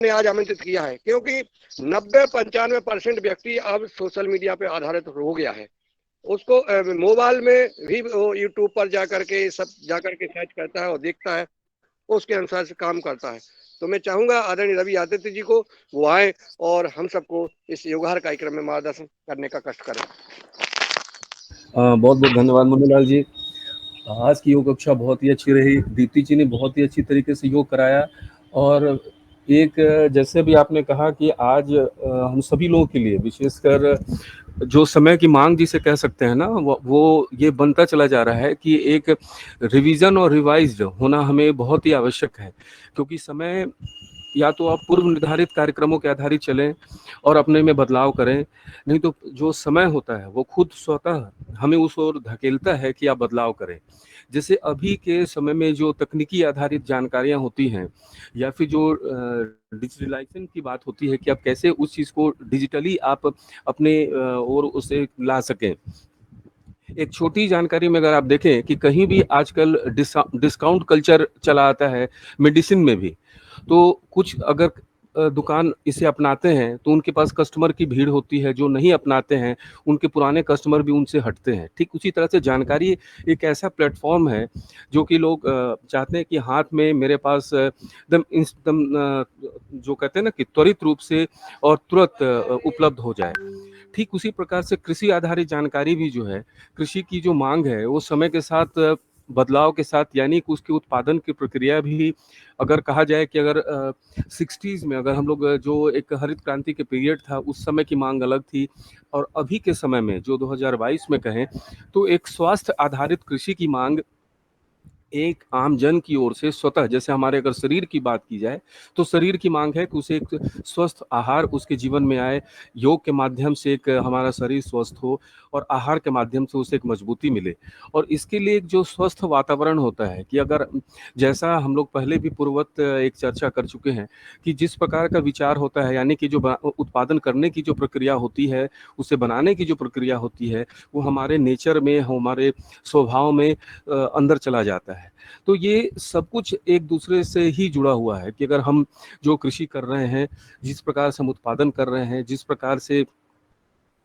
ने आज आमंत्रित किया है, क्योंकि 90-95% व्यक्ति अब सोशल मीडिया पे आधारित हो गया है। उसको मोबाइल में भी वो यूट्यूब पर जाकर के सर्च करता है और देखता है, उसके अनुसार से काम करता है। तो मैं चाहूंगा आदरणीय रवि आदित्य जी को वो आए और हम सबको इस योगाहार कार्यक्रम में मार्गदर्शन करने का कष्ट करें। बहुत बहुत धन्यवाद मनुलाल जी। आज की योग कक्षा बहुत ही अच्छी रही। दीप्ति जी ने बहुत ही अच्छी तरीके से योग कराया। और एक जैसे भी आपने कहा कि आज हम सभी लोगों के लिए विशेषकर जो समय की मांग जिसे कह सकते हैं ना, वो ये बनता चला जा रहा है कि एक रिवीजन और रिवाइज्ड होना हमें बहुत ही आवश्यक है। क्योंकि समय या तो आप पूर्व निर्धारित कार्यक्रमों के आधारित चलें और अपने में बदलाव करें, नहीं तो जो समय होता है वो खुद स्वतः हमें उस ओर धकेलता है कि आप बदलाव करें। जैसे अभी के समय में जो तकनीकी आधारित जानकारियां होती हैं या फिर जो डिजिटलाइजेशन की बात होती है कि आप कैसे उस चीज़ को डिजिटली आप अपने और उसे ला सकें। एक छोटी जानकारी में अगर आप देखें कि कहीं भी आजकल डिस्काउंट कल्चर चला आता है, मेडिसिन में भी। तो कुछ अगर दुकान इसे अपनाते हैं तो उनके पास कस्टमर की भीड़ होती है, जो नहीं अपनाते हैं उनके पुराने कस्टमर भी उनसे हटते हैं। ठीक उसी तरह से जानकारी एक ऐसा प्लेटफॉर्म है जो कि लोग चाहते हैं कि हाथ में मेरे पास एकदम जो कहते हैं ना कि त्वरित रूप से और तुरंत उपलब्ध हो जाए। ठीक उसी प्रकार से कृषि आधारित जानकारी भी जो है, कृषि की जो मांग है वो समय के साथ बदलाव के साथ, यानी कि उसके उत्पादन की प्रक्रिया भी अगर कहा जाए कि अगर 60s में अगर हम लोग जो एक हरित क्रांति के पीरियड था उस समय की मांग अलग थी, और अभी के समय में जो 2022 में कहें तो एक स्वास्थ्य आधारित कृषि की मांग एक आम जन की ओर से स्वतः, जैसे हमारे अगर शरीर की बात की जाए तो शरीर की मांग है कि उसे एक स्वस्थ आहार उसके जीवन में आए, योग के माध्यम से एक हमारा शरीर स्वस्थ हो और आहार के माध्यम से उसे एक मजबूती मिले। और इसके लिए एक जो स्वस्थ वातावरण होता है कि अगर जैसा हम लोग पहले भी पूर्ववत एक चर्चा कर चुके हैं कि जिस प्रकार का विचार होता है, यानी कि जो उत्पादन करने की जो प्रक्रिया होती है, उसे बनाने की जो प्रक्रिया होती है, वो हमारे नेचर में, हमारे स्वभाव में अंदर चला जाता है। तो ये सब कुछ एक दूसरे से ही जुड़ा हुआ है कि अगर हम जो कृषि कर रहे हैं, जिस प्रकार से हम उत्पादन कर रहे हैं, जिस प्रकार से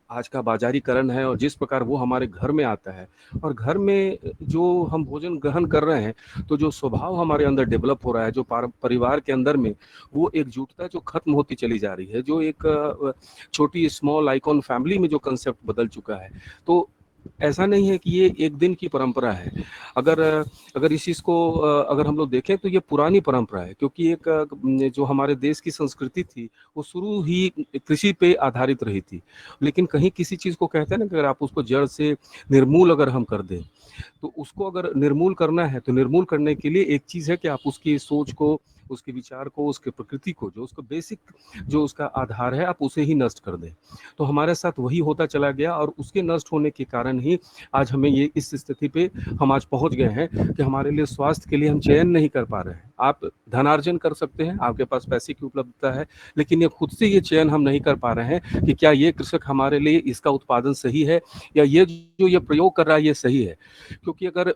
आज का बाजारीकरण है और जिस प्रकार वो हमारे घर में आता है, और घर में जो हम भोजन ग्रहण कर रहे हैं, तो जो स्वभाव हमारे अंदर डेवलप हो रहा है, जो परिवार के अंदर में वो एकजुटता जो खत्म होती चली जा रही है, जो एक छोटी स्मॉल आइकॉन फैमिली में जो कंसेप्ट बदल चुका है। तो ऐसा नहीं है कि ये एक दिन की परंपरा है। अगर अगर इस चीज़ को अगर हम लोग देखें तो ये पुरानी परंपरा है, क्योंकि एक जो हमारे देश की संस्कृति थी वो शुरू ही कृषि पे आधारित रही थी। लेकिन कहीं किसी चीज़ को कहते हैं ना कि अगर आप उसको जड़ से निर्मूल अगर हम कर दें, तो उसको अगर निर्मूल करना है तो निर्मूल करने के लिए एक चीज़ है कि आप उसकी सोच को, उसके विचार को, उसके प्रकृति को, जो उसका बेसिक जो उसका आधार है, आप उसे ही नष्ट कर दें। तो हमारे साथ वही होता चला गया, और उसके नष्ट होने के कारण ही आज हमें ये इस स्थिति पे हम आज पहुंच गए हैं कि हमारे लिए स्वास्थ्य के लिए हम चयन नहीं कर पा रहे हैं। आप धनार्जन कर सकते हैं, आपके पास पैसे की उपलब्धता है, लेकिन ये खुद से ये चयन हम नहीं कर पा रहे हैं कि क्या ये कृषक हमारे लिए इसका उत्पादन सही है, या ये जो ये प्रयोग कर रहा है ये सही है। क्योंकि अगर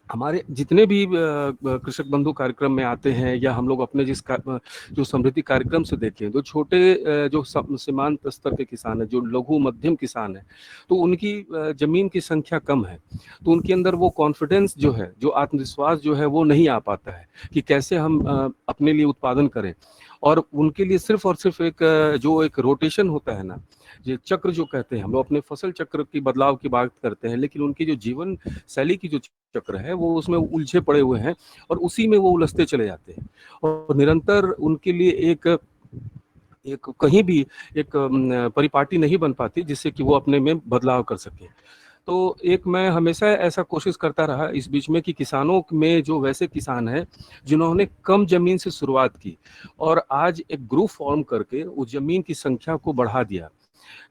हमारे जितने भी कृषक बंधु कार्यक्रम में आते हैं, या हम लोग अपने जो समृद्धि कार्यक्रम से देखें, जो छोटे जो सीमांत स्तर के किसान हैं, जो लघु मध्यम किसान हैं, तो उनकी जमीन की संख्या कम है, तो उनके अंदर वो कॉन्फिडेंस जो है, जो आत्मविश्वास जो है वो नहीं आ पाता है कि कैसे हम अपने लिए उत्पादन करें। और उनके लिए सिर्फ और सिर्फ एक जो एक रोटेशन होता है ना, ये चक्र जो कहते हैं, हम लोग अपने फसल चक्र की बदलाव की बात करते हैं, लेकिन उनकी जो जीवन शैली की जो चक्र है वो उसमें उलझे पड़े हुए हैं, और उसी में वो उलझते चले जाते हैं। और निरंतर उनके लिए एक एक कहीं भी एक परिपाटी नहीं बन पाती जिससे कि वो अपने में बदलाव कर सके। तो एक मैं हमेशा ऐसा कोशिश करता रहा इस बीच में कि किसानों में जो वैसे किसान हैं जिन्होंने कम जमीन से शुरुआत की और आज एक ग्रुप फॉर्म करके उस जमीन की संख्या को बढ़ा दिया,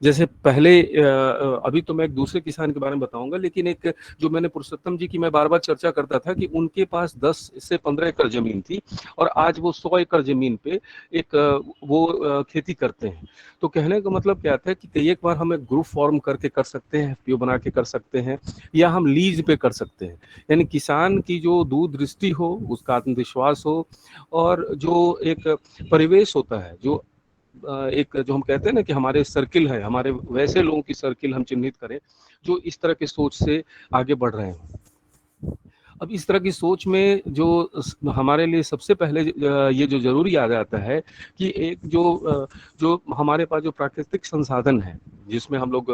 जैसे पहले अभी तो मैं एक दूसरे किसान के बारे में बताऊंगा, लेकिन एक जो मैंने पुरुषोत्तम जी की मैं बार बार चर्चा करता था कि उनके पास 10 से 15 एकड़ जमीन थी और आज वो 100 एकड़ जमीन पे एक वो खेती करते हैं। तो कहने का मतलब क्या था कि एक बार हम एक ग्रुप फॉर्म करके कर सकते हैं, एफपीओ बना के कर सकते हैं, या हम लीज पे कर सकते हैं। यानी किसान की जो दूरदृष्टि हो, उसका आत्मविश्वास हो, और जो एक परिवेश होता है, जो एक जो हम कहते हैं ना कि हमारे सर्किल है, हमारे वैसे लोगों की सर्किल हम चिन्हित करें जो इस तरह की सोच से आगे बढ़ रहे हैं। अब इस तरह की सोच में जो हमारे लिए सबसे पहले ये जो जरूरी आ जाता है कि एक जो हमारे पास जो प्राकृतिक संसाधन है, जिसमें हम लोग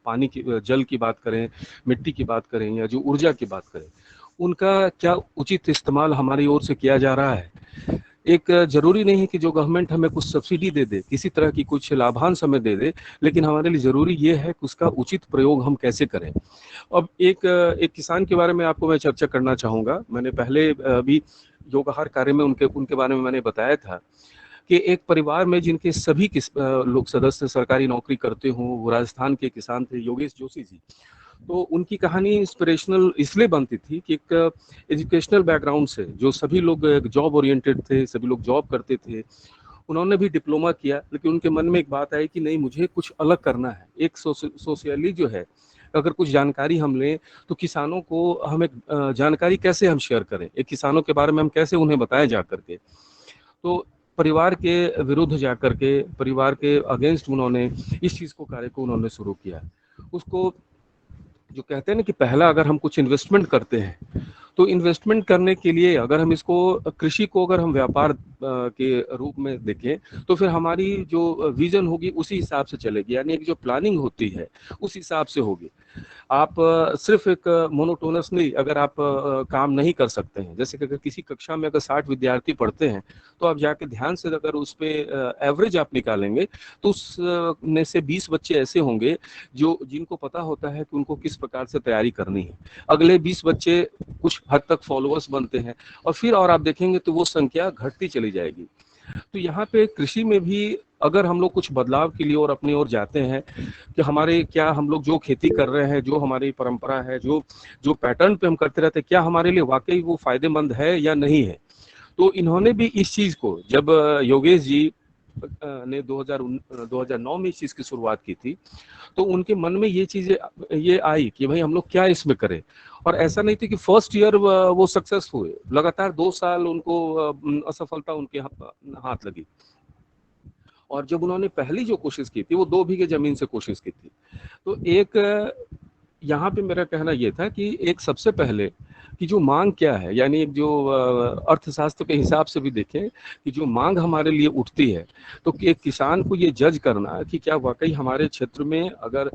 पानी की, जल की बात करें, मिट्टी की बात करें, या जो ऊर्जा की बात करें, उनका क्या उचित इस्तेमाल हमारी ओर से किया जा रहा है। एक जरूरी नहीं है कि जो गवर्नमेंट हमें कुछ सब्सिडी दे दे, किसी तरह की कुछ लाभांश हमें दे दे, लेकिन हमारे लिए जरूरी ये है कि उसका उचित प्रयोग हम कैसे करें। अब एक किसान के बारे में आपको मैं चर्चा करना चाहूंगा। मैंने पहले भी योगाहार कार्य में उनके उनके बारे में मैंने बताया था कि एक परिवार में जिनके सभी लोग सदस्य सरकारी नौकरी करते हों, वो राजस्थान के किसान थे, योगेश जोशी जी। तो उनकी कहानी इंस्पिरेशनल इसलिए बनती थी कि एक एजुकेशनल बैकग्राउंड से जो सभी लोग जॉब ओरिएंटेड थे, सभी लोग जॉब करते थे, उन्होंने भी डिप्लोमा किया, लेकिन उनके मन में एक बात आई कि नहीं, मुझे कुछ अलग करना है। एक सोशली जो है, अगर कुछ जानकारी हम लें तो किसानों को हम एक जानकारी कैसे हम शेयर करें, एक किसानों के बारे में हम कैसे उन्हें बताएं जा करके। तो परिवार के विरुद्ध जाकर के, परिवार के अगेंस्ट उन्होंने इस चीज को, कार्य को उन्होंने शुरू किया। उसको जो कहते हैं ना कि पहला अगर हम कुछ इन्वेस्टमेंट करते हैं, तो इन्वेस्टमेंट करने के लिए अगर हम इसको, कृषि को अगर हम व्यापार के रूप में देखें, तो फिर हमारी जो विजन होगी उसी हिसाब से चलेगी, यानी एक जो प्लानिंग होती है उस हिसाब से होगी। आप सिर्फ एक मोनोटोनसली अगर आप काम नहीं कर सकते हैं। जैसे कि अगर किसी कक्षा में अगर 60 विद्यार्थी पढ़ते हैं, तो आप जाके ध्यान से अगर उस पे एवरेज आप निकालेंगे, तो उस में से 20 बच्चे ऐसे होंगे जो जिनको पता होता है कि उनको किस प्रकार से तैयारी करनी है। अगले 20 बच्चे कुछ हद तक फॉलोअर्स बनते हैं, और फिर और आप देखेंगे तो वो संख्या घटती चली जाएगी। तो यहाँ पे कृषि में भी अगर हम लोग कुछ बदलाव के लिए और अपनी ओर जाते हैं कि हमारे क्या, हम लोग जो खेती कर रहे हैं, जो हमारी परंपरा है, जो जो पैटर्न पे हम करते रहते हैं, क्या हमारे लिए वाकई वो फायदेमंद है या नहीं है। तो इन्होंने भी इस चीज को, जब योगेश जी ने 2009 में इस चीज की शुरुआत की थी, तो उनके मन में ये चीजें ये आई कि भाई हम लोग क्या इसमें करें। और ऐसा नहीं थी कि फर्स्ट ईयर वो सक्सेस हुए, लगातार 2 साल उनको असफलता उनके हाथ लगी। और जब उन्होंने पहली जो कोशिश की थी, वो 2 बीघे जमीन से कोशिश की थी। तो एक यहाँ पे मेरा कहना ये था कि एक सबसे पहले कि जो मांग क्या है, यानी एक जो अर्थशास्त्र के हिसाब से भी देखें कि जो मांग हमारे लिए उठती है, तो एक किसान को ये जज करना कि क्या वाकई हमारे क्षेत्र में अगर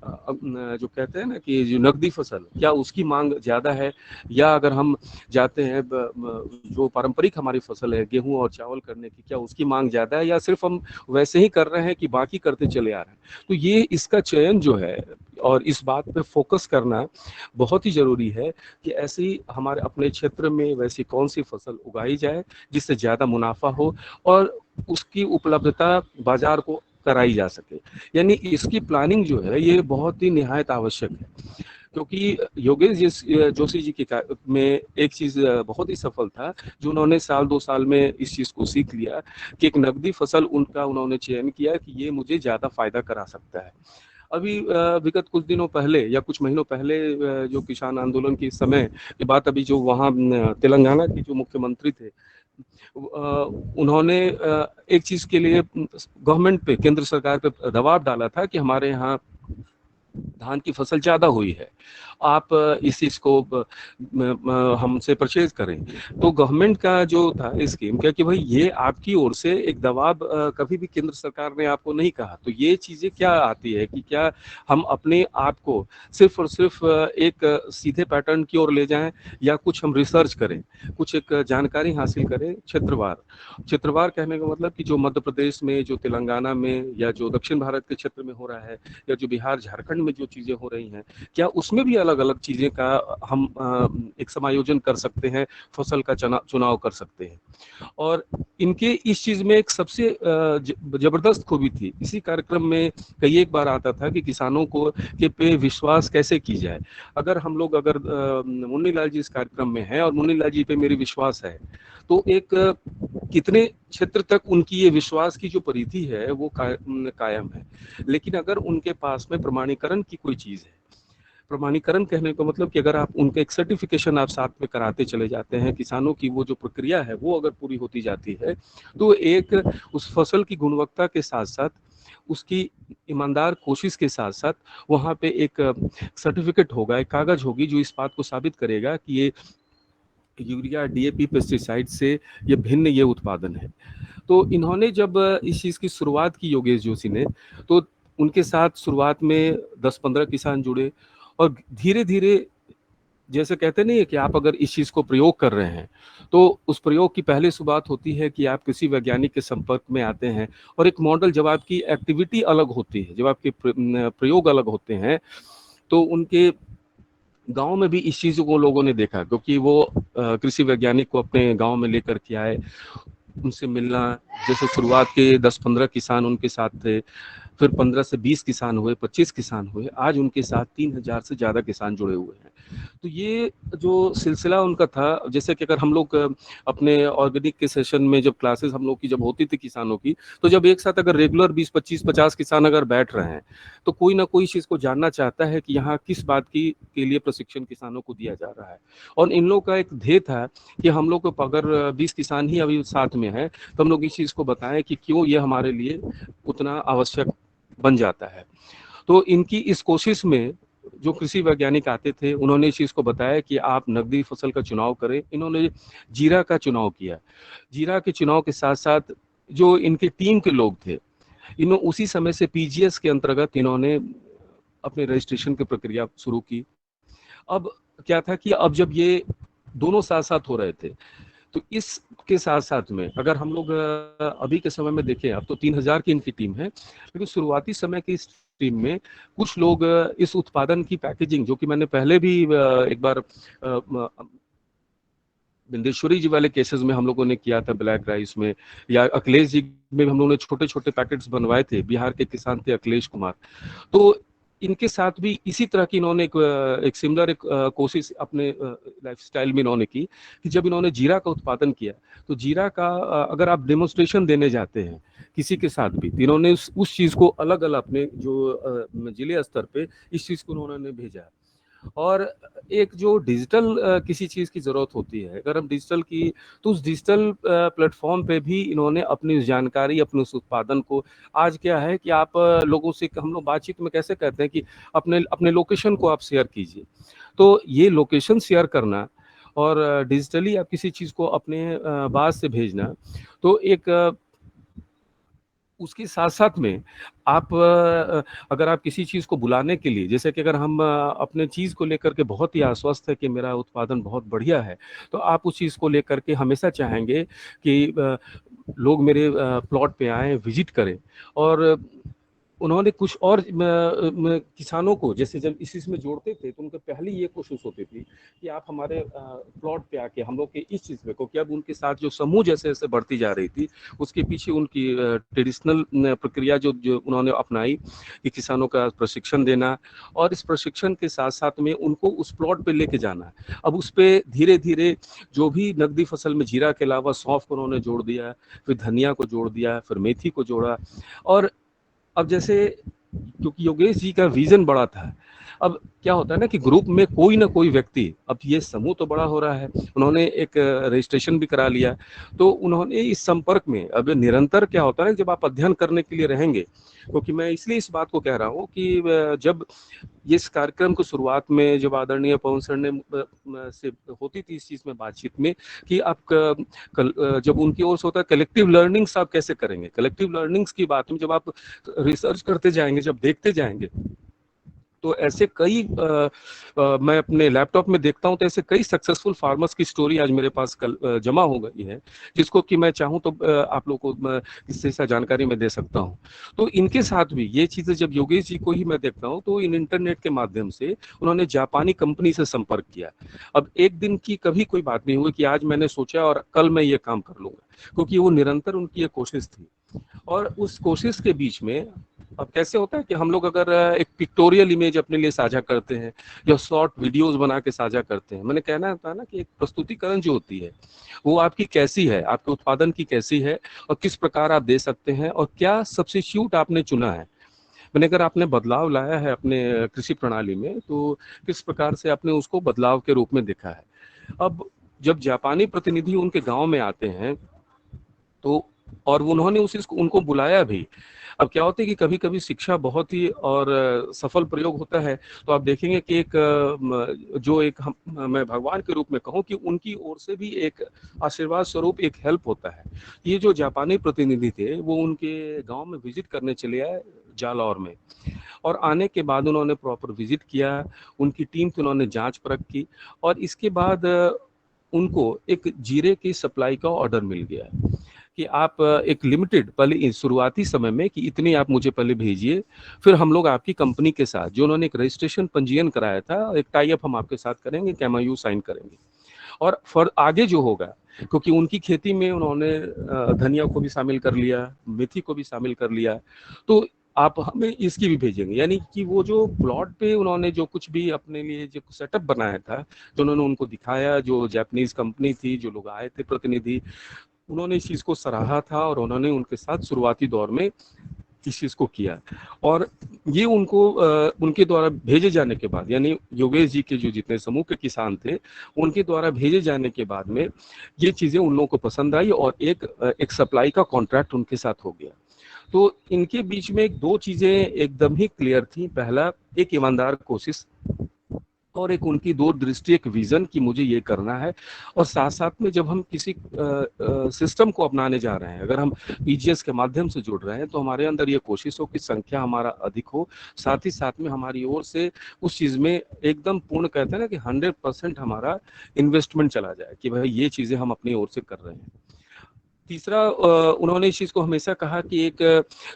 जो कहते हैं ना कि जो नकदी फसल, क्या उसकी मांग ज्यादा है, या अगर हम जाते हैं जो पारंपरिक हमारी फसल है गेहूं और चावल करने की, क्या उसकी मांग ज्यादा है, या सिर्फ हम वैसे ही कर रहे हैं कि बाकी करते चले आ रहे हैं। तो ये इसका चयन जो है और इस बात पे फोकस करना बहुत ही जरूरी है कि ऐसी हमारे अपने क्षेत्र में वैसी कौन सी फसल उगाई जाए जिससे ज्यादा मुनाफा हो और उसकी उपलब्धता बाजार को कराई जा सके। यानी इसकी प्लानिंग जो है ये बहुत ही निहायत आवश्यक है, क्योंकि योगेश जोशी जी के में एक चीज बहुत ही सफल था, जो उन्होंने साल 2 साल में इस चीज को सीख लिया कि एक नकदी फसल उनका उन्होंने चयन किया कि ये मुझे ज्यादा फायदा करा सकता है। अभी विगत कुछ दिनों पहले या कुछ महीनों पहले जो किसान आंदोलन के समय की बात, अभी जो वहाँ तेलंगाना के जो मुख्यमंत्री थे, उन्होंने एक चीज के लिए गवर्नमेंट पे, केंद्र सरकार पे दबाव डाला था कि हमारे यहाँ धान की फसल ज्यादा हुई है, आप इस चीज को हमसे परचेज करें। तो गवर्नमेंट का जो था स्कीम क्या कि भाई ये आपकी ओर से एक दबाव, कभी भी केंद्र सरकार ने आपको नहीं कहा। तो ये चीजें क्या आती है कि क्या हम अपने आप को सिर्फ और सिर्फ एक सीधे पैटर्न की ओर ले जाएं, या कुछ हम रिसर्च करें, कुछ एक जानकारी हासिल करें क्षेत्रवार। क्षेत्रवार कहने का मतलब कि जो मध्य प्रदेश में, जो तेलंगाना में, या जो दक्षिण भारत के क्षेत्र में हो रहा है, या जो बिहार झारखंड में जो चीजें हो रही हैं, क्या उसमें भी अलग अलग चीजें का हम एक समायोजन कर सकते हैं, फसल का चुनाव कर सकते हैं। और इनके इस चीज में एक सबसे जबरदस्त खूबी थी, इसी कार्यक्रम में कई एक बार आता था कि किसानों को के पे विश्वास कैसे की जाए। अगर मुन्नी लाल जी इस कार्यक्रम में हैं और मुन्नी लाल जी पे मेरी विश्वास है, तो एक कितने क्षेत्र तक उनकी ये विश्वास की जो परिधि है वो कायम है। लेकिन अगर उनके पास में प्रमाणीकरण की कोई चीज है, प्रमाणीकरण कहने का मतलब कि अगर आप उनका एक सर्टिफिकेशन आप साथ में कराते चले जाते हैं, किसानों की वो जो प्रक्रिया है वो अगर पूरी होती जाती है, तो एक उस फसल की गुणवत्ता के साथ साथ उसकी ईमानदार कोशिश के साथ साथ वहाँ पे एक सर्टिफिकेट होगा, एक कागज होगी जो इस बात को साबित करेगा कि ये यूरिया डीएपी पेस्टिसाइड से ये भिन्न ये उत्पादन है। तो इन्होंने जब इस चीज़ की शुरुआत की योगेश जोशी ने, तो उनके साथ शुरुआत में 10-15 किसान जुड़े और धीरे धीरे, जैसे कहते नहीं है कि आप अगर इस चीज़ को प्रयोग कर रहे हैं तो उस प्रयोग की पहले शुरुआत होती है कि आप किसी वैज्ञानिक के संपर्क में आते हैं, और एक मॉडल जब आपकी एक्टिविटी अलग होती है, जब आपके प्रयोग अलग होते हैं, तो उनके गांव में भी इस चीज़ को लोगों ने देखा, क्योंकि वो कृषि वैज्ञानिक को अपने गांव में लेकर के आए, उनसे मिलना। जैसे शुरुआत के 10-15 किसान उनके साथ थे, फिर 15 से 20 किसान हुए, 25 किसान हुए, आज उनके साथ 3000 से ज्यादा किसान जुड़े हुए हैं। तो ये जो सिलसिला उनका था, जैसे कि अगर हम लोग अपने ऑर्गेनिक के सेशन में जब क्लासेस हम लोग की जब होती थी किसानों की, तो जब एक साथ अगर रेगुलर 20-25-50 किसान अगर बैठ रहे हैं, तो कोई ना कोई चीज को जानना चाहता है कि यहाँ किस बात की के लिए प्रशिक्षण किसानों को दिया जा रहा है। और इन लोग का एक ध्येय था कि हम लोग को अगर 20 किसान ही अभी साथ में है, तो हम लोग इस चीज को बताएं कि क्यों ये हमारे लिए उतना आवश्यक बन जाता है। तो इनकी इस कोशिश में जो कृषि वैज्ञानिक आते थे, उन्होंने इस चीज को बताया कि आप नकदी फसल का चुनाव करें। इन्होंने जीरा का चुनाव किया। जीरा के चुनाव के साथ साथ जो इनके टीम के लोग थे, इन्होंने उसी समय से पीजीएस के अंतर्गत इन्होंने अपने रजिस्ट्रेशन की प्रक्रिया शुरू की। अब क्या था कि अब जब ये दोनों साथ साथ हो रहे थे, तो इसके साथ साथ में अगर हम लोग अभी के समय में देखें, अब तो 3000 की इनकी टीम है, लेकिन शुरुआती समय की इस टीम में कुछ लोग इस उत्पादन की पैकेजिंग, जो कि मैंने पहले भी एक बार बिंदेश्वरी जी वाले केसेस में हम लोगों ने किया था, ब्लैक राइस में, या अखिलेश जी में हम लोगों ने छोटे छोटे पैकेट्स बनवाए थे, बिहार के किसान थे अखिलेश कुमार। तो इनके साथ भी इसी तरह की इन्होंने एक सिमिलर एक कोशिश अपने लाइफस्टाइल में इन्होंने की कि जब इन्होंने जीरा का उत्पादन किया, तो जीरा का अगर आप डेमोन्स्ट्रेशन देने जाते हैं किसी के साथ भी, तो इन्होंने उस चीज को अलग अलग अपने जो जिले स्तर पे इस चीज को उन्होंने भेजा। और एक जो डिजिटल किसी चीज की जरूरत होती है, अगर हम डिजिटल की, तो उस डिजिटल प्लेटफॉर्म पे भी इन्होंने अपनी जानकारी, अपने उस उत्पादन को, आज क्या है कि आप लोगों से, हम लोग बातचीत में कैसे कहते हैं कि अपने अपने लोकेशन को आप शेयर कीजिए, तो ये लोकेशन शेयर करना और डिजिटली आप किसी चीज को अपने बात से भेजना, तो एक उसके साथ साथ में आप अगर आप किसी चीज़ को बुलाने के लिए, जैसे कि अगर हम अपने चीज़ को लेकर के बहुत ही आश्वस्त है कि मेरा उत्पादन बहुत बढ़िया है, तो आप उस चीज़ को लेकर के हमेशा चाहेंगे कि लोग मेरे प्लॉट पे आएँ, विजिट करें। और उन्होंने कुछ और किसानों को जैसे जब इस चीज़ में जोड़ते थे, तो उनकी पहली ये कोशिश होती थी कि आप हमारे प्लॉट पे आके हम लोग के इस चीज़ में को, कि अब उनके साथ जो समूह जैसे जैसे बढ़ती जा रही थी, उसके पीछे उनकी ट्रेडिशनल प्रक्रिया जो जो उन्होंने अपनाई कि किसानों का प्रशिक्षण देना, और इस प्रशिक्षण के साथ साथ में उनको उस प्लॉट पे लेके जाना। अब उस पर धीरे धीरे जो भी नकदी फसल में जीरा के अलावा सौंफ को उन्होंने जोड़ दिया, फिर धनिया को जोड़ दिया, फिर मेथी को जोड़ा। और अब जैसे क्योंकि योगेश जी का विजन बड़ा था, अब क्या होता है ना कि ग्रुप में कोई ना कोई व्यक्ति, अब ये समूह तो बड़ा हो रहा है, उन्होंने एक रजिस्ट्रेशन भी करा लिया, तो उन्होंने इस संपर्क में अब निरंतर क्या होता है, जब आप अध्ययन करने के लिए रहेंगे, क्योंकि मैं इसलिए इस बात को कह रहा हूँ कि जब इस कार्यक्रम को शुरुआत में जब आदरणीय पवन सर ने से होती थी इस चीज में बातचीत में कि आप जब उनकी ओर से होता है कलेक्टिव लर्निंग्स आप कैसे करेंगे, कलेक्टिव लर्निंग्स की बात में जब आप रिसर्च करते जाएंगे, जब देखते जाएंगे, तो ऐसे कई मैं अपने लैपटॉप में देखता हूं तो ऐसे कई सक्सेसफुल फार्मर्स की स्टोरी आज मेरे पास जमा हो गई है, जिसको कि मैं चाहूं तो आप लोगों को इससे सा जानकारी मैं दे सकता हूं। तो इनके साथ भी ये चीजें, जब योगेश जी को ही मैं देखता हूं तो इन इंटरनेट के माध्यम से उन्होंने जापानी कंपनी से संपर्क किया। अब एक दिन की कभी कोई बात नहीं हुई कि आज मैंने सोचा और कल मैं ये काम कर लूंगा, क्योंकि वो निरंतर उनकी ये कोशिश थी। और उस कोशिश के बीच में अब कैसे होता है कि हम लोग अगर एक पिक्टोरियल इमेज अपने लिए साझा करते हैं या शॉर्ट वीडियोस बना के साझा करते हैं, मैंने कहना था ना कि एक प्रस्तुतिकरण जो होती है वो आपकी कैसी है, आपके उत्पादन की कैसी है, और किस प्रकार आप दे सकते हैं, और क्या सब्स्टिट्यूट आपने चुना है। मैंने अगर आपने बदलाव लाया है अपने कृषि प्रणाली में, तो किस प्रकार से आपने उसको बदलाव के रूप में देखा है। अब जब जापानी प्रतिनिधि उनके गांव में आते हैं तो, और उन्होंने उनको बुलाया भी। अब क्या होता है कि कभी कभी शिक्षा बहुत ही और सफल प्रयोग होता है, तो आप देखेंगे कि एक जो एक मैं भगवान के रूप में कहूँ कि उनकी ओर से भी एक आशीर्वाद स्वरूप एक हेल्प होता है। ये जो जापानी प्रतिनिधि थे वो उनके गांव में विजिट करने चले आए जालौर में, और आने के बाद उन्होंने प्रॉपर विजिट किया, उनकी टीम से उन्होंने जांच परख की, और इसके बाद उनको एक जीरे की सप्लाई का ऑर्डर मिल गया कि आप एक लिमिटेड, पहले शुरुआती समय में कि इतनी आप मुझे पहले भेजिए, फिर हम लोग आपकी कंपनी के साथ जो उन्होंने एक रजिस्ट्रेशन पंजीयन कराया था, एक टाई अप हम आपके साथ करेंगे, एमओयू साइन करेंगे। और फॉर आगे जो होगा, क्योंकि उनकी खेती में उन्होंने धनिया को भी शामिल कर लिया, मेथी को भी शामिल कर लिया, तो आप हमें इसकी भी भेजेंगे। यानी कि वो जो प्लॉट पे उन्होंने जो कुछ भी अपने लिए जो सेटअप बनाया था, जो उन्होंने उनको दिखाया, जो जापानीज कंपनी थी, जो लोग आए थे प्रतिनिधि, उन्होंने इस चीज को सराहा था और उन्होंने उनके साथ शुरुआती दौर में इस चीज को किया। और ये उनको उनके द्वारा भेजे जाने के बाद, यानी योगेश जी के जो जितने समूह के किसान थे उनके द्वारा भेजे जाने के बाद में ये चीजें उन लोगों को पसंद आई, और एक सप्लाई का कॉन्ट्रैक्ट उनके साथ हो गया। तो इनके बीच में दो चीजें एकदम ही क्लियर थी। पहला, एक ईमानदार कोशिश, और एक उनकी दूरदृष्टि, एक विजन कि मुझे ये करना है। और साथ साथ में जब हम किसी सिस्टम को अपनाने जा रहे हैं, अगर हम पीजीएस के माध्यम से जुड़ रहे हैं, तो हमारे अंदर ये कोशिश हो कि संख्या हमारा अधिक हो, साथ ही साथ में हमारी ओर से उस चीज में एकदम पूर्ण, कहते हैं ना कि 100% हमारा इन्वेस्टमेंट चला जाए कि भाई ये चीजें हम अपनी ओर से कर रहे हैं। तीसरा, उन्होंने इस चीज को हमेशा कहा कि एक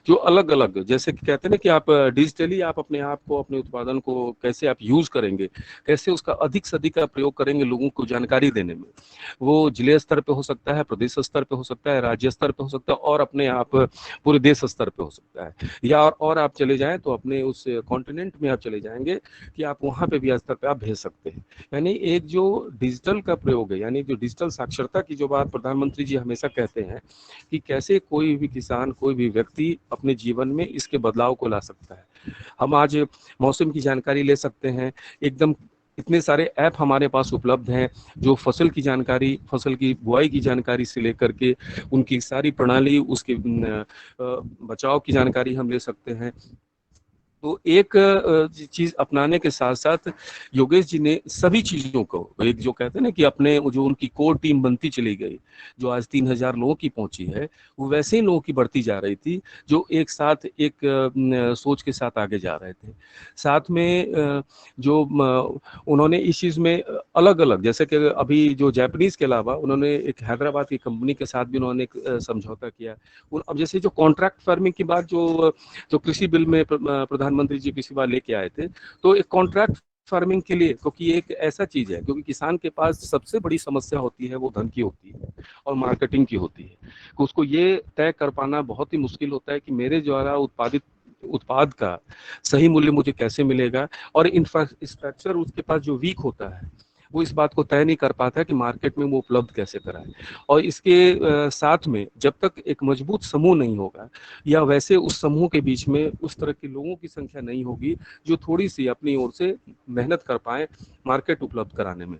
जो अलग अलग, जैसे कि कहते हैं ना कि आप डिजिटली आप अपने आप को, अपने उत्पादन को कैसे आप यूज करेंगे, कैसे उसका अधिक से अधिक प्रयोग करेंगे लोगों को जानकारी देने में। वो जिले स्तर पे हो सकता है, प्रदेश स्तर पे हो सकता है, राज्य स्तर पे हो सकता है, और अपने आप पूरे देश स्तर पे हो सकता है, या और आप चले जाएं तो अपने उस कॉन्टिनेंट में आप चले जाएंगे कि आप वहां पे भी स्तर पे आप भेज सकते हैं। यानी एक जो डिजिटल का प्रयोग है, यानी जो डिजिटल साक्षरता की जो बात प्रधानमंत्री जी हमेशा कहते हैं कि कैसे कोई भी किसान, कोई भी व्यक्ति अपने जीवन में इसके बदलाव को ला सकता है। हम आज मौसम की जानकारी ले सकते हैं, एकदम इतने सारे ऐप हमारे पास उपलब्ध हैं जो फसल की जानकारी, फसल की बुआई की जानकारी से लेकर के उनकी सारी प्रणाली, उसके बचाव की जानकारी हम ले सकते हैं। तो एक चीज अपनाने के साथ साथ योगेश जी ने सभी चीजों को, एक जो कहते हैं ना कि अपने जो उनकी कोर टीम बनती चली गई, जो आज 3000 लोगों की पहुंची है, वो वैसे ही लोगों की बढ़ती जा रही थी जो एक साथ एक सोच के साथ आगे जा रहे थे। साथ में जो उन्होंने इस चीज में अलग अलग, जैसे कि अभी जो जापानीज के अलावा उन्होंने एक हैदराबाद की कंपनी के साथ भी उन्होंने एक समझौता किया। अब जैसे जो कॉन्ट्रैक्ट फार्मिंग की बात जो जो कृषि बिल में प्रधानमंत्री जी पिछली बार लेके आए थे, तो एक कॉन्ट्रैक्ट फार्मिंग के लिए, क्योंकि एक ऐसा चीज है, क्योंकि किसान के पास सबसे बड़ी समस्या होती है वो धन की होती है और मार्केटिंग की होती है। तो उसको ये तय कर पाना बहुत ही मुश्किल होता है कि मेरे द्वारा उत्पादित उत्पाद का सही मूल्य मुझे कैसे मिलेगा, और इंफ्रास्ट्रक्चर उसके पास जो वीक होता है वो इस बात को तय नहीं कर पाता कि मार्केट में वो उपलब्ध कैसे कराए। और इसके साथ में जब तक एक मजबूत समूह नहीं होगा, या वैसे उस समूह के बीच में उस तरह के लोगों की संख्या नहीं होगी जो थोड़ी सी अपनी ओर से मेहनत कर पाए मार्केट उपलब्ध कराने में।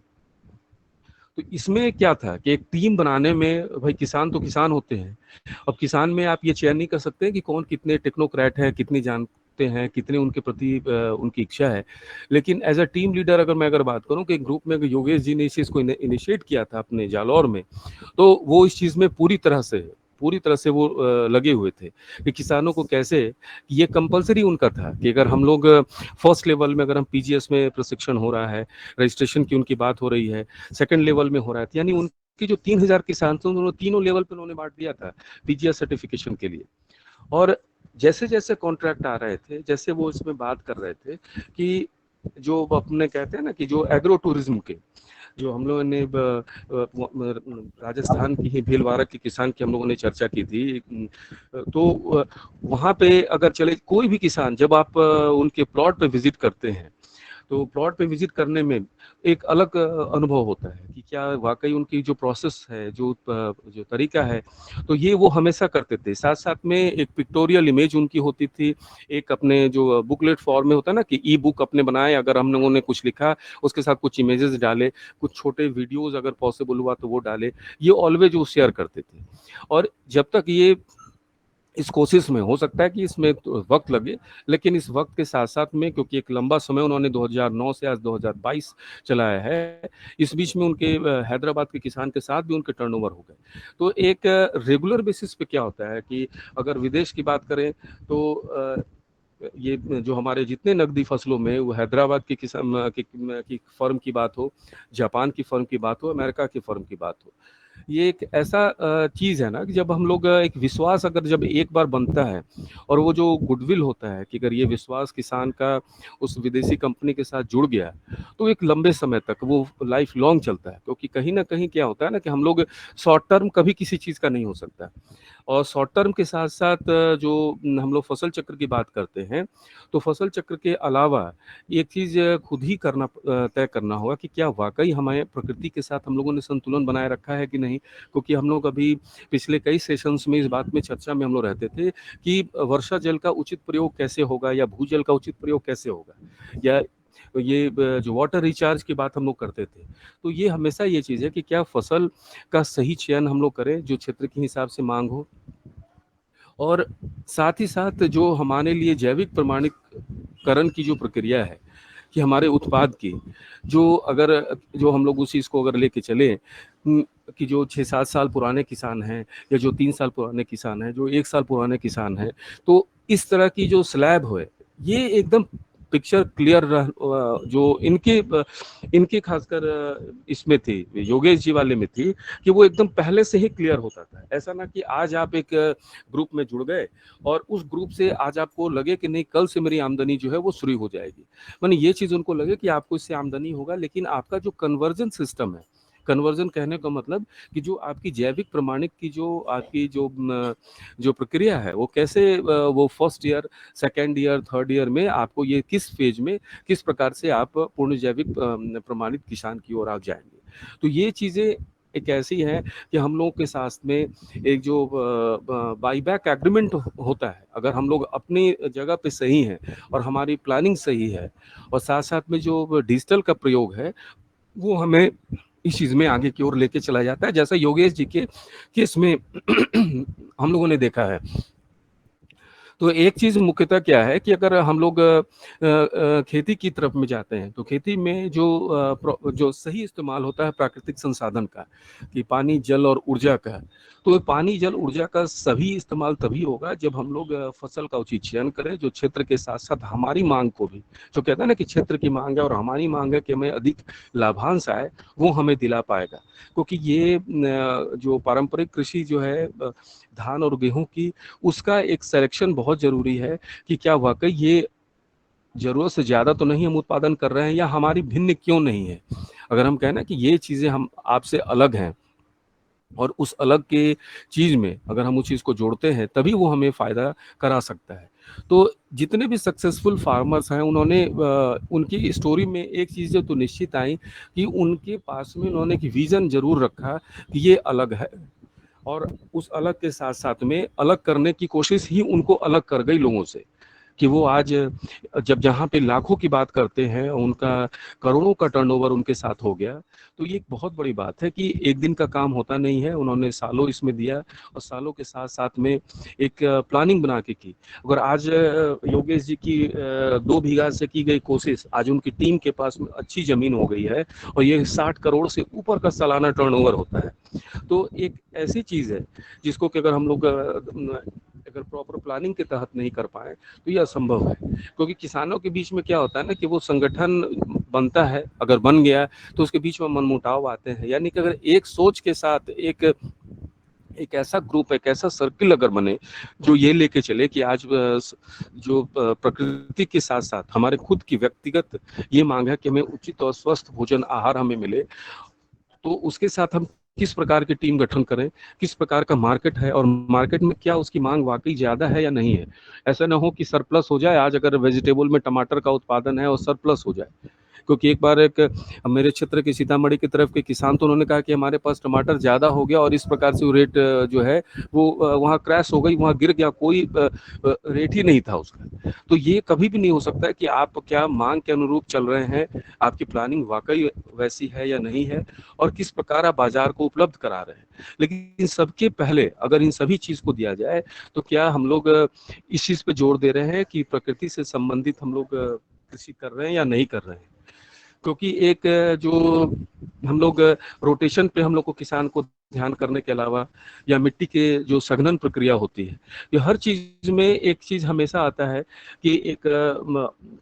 तो इसमें क्या था कि एक टीम बनाने में, भाई किसान तो किसान होते हैं, अब किसान में आप ये चयन नहीं कर सकते कि कौन कितने टेक्नोक्रेट है, कितनी जानते हैं, कितने उनके प्रति उनकी इच्छा है। लेकिन एज अ टीम लीडर अगर बात करूं कि ग्रुप में योगेश जी ने इस चीज को इनिशिएट किया था अपने जालौर में, तो वो इस चीज में पूरी तरह से पूरी तरह से वो लगे हुए थे कि किसानों को कैसे, ये कंपलसरी उनका था कि अगर हम लोग फर्स्ट लेवल में, अगर हम पीजीएस में प्रशिक्षण हो रहा है, रजिस्ट्रेशन की उनकी बात हो रही है, सेकंड लेवल में हो रहा है, यानी उनके जो 3000 किसान थे उन्होंने तीनों लेवल पे उन्होंने बांट दिया था पीजीएस सर्टिफिकेशन के लिए। और जैसे जैसे कॉन्ट्रैक्ट आ रहे थे, जैसे वो इसमें बात कर रहे थे कि जो अपने कहते हैं ना कि जो एग्रो टूरिज्म के, जो हम लोगों ने राजस्थान की ही भीलवाड़ा के किसान की हम लोगों ने चर्चा की थी, तो वहाँ पे अगर चले कोई भी किसान, जब आप उनके प्लॉट पे विजिट करते हैं तो प्लॉट पे विजिट करने में एक अलग अनुभव होता है कि क्या वाकई उनकी जो प्रोसेस है, जो तरीका है, तो ये वो हमेशा करते थे। साथ साथ में एक पिक्टोरियल इमेज उनकी होती थी, एक अपने जो बुकलेट फॉर्म में होता है ना कि ई बुक अपने बनाए, अगर हम लोगों ने कुछ लिखा उसके साथ कुछ इमेजेस डाले, कुछ छोटे वीडियोज अगर पॉसिबल हुआ तो वो डाले, ये ऑलवेज वो शेयर करते थे। और जब तक ये इस कोशिश में हो सकता है कि इसमें तो वक्त लगे, लेकिन इस वक्त के साथ साथ में, क्योंकि एक लंबा समय उन्होंने 2009 से आज 2022 चलाया है, इस बीच में उनके हैदराबाद के किसान के साथ भी उनके टर्नओवर हो गए। तो एक रेगुलर बेसिस पे क्या होता है कि अगर विदेश की बात करें तो ये जो हमारे जितने नकदी फसलों में, वो हैदराबाद की किसान की फर्म की बात हो, जापान की फर्म की बात हो, अमेरिका की फर्म की बात हो, ये एक ऐसा चीज है ना कि जब हम लोग एक विश्वास अगर जब एक बार बनता है, और वो जो गुडविल होता है कि अगर ये विश्वास किसान का उस विदेशी कंपनी के साथ जुड़ गया, तो एक लंबे समय तक वो लाइफ लॉन्ग चलता है। क्योंकि कहीं ना कहीं क्या होता है ना कि हम लोग शॉर्ट टर्म कभी किसी चीज का नहीं हो सकता, और शॉर्ट टर्म के साथ साथ जो हम लोग फसल चक्र की बात करते हैं, तो फसल चक्र के अलावा एक चीज खुद ही करना तय करना होगा कि क्या वाकई हमारे प्रकृति के साथ हम लोगों ने संतुलन बनाए रखा है कि नहीं। क्योंकि हम लोग अभी पिछले कई सेशंस में इस बात में चर्चा में हम लोग रहते थे कि वर्षा जल का उचित प्रयोग कैसे होगा, या भूजल का उचित प्रयोग कैसे होगा, या ये जो वाटर रिचार्ज की बात हम लोग करते थे। तो ये हमेशा ये चीज़ है कि क्या फसल का सही चयन हम लोग करें जो क्षेत्र के हिसाब से मांग हो, और साथ ही साथ जो हमारे लिए जैविक प्रमाणीकरण की जो प्रक्रिया है कि हमारे उत्पाद की, जो अगर जो हम लोग उस चीज़ को अगर लेके चले कि जो 6-7 साल पुराने किसान हैं, या जो 3 साल पुराने किसान हैं, जो 1 साल पुराने किसान हैं, तो इस तरह की जो स्लैब है, ये एकदम पिक्चर क्लियर जो इनके खासकर इसमें थी, योगेश जी वाले में थी, कि वो एकदम पहले से ही क्लियर होता था। ऐसा ना कि आज आप एक ग्रुप में जुड़ गए और उस ग्रुप से आज आपको लगे कि नहीं कल से मेरी आमदनी जो है वो शुरू हो जाएगी, माने ये चीज उनको लगे कि आपको इससे आमदनी होगा, लेकिन आपका जो कन्वर्जन सिस्टम है, कन्वर्जन कहने का मतलब कि जो आपकी जैविक प्रमाणिक की जो आपकी जो प्रक्रिया है, वो कैसे वो first year, second year, third year में आपको ये किस फेज में किस प्रकार से आप पूर्ण जैविक प्रमाणित किसान की ओर आप जाएंगे। तो ये चीजें एक ऐसी है कि हम लोगों के साथ में एक जो बाईबैक एग्रीमेंट होता है, अगर हम लोग अपनी जगह पे सही हैं और हमारी प्लानिंग सही है, और साथ साथ में जो डिजिटल का प्रयोग है, वो हमें इस चीज में आगे की ओर लेके चला जाता है, जैसा योगेश जी के केस में हम लोगों ने देखा है। तो एक चीज मुख्यतः क्या है कि अगर हम लोग खेती की तरफ में जाते हैं, तो खेती में जो सही इस्तेमाल होता है प्राकृतिक संसाधन का, कि पानी, जल और ऊर्जा का, तो पानी, जल, ऊर्जा का सभी इस्तेमाल तभी होगा जब हम लोग फसल का उचित चयन करें, जो क्षेत्र के साथ साथ हमारी मांग को भी, जो कहता है ना कि क्षेत्र की मांग है और हमारी मांग है कि हमें अधिक लाभांश आए, वो हमें दिला पाएगा। क्योंकि ये जो पारंपरिक कृषि जो है धान और गेहूं की, उसका एक सिलेक्शन बहुत जरूरी है कि क्या वाकई ये जरूरत से ज्यादा तो नहीं हम उत्पादन कर रहे हैं, या हमारी भिन्न क्यों नहीं है। अगर हम कहें ना कि ये चीजें हम आपसे अलग हैं, और उस अलग के चीज में अगर हम उस चीज को जोड़ते हैं, तभी वो हमें फायदा करा सकता है। तो जितने भी सक्सेसफुल फार्मर्स हैं, उन्होंने उनकी स्टोरी में एक चीज तो निश्चित आई कि उनके पास में उन्होंने एक विजन जरूर रखा कि ये अलग है, और उस अलग के साथ साथ में अलग करने की कोशिश ही उनको अलग कर गई लोगों से। कि वो आज जब जहाँ पे लाखों की बात करते हैं, उनका करोड़ों का टर्नओवर उनके साथ हो गया। तो ये एक बहुत बड़ी बात है कि एक दिन का काम होता नहीं है, उन्होंने सालों इसमें दिया और सालों के साथ साथ में एक प्लानिंग बना के की। अगर आज योगेश जी की 2 बीघा से की गई कोशिश आज उनकी टीम के पास में अच्छी जमीन हो गई है और ये 60 करोड़ से ऊपर का सालाना टर्नओवर होता है। तो एक ऐसी चीज है जिसको कि अगर हम लोग अगर प्रॉपर प्लानिंग के तहत नहीं कर पाए तो ये असंभव है। क्योंकि किसानों के बीच में क्या होता है ना कि वो संगठन बनता है, अगर बन गया तो उसके बीच में मनमुटाव आते हैं। यानी कि अगर एक सोच के साथ एक एक ऐसा ग्रुप, एक ऐसा सर्किल अगर बने जो ये लेके चले कि आज जो प्रकृति के साथ साथ हमारे खुद की व्यक्तिगत ये मांग है कि हमें उचित और स्वस्थ भोजन आहार हमें मिले, तो उसके साथ हम किस प्रकार की टीम गठन करें, किस प्रकार का मार्केट है और मार्केट में क्या उसकी मांग वाकई ज्यादा है या नहीं है। ऐसा ना हो कि सरप्लस हो जाए, आज अगर वेजिटेबल में टमाटर का उत्पादन है और सरप्लस हो जाए। क्योंकि एक बार एक मेरे क्षेत्र के सीतामढ़ी की तरफ के किसान, तो उन्होंने कहा कि हमारे पास टमाटर ज़्यादा हो गया और इस प्रकार से वो रेट जो है वो वहाँ क्रैश हो गई, वहाँ गिर गया, कोई रेट ही नहीं था उसका। तो ये कभी भी नहीं हो सकता है कि आप क्या मांग के अनुरूप चल रहे हैं, आपकी प्लानिंग वाकई वैसी है या नहीं है, और किस प्रकार आप बाजार को उपलब्ध करा रहे हैं। लेकिन सबके पहले अगर इन सभी चीज को दिया जाए तो क्या हम लोग इस चीज पे जोर दे रहे हैं कि प्रकृति से संबंधित हम लोग कृषि कर रहे हैं या नहीं कर रहे हैं। क्योंकि एक जो हम लोग रोटेशन पे हम लोग को किसान को ध्यान करने के अलावा, या मिट्टी के जो सघनन प्रक्रिया होती है, ये हर चीज में एक चीज हमेशा आता है कि एक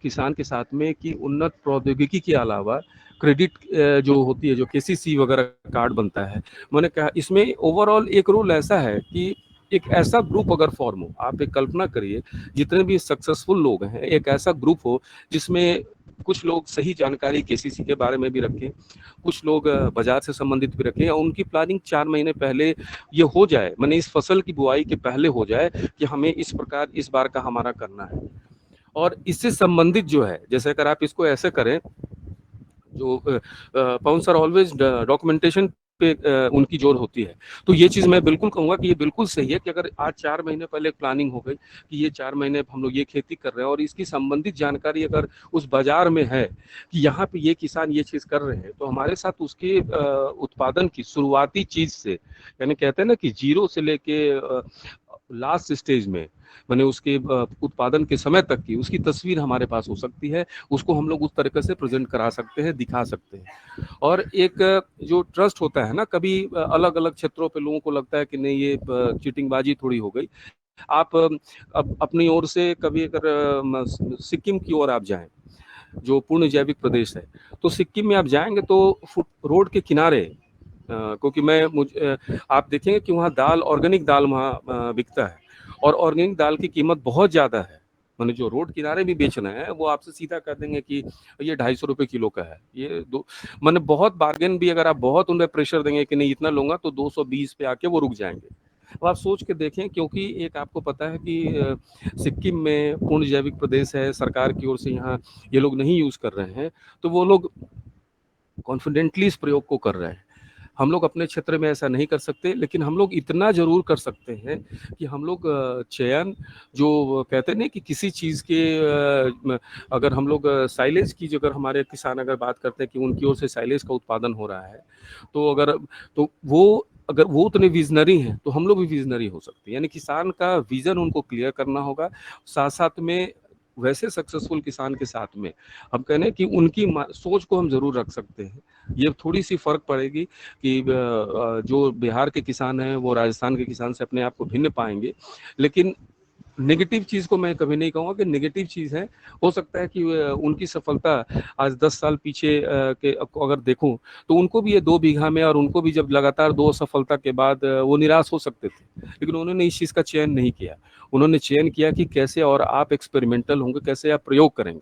किसान के साथ में कि उन्नत प्रौद्योगिकी के अलावा क्रेडिट जो होती है, जो केसीसी वगैरह कार्ड बनता है, मैंने कहा इसमें ओवरऑल एक रूल ऐसा है कि एक ऐसा ग्रुप अगर फॉर्म हो, आप एक कल्पना करिए जितने भी सक्सेसफुल लोग हैं, एक ऐसा ग्रुप हो जिसमें कुछ लोग सही जानकारी केसीसी के बारे में भी रखें, कुछ लोग बाजार से संबंधित भी रखें, और उनकी प्लानिंग 4 महीने पहले ये हो जाए, मैंने इस फसल की बुआई के पहले हो जाए कि हमें इस प्रकार इस बार का हमारा करना है। और इससे संबंधित जो है, जैसे अगर आप इसको ऐसे करें, जो पवन सर ऑलवेज डॉक्यूमेंटेशन पे उनकी जोर होती है, तो ये चीज मैं बिल्कुल कहूंगा कि ये बिल्कुल सही है कि अगर आज 4 महीने पहले एक प्लानिंग हो गई कि ये 4 महीने हम लोग ये खेती कर रहे हैं और इसकी संबंधित जानकारी अगर उस बाजार में है कि यहाँ पे ये किसान ये चीज कर रहे हैं, तो हमारे साथ उसके उत्पादन की शुरुआती चीज से, यानी कहते हैं ना कि जीरो से लेके लास्ट स्टेज में, मैंने उसके उत्पादन के समय तक की उसकी तस्वीर हमारे पास हो सकती है, उसको हम लोग उस तरीके से प्रेजेंट करा सकते हैं, दिखा सकते हैं। और एक जो ट्रस्ट होता है ना, कभी अलग अलग क्षेत्रों पे लोगों को लगता है कि नहीं ये चीटिंगबाजी थोड़ी हो गई। आप अब अपनी ओर से कभी अगर सिक्किम की ओर आप जाएं, जो पूर्ण जैविक प्रदेश है, तो सिक्किम में आप जाएंगे तो रोड के किनारे, क्योंकि आप देखेंगे कि वहाँ दाल, ऑर्गेनिक दाल वहाँ बिकता है, और ऑर्गेनिक दाल की कीमत बहुत ज़्यादा है। मैंने जो रोड किनारे भी बेच रहे हैं वो आपसे सीधा कह देंगे कि ये 250 रुपये किलो का है, ये दो, मैंने बहुत बार्गेन भी, अगर आप बहुत उन्हें प्रेशर देंगे कि नहीं इतना लूंगा, तो 220 पे आके वो रुक जाएंगे। अब आप सोच के देखें, क्योंकि एक आपको पता है कि सिक्किम में पूर्ण जैविक प्रदेश है, सरकार की ओर से यहाँ ये लोग नहीं यूज कर रहे हैं, तो वो लोग कॉन्फिडेंटली इस प्रयोग को कर रहे हैं। हम लोग अपने क्षेत्र में ऐसा नहीं कर सकते, लेकिन हम लोग इतना जरूर कर सकते हैं कि हम लोग चयन, जो कहते हैं कि किसी चीज के अगर हम लोग साइलेज की, जो अगर हमारे किसान अगर बात करते हैं कि उनकी ओर से साइलेज का उत्पादन हो रहा है, तो अगर वो उतने विजनरी हैं तो हम लोग भी विजनरी हो सकते हैं। यानी किसान का विजन उनको क्लियर करना होगा, साथ साथ में वैसे सक्सेसफुल किसान के साथ में हम कह रहे हैं कि उनकी सोच को हम जरूर रख सकते हैं। ये थोड़ी सी फर्क पड़ेगी कि जो बिहार के किसान हैं वो राजस्थान के किसान से अपने आप को भिन्न पाएंगे, लेकिन नेगेटिव चीज को मैं कभी नहीं कहूँगा कि नेगेटिव चीज है। हो सकता है कि उनकी सफलता आज 10 साल पीछे के अगर देखूं, तो उनको भी ये 2 बीघा में, और उनको भी जब लगातार 2 सफलता के बाद वो निराश हो सकते थे, लेकिन उन्होंने इस चीज का चयन नहीं किया। उन्होंने चयन किया कि कैसे और आप एक्सपेरिमेंटल होंगे, कैसे आप प्रयोग करेंगे।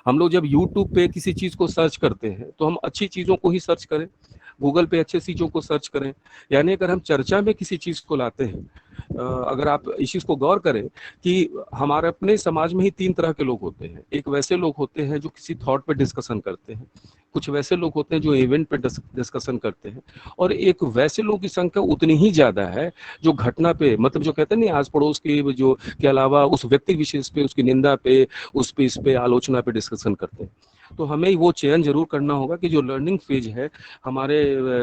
हम लोग जब यूट्यूब पे किसी चीज को सर्च करते हैं तो हम अच्छी चीजों को ही सर्च करें, गूगल पे अच्छे चीज़ों को सर्च करें। यानी अगर हम चर्चा में किसी चीज़ को लाते हैं, अगर आप इस चीज़ को गौर करें कि हमारे अपने समाज में ही 3 तरह के लोग होते हैं। एक वैसे लोग होते हैं जो किसी थॉट पे डिस्कशन करते हैं, कुछ वैसे लोग होते हैं जो इवेंट पे डिस्कशन करते हैं, और एक वैसे लोगों की संख्या उतनी ही ज़्यादा है जो घटना पे, मतलब जो कहते हैं नहीं, आस पड़ोस की जो के अलावा उस व्यक्ति विशेष पे, उसकी निंदा पे, उस पे, इस पे, आलोचना पे डिस्कशन करते हैं। तो हमें वो चयन जरूर करना होगा कि जो लर्निंग फेज है हमारे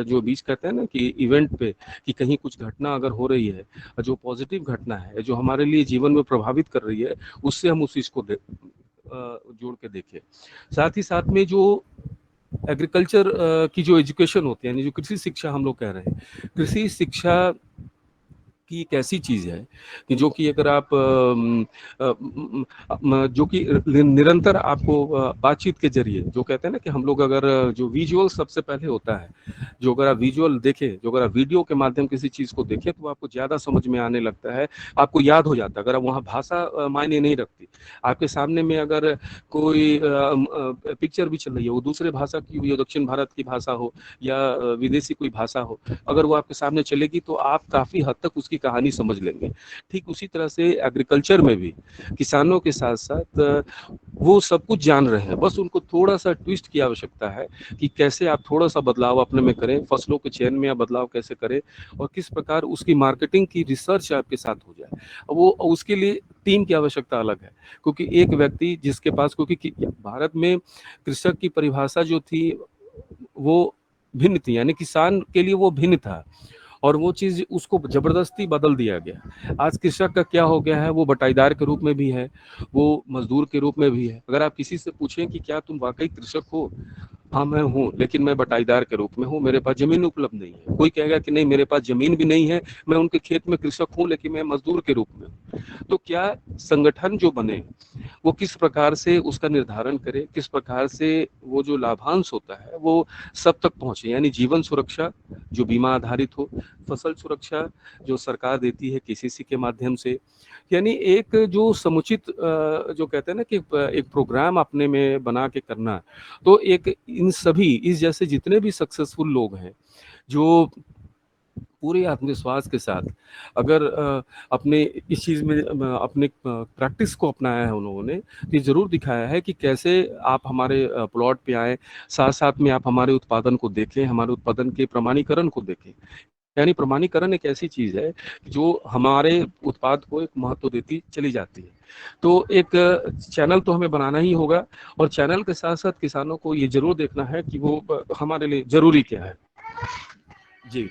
जो बीच, कहते हैं ना कि इवेंट पे, कि कहीं कुछ घटना अगर हो रही है जो पॉजिटिव घटना है, जो हमारे लिए जीवन में प्रभावित कर रही है, उससे हम उस चीज को जोड़ के देखें। साथ ही साथ में जो एग्रीकल्चर की जो एजुकेशन होती है, यानी जो कृषि शिक्षा हम लोग कह रहे हैं, कृषि शिक्षा की एक ऐसी चीज है कि जो कि अगर आप जो कि निरंतर आपको बातचीत के जरिए, जो कहते हैं ना कि हम लोग अगर जो विजुअल सबसे पहले होता है, जो अगर आप विजुअल देखें, जो अगर आप वीडियो के माध्यम किसी चीज को देखें तो आपको ज्यादा समझ में आने लगता है, आपको याद हो जाता है। अगर वहाँ भाषा मायने नहीं रखती, आपके सामने में अगर कोई पिक्चर भी चल रही है, वो दूसरे भाषा की हुई, दक्षिण भारत की भाषा हो या विदेशी कोई भाषा हो, अगर वो आपके सामने चलेगी तो आप काफी हद तक उसकी कहानी समझ लेंगे। ठीक उसी तरह से एग्रीकल्चर में भी किसानों के साथ साथ वो सब कुछ जान रहे हैं, बस उनको थोड़ा सा ट्विस्ट की आवश्यकता है कि कैसे आप थोड़ा सा बदलाव अपने में करें, फसलों के चयन में आप बदलाव कैसे करें, और किस प्रकार उसकी मार्केटिंग की रिसर्च आपके साथ हो जाए। वो उसके लिए टीम की आवश्यकता अलग है, क्योंकि एक व्यक्ति जिसके पास, क्योंकि भारत में कृषक की परिभाषा जो थी वो भिन्न थी, यानी किसान के लिए वो भिन्न था, और वो चीज उसको जबरदस्ती बदल दिया गया। आज कृषक का क्या हो गया है, वो बटाईदार के रूप में भी है, वो मजदूर के रूप में भी है। अगर आप किसी से पूछें कि क्या तुम वाकई कृषक हो, हाँ मैं हूँ, लेकिन मैं बटाईदार के रूप में हूँ, मेरे पास जमीन उपलब्ध नहीं है। कोई कहेगा कि नहीं, मेरे पास जमीन भी नहीं है, मैं उनके खेत में कृषक हूँ, लेकिन मैं मजदूर के रूप में हूँ। तो क्या संगठन जो बने वो किस प्रकार से उसका निर्धारण करे, किस प्रकार से वो जो लाभांश होता है वो सब तक पहुंचे, यानी जीवन सुरक्षा जो बीमा आधारित हो, फसल सुरक्षा जो सरकार देती है केसीसी के माध्यम से, यानी एक जो समुचित जो कहते हैं ना कि एक प्रोग्राम अपने में बना के करना। तो एक इन सभी इस जैसे जितने भी सक्सेसफुल लोग हैं जो पूरे आत्मविश्वास के साथ अगर अपने इस चीज़ में अपने प्रैक्टिस को अपनाया है उन्होंने, तो ये ज़रूर दिखाया है कि कैसे आप हमारे प्लॉट पे आएँ, साथ-साथ में आप हमारे उत्पादन को देखें, हमारे उत्पादन के प्रमाणीकरण को देखें। यानी प्रमाणीकरण एक ऐसी चीज़ है जो हमारे उत्पाद को एक महत्व देती चली जाती है। तो एक चैनल तो हमें बनाना ही होगा, और चैनल के साथ-साथ किसानों को ये ज़रूर देखना है कि वो हमारे लिए ज़रूरी क्या है। जी।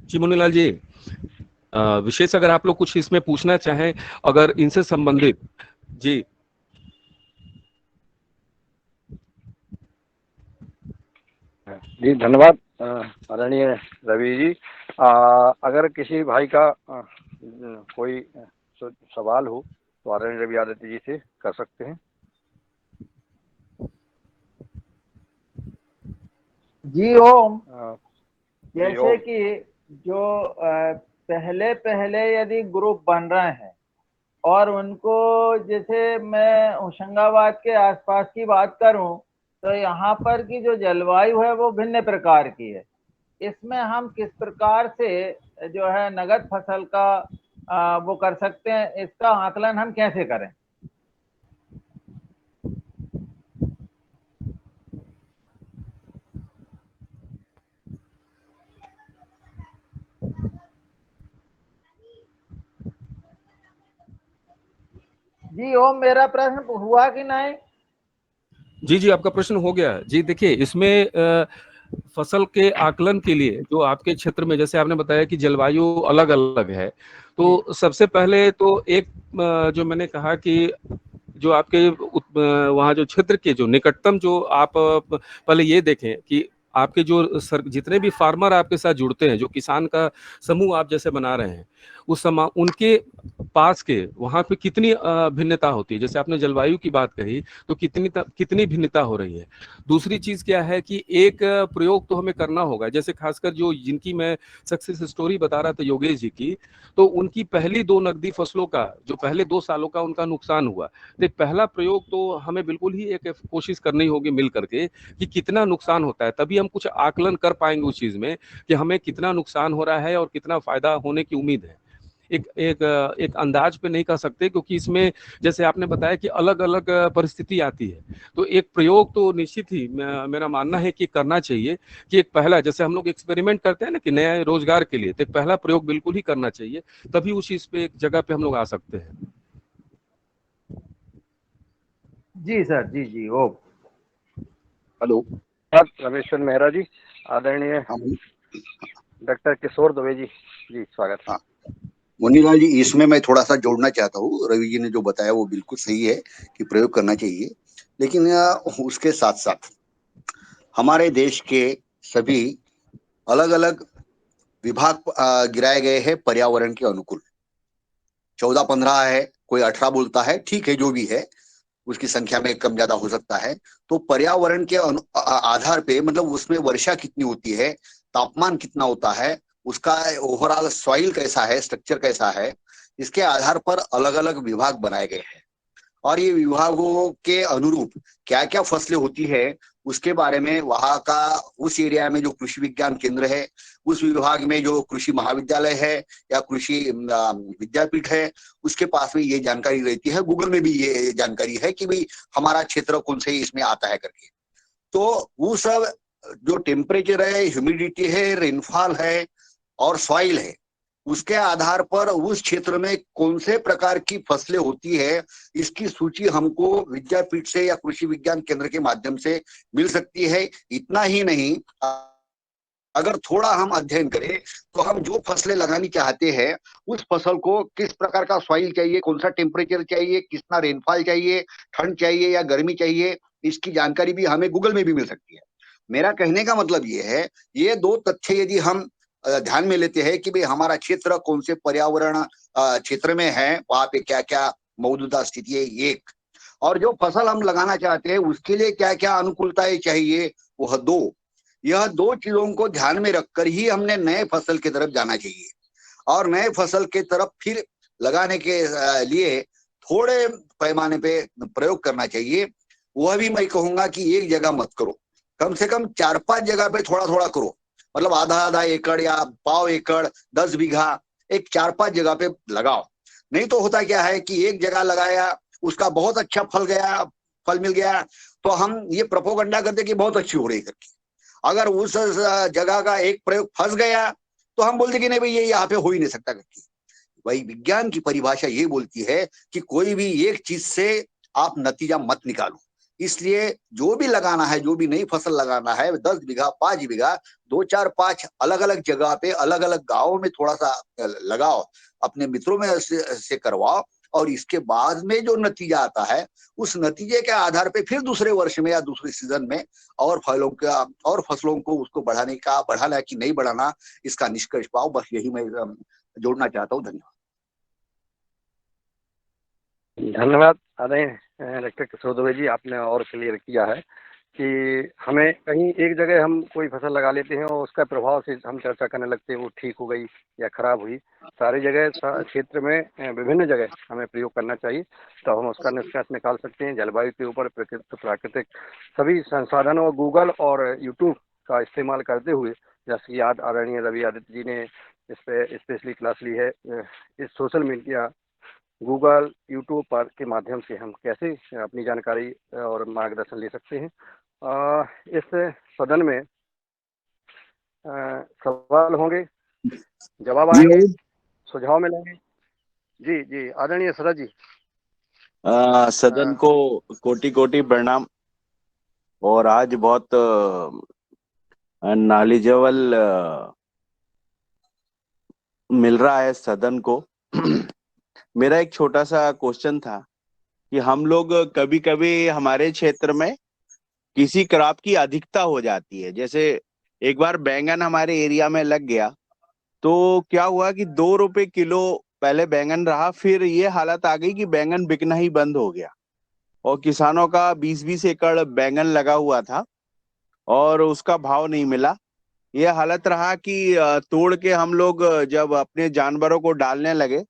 जी, मुन्नीलाल जी, विशेष अगर आप लोग कुछ इसमें पूछना चाहें अगर इनसे संबंधित। जी। जी धन्यवाद आदरणीय रवि जी। अगर किसी भाई का कोई सवाल हो तो आदरणीय रवि आदित्य जी से कर सकते हैं। जी ओम। जी जैसे ओम। कि जो पहले पहले यदि ग्रुप बन रहे हैं और उनको, जैसे मैं होशंगाबाद के आसपास की बात करूं तो यहाँ पर की जो जलवायु है वो भिन्न प्रकार की है। इसमें हम किस प्रकार से जो है नगद फसल का वो कर सकते हैं, इसका आकलन हम कैसे करें? जी ओम, मेरा प्रश्न हुआ कि नहीं? जी जी, आपका प्रश्न हो गया जी। देखिए, इसमें फसल के आकलन के लिए जो आपके क्षेत्र में, जैसे आपने बताया कि जलवायु अलग अलग है, तो सबसे पहले तो एक जो मैंने कहा कि जो आपके वहाँ जो क्षेत्र के जो निकटतम, जो आप पहले ये देखें कि आपके जो जितने भी फार्मर आपके साथ जुड़ते हैं, जो किसान का समूह आप जैसे बना रहे हैं, उस समा उनके पास के वहां पे कितनी भिन्नता होती है। जैसे आपने जलवायु की बात कही, तो कितनी भिन्नता हो रही है। दूसरी चीज क्या है कि एक प्रयोग तो हमें करना होगा। जैसे खासकर जो जिनकी मैं सक्सेस स्टोरी बता रहा था योगेश जी की, तो उनकी पहली 2 नकदी फसलों का जो पहले 2 सालों का उनका नुकसान हुआ, तो एक पहला प्रयोग तो हमें बिल्कुल ही एक कोशिश करनी होगी मिल करके कि कितना नुकसान होता है, तभी हम कुछ आकलन कर पाएंगे उस चीज में कि हमें कितना नुकसान हो रहा है और कितना फायदा होने की उम्मीद है। एक अंदाज पे नहीं कर सकते, क्योंकि इसमें जैसे आपने बताया कि अलग अलग परिस्थिति आती है। तो एक प्रयोग तो निश्चित ही मेरा मानना है कि करना चाहिए कि एक पहला, जैसे हम लोग एक्सपेरिमेंट करते हैं ना कि नए रोजगार के लिए, तो एक पहला प्रयोग बिल्कुल ही करना चाहिए, तभी उस चीज पे एक जगह पे हम लोग आ सकते हैं। जी सर, जी जी। ओ हेलो रमेश्वर मेहरा जी, आदरणीय डॉक्टर किशोर दुबे जी, जी स्वागत है। हाँ मुन्नीलाल जी, इसमें मैं थोड़ा सा जोड़ना चाहता हूँ। रवि जी ने जो बताया वो बिल्कुल सही है कि प्रयोग करना चाहिए, लेकिन उसके साथ साथ हमारे देश के सभी अलग अलग विभाग गिराए गए हैं पर्यावरण के अनुकूल। 14-15 है, कोई 18 बोलता है, ठीक है, जो भी है उसकी संख्या में कम ज्यादा हो सकता है। तो पर्यावरण के आधार पे, मतलब उसमें वर्षा कितनी होती है, तापमान कितना होता है, उसका ओवरऑल सॉइल कैसा है, स्ट्रक्चर कैसा है, इसके आधार पर अलग अलग विभाग बनाए गए हैं। और ये विभागों के अनुरूप क्या क्या फसलें होती है उसके बारे में वहां का, उस एरिया में जो कृषि विज्ञान केंद्र है, उस विभाग में जो कृषि महाविद्यालय है या कृषि विद्यापीठ है, उसके पास में ये जानकारी रहती है। गूगल में भी ये जानकारी है कि भाई हमारा क्षेत्र कौन से इसमें आता है करके। तो वो सब जो टेम्परेचर है, ह्यूमिडिटी है, रेनफॉल है और सॉइल है, उसके आधार पर उस क्षेत्र में कौन से प्रकार की फसलें होती है, इसकी सूची हमको विद्यापीठ से या कृषि विज्ञान केंद्र के माध्यम से मिल सकती है। इतना ही नहीं, अगर थोड़ा हम अध्ययन करें तो हम जो फसलें लगानी चाहते हैं उस फसल को किस प्रकार का सॉइल चाहिए, कौन सा टेम्परेचर चाहिए, कितना रेनफॉल चाहिए, ठंड चाहिए या गर्मी चाहिए, इसकी जानकारी भी हमें गूगल में भी मिल सकती है। मेरा कहने का मतलब ये है, ये 2 तथ्य यदि हम ध्यान में लेते हैं कि भाई हमारा क्षेत्र कौन से पर्यावरण क्षेत्र में है, वहां पे क्या क्या मौजूदा स्थिति है, एक, और जो फसल हम लगाना चाहते हैं उसके लिए क्या क्या अनुकूलताएं चाहिए, वह 2। यह 2 चीजों को ध्यान में रखकर ही हमने नए फसल की तरफ जाना चाहिए। और नए फसल के तरफ फिर लगाने के लिए थोड़े पैमाने पे प्रयोग करना चाहिए। वह भी मैं कहूंगा कि एक जगह मत करो, कम से कम 4-5 जगह पे थोड़ा थोड़ा करो। मतलब आधा एकड़ या पाव एकड़, 10 बीघा, एक 4-5 जगह पे लगाओ। नहीं तो होता क्या है कि एक जगह लगाया, उसका बहुत अच्छा फल मिल गया, तो हम ये प्रोपोगंडा करते कि बहुत अच्छी हो रही करके। अगर उस जगह का एक प्रयोग फंस गया तो हम बोलते कि नहीं भाई ये यहाँ पे हो ही नहीं सकता करके। भाई विज्ञान की परिभाषा ये बोलती है कि कोई भी एक चीज से आप नतीजा मत निकालो। इसलिए जो भी लगाना है, जो भी नई फसल लगाना है, 10 बीघा, 5 बीघा, 2-4-5 अलग अलग जगह पे, अलग अलग गाँव में थोड़ा सा लगाओ, अपने मित्रों में से करवाओ, और इसके बाद में जो नतीजा आता है उस नतीजे के आधार पे फिर दूसरे वर्ष में या दूसरे सीजन में और फलों का और फसलों को उसको बढ़ाना कि नहीं बढ़ाना, इसका निष्कर्ष पाओ। बस यही मैं जोड़ना चाहता हूँ। धन्यवाद। धन्यवाद आदरणीय डॉक्टर किशोर दुबे जी, आपने और क्लियर किया है कि हमें कहीं एक जगह हम कोई फसल लगा लेते हैं और उसका प्रभाव से हम चर्चा करने लगते हैं वो ठीक हो गई या खराब हुई। सारी जगह क्षेत्र में विभिन्न जगह हमें प्रयोग करना चाहिए, तो हम उसका निष्कर्ष निकाल सकते हैं। जलवायु के ऊपर प्राकृतिक सभी संसाधनों और गूगल और यूट्यूब का इस्तेमाल करते हुए, जैसे कि आदरणीय रवि आदित्य जी ने इस पर स्पेशली क्लास ली है, इस सोशल मीडिया गूगल यूट्यूब पर के माध्यम से हम कैसे अपनी जानकारी और मार्गदर्शन ले सकते हैं। इस सदन में सवाल होंगे, जवाब आएंगे, सुझाव मिलेंगे। जी जी आदरणीय सदा जी। सदन को कोटि कोटि प्रणाम। और आज बहुत नॉलेजेबल मिल रहा है सदन को। मेरा एक छोटा सा क्वेश्चन था कि हम लोग कभी कभी हमारे क्षेत्र में किसी क्रॉप की अधिकता हो जाती है। जैसे एक बार बैंगन हमारे एरिया में लग गया तो क्या हुआ कि 2 रुपए किलो पहले बैंगन रहा, फिर ये हालत आ गई कि बैंगन बिकना ही बंद हो गया और किसानों का 20-20 एकड़ बैंगन लगा हुआ था और उसका भाव नहीं मिला। ये हालत रहा कि तोड़ के हम लोग जब अपने जानवरों को डालने लगे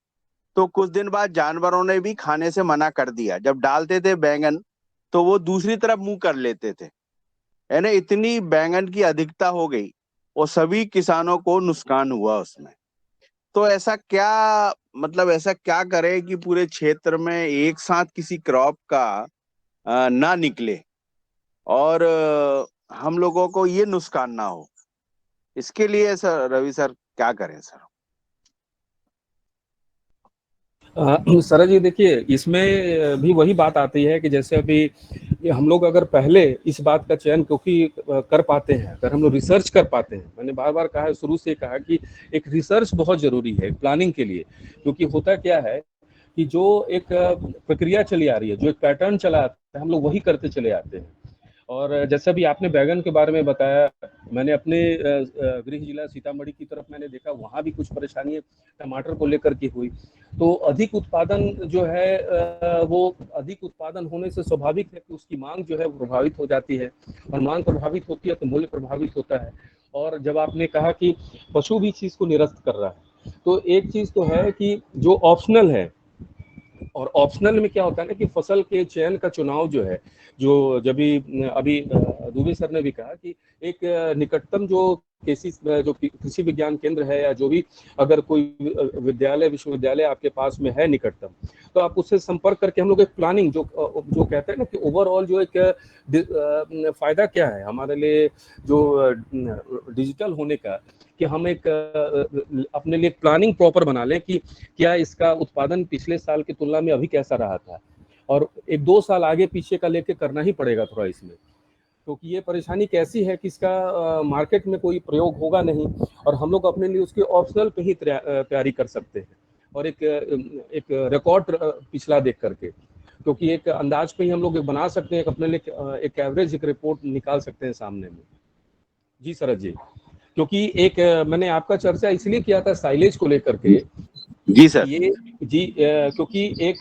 तो कुछ दिन बाद जानवरों ने भी खाने से मना कर दिया। जब डालते थे बैंगन तो वो दूसरी तरफ मुंह कर लेते थे, यानी इतनी बैंगन की अधिकता हो गई और सभी किसानों को नुकसान हुआ उसमें। तो ऐसा क्या, मतलब ऐसा क्या करें कि पूरे क्षेत्र में एक साथ किसी क्रॉप का ना निकले और हम लोगों को ये नुकसान ना हो? इसके लिए सर रवि सर क्या करें सर? सरज जी देखिए, इसमें भी वही बात आती है कि जैसे अभी हम लोग अगर पहले इस बात का चयन क्योंकि कर पाते हैं, अगर हम लोग रिसर्च कर पाते हैं, मैंने बार बार कहा है, शुरू से कहा कि एक रिसर्च बहुत जरूरी है प्लानिंग के लिए। क्योंकि होता क्या है कि जो एक प्रक्रिया चली आ रही है, जो एक पैटर्न चला आता है, हम लोग वही करते चले आते हैं। और जैसा भी आपने बैगन के बारे में बताया, मैंने अपने गृह जिला सीतामढ़ी की तरफ मैंने देखा, वहाँ भी कुछ परेशानी टमाटर को लेकर के हुई। तो अधिक उत्पादन जो है वो अधिक उत्पादन होने से स्वाभाविक है कि उसकी मांग जो है प्रभावित हो जाती है, और मांग प्रभावित होती है तो मूल्य प्रभावित होता है। और जब आपने कहा कि पशु भी चीज को निरस्त कर रहा है, तो एक चीज तो है कि जो ऑप्शनल है, और ऑप्शनल में क्या होता है ना कि फसल के चयन का चुनाव जो है, जो जब भी अभी दुबे सर ने भी कहा कि एक निकटतम जो जो कृषि विज्ञान केंद्र है, या जो भी अगर कोई विद्यालय विश्वविद्यालय आपके पास में है निकटतम, तो आप उससे संपर्क करके हम लोग एक प्लानिंग जो कहते हैं ना कि ओवरऑल जो एक फायदा क्या है हमारे लिए जो डिजिटल होने का, कि हम एक अपने लिए प्लानिंग प्रॉपर बना लें कि क्या इसका उत्पादन पिछले साल की तुलना में अभी कैसा रहा था, और 1-2 साल आगे पीछे का लेके करना ही पड़ेगा थोड़ा इसमें, क्योंकि ये परेशानी कैसी है कि इसका मार्केट में कोई प्रयोग होगा नहीं, और हम लोग अपने लिए उसके ऑप्शनल पे ही तैयारी कर सकते हैं, और एक रिकॉर्ड पिछला देख करके, क्योंकि एक अंदाज पे ही हम लोग बना सकते हैं, अपने लिए एक एवरेज एक रिपोर्ट निकाल सकते हैं सामने में। जी शरद जी, क्योंकि एक मैंने आपका चर्चा इसलिए किया था साइलेज को लेकर के। जी सर। ये जी क्योंकि एक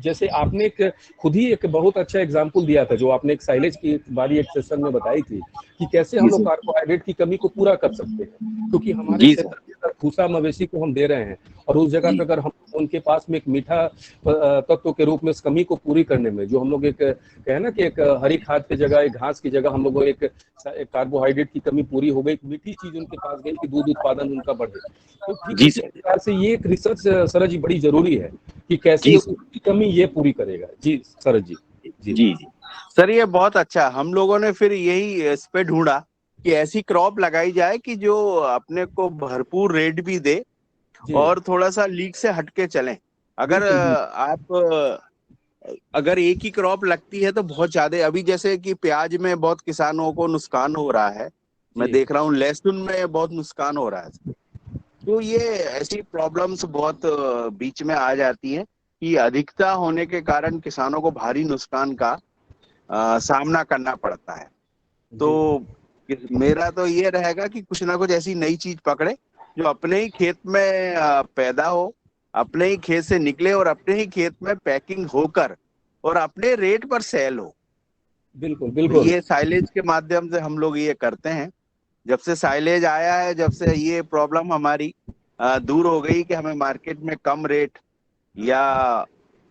जैसे आपने एक खुद ही एक बहुत अच्छा एग्जांपल दिया था, जो आपने एक साइलेज की बारी एक सेशन में बताई थी कि कैसे हम लोग कार्बोहाइड्रेट की कमी को पूरा कर सकते हैं, क्योंकि हमारे क्षेत्र में अगर भूसा मवेशी को हम दे रहे हैं और उस जगह पर अगर हम उनके पास में एक मीठा तत्व के रूप में इस कमी को पूरी करने में, जो हम लोग एक कहे ना कि एक हरी खाद की जगह, एक घास की जगह हम लोग एक कार्बोहाइड्रेट की कमी पूरी हो गई, एक मीठी चीज उनके पास गई कि दूध उत्पादन उनका बढ़े। तो ठीक इसी प्रकार से ये एक रिसर्च सरज जी बड़ी जरूरी है कि कैसे उसकी कमी ये पूरी करेगा। जी सरज जी। जी सर, ये बहुत अच्छा। हम लोगों ने फिर यही इस पे ढूंढा कि ऐसी क्रॉप लगाई जाए कि जो अपने को भरपूर रेट भी दे और थोड़ा सा लीक से हटके चलें। अगर एक ही क्रॉप लगती है तो बहुत ज्यादा, अभी जैसे कि प्याज में बहुत किसानों को नुकसान हो रहा है, मैं देख रहा हूँ लहसुन में बहुत नुकसान हो रहा है। तो ये ऐसी प्रॉब्लम्स बहुत बीच में आ जाती है कि अधिकता होने के कारण किसानों को भारी नुकसान का सामना करना पड़ता है। तो मेरा तो ये रहेगा कि कुछ ना कुछ ऐसी नई चीज पकड़े जो अपने ही खेत में पैदा हो, अपने ही खेत से निकले और अपने ही खेत में पैकिंग होकर और अपने रेट पर सेल हो। बिल्कुल बिल्कुल। ये साइलेज के माध्यम से हम लोग ये करते हैं। जब से साइलेज आया है, जब से ये प्रॉब्लम हमारी दूर हो गई कि हमें मार्केट में कम रेट या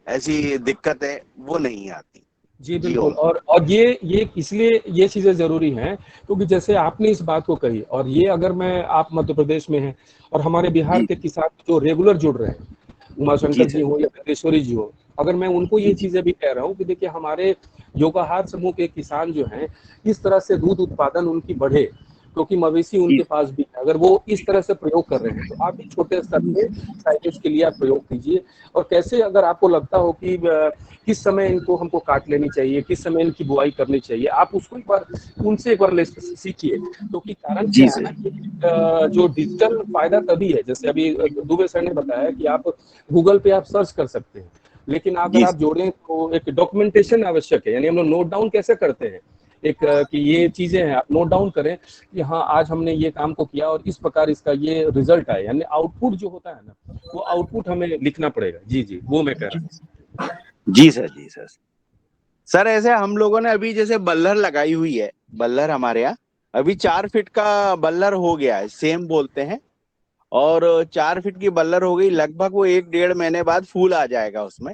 ऐसी दिक्कतें वो नहीं आती। जी बिल्कुल। और ये इसलिए ये चीजें जरूरी हैं क्योंकि जैसे आपने इस बात को कही, और ये अगर मैं आप मध्य प्रदेश में हैं और हमारे बिहार के किसान जो रेगुलर जुड़ रहे हैं, उमाशंकर जी हो या वेंकटेश्वरी जी हो, अगर मैं उनको ये चीजें भी कह रहा हूँ कि देखिए हमारे योगाहार समूह के किसान जो हैं, इस तरह से दूध उत्पादन उनकी बढ़े, क्योंकि मवेशी उनके पास भी है, अगर वो इस तरह से प्रयोग कर रहे हैं तो आप भी छोटे स्तर पे साइलेज के लिए आप प्रयोग कीजिए। और कैसे अगर आपको लगता हो कि किस समय इनको हमको काट लेनी चाहिए, किस समय इनकी बुआई करनी चाहिए, आप उसको एक बार उनसे एक बार सीखिए। क्योंकि कारण क्या है ना कि जो डिजिटल फायदा तभी है, जैसे अभी दुबे सर ने बताया कि आप गूगल पे आप सर्च कर सकते हैं, लेकिन अगर आप जोड़ें तो एक डॉक्यूमेंटेशन आवश्यक है, यानी हम लोग नोट डाउन कैसे करते हैं, एक कि ये चीजें हैं, आप नोट डाउन करें कि हाँ आज हमने ये काम को किया और इस प्रकार इसका ये रिजल्ट आया, यानी आउटपुट जो होता है ना, वो आउटपुट हमें लिखना पड़ेगा। जी जी, वो मैं कह रहा हूँ। जी सर, जी सर। सर ऐसे हम लोगों ने अभी जैसे बल्लर लगाई हुई है, बल्लर हमारे यहाँ अभी 4 फीट का बल्लर हो गया है, सेम बोलते हैं, और 4 फीट की बल्लर हो गई, लगभग वो 1-1.5 महीने बाद फूल आ जाएगा उसमें।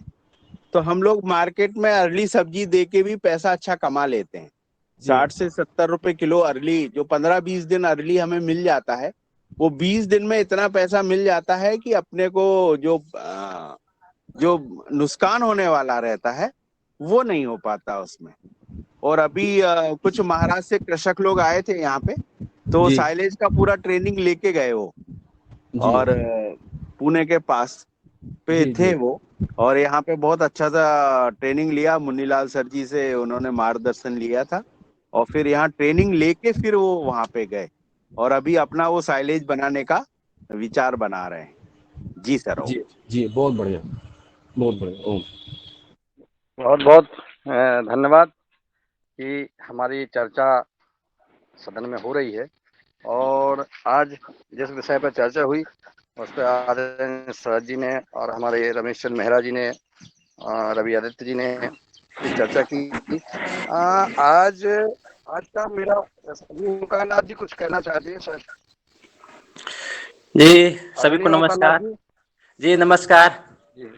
तो हम लोग मार्केट में अर्ली सब्जी दे के भी पैसा अच्छा कमा लेते हैं। 60 से 70 रुपए किलो अर्ली, जो 15-20 दिन अर्ली हमें मिल जाता है, वो 20 दिन में इतना पैसा मिल जाता है कि अपने को जो नुकसान होने वाला रहता है वो नहीं हो पाता उसमें। और अभी कुछ महाराष्ट्र से कृषक लोग आए थे यहाँ पे, तो जी साइलेज का पूरा ट्रेनिंग लेके गए वो, जी और पुणे के पास पे जी थे जी वो, और यहाँ पे बहुत अच्छा सा ट्रेनिंग लिया मुन्नीलाल सर जी से, उन्होंने मार्गदर्शन लिया था, और फिर यहाँ ट्रेनिंग लेके फिर वो वहां पे गए, और अभी अपना वो साइलेज बनाने का विचार बना रहे हैं। जी सर। ओम। जी जी, बहुत बढ़िया, बहुत बढ़िया। ओम। बहुत बहुत धन्यवाद कि हमारी चर्चा सदन में हो रही है, और आज जिस विषय पर चर्चा हुई उस पर आदरणीय सर जी ने और हमारे रमेश चंद्र मेहरा जी ने, रवि आदित्य जी ने इस चर्चा की। आज का मेरा ओंकारनाथ जी कुछ कहना चाहते हैं सर? जी सभी को आदरणीय ओंकारनाथ नमस्कार। जी नमस्कार। जी।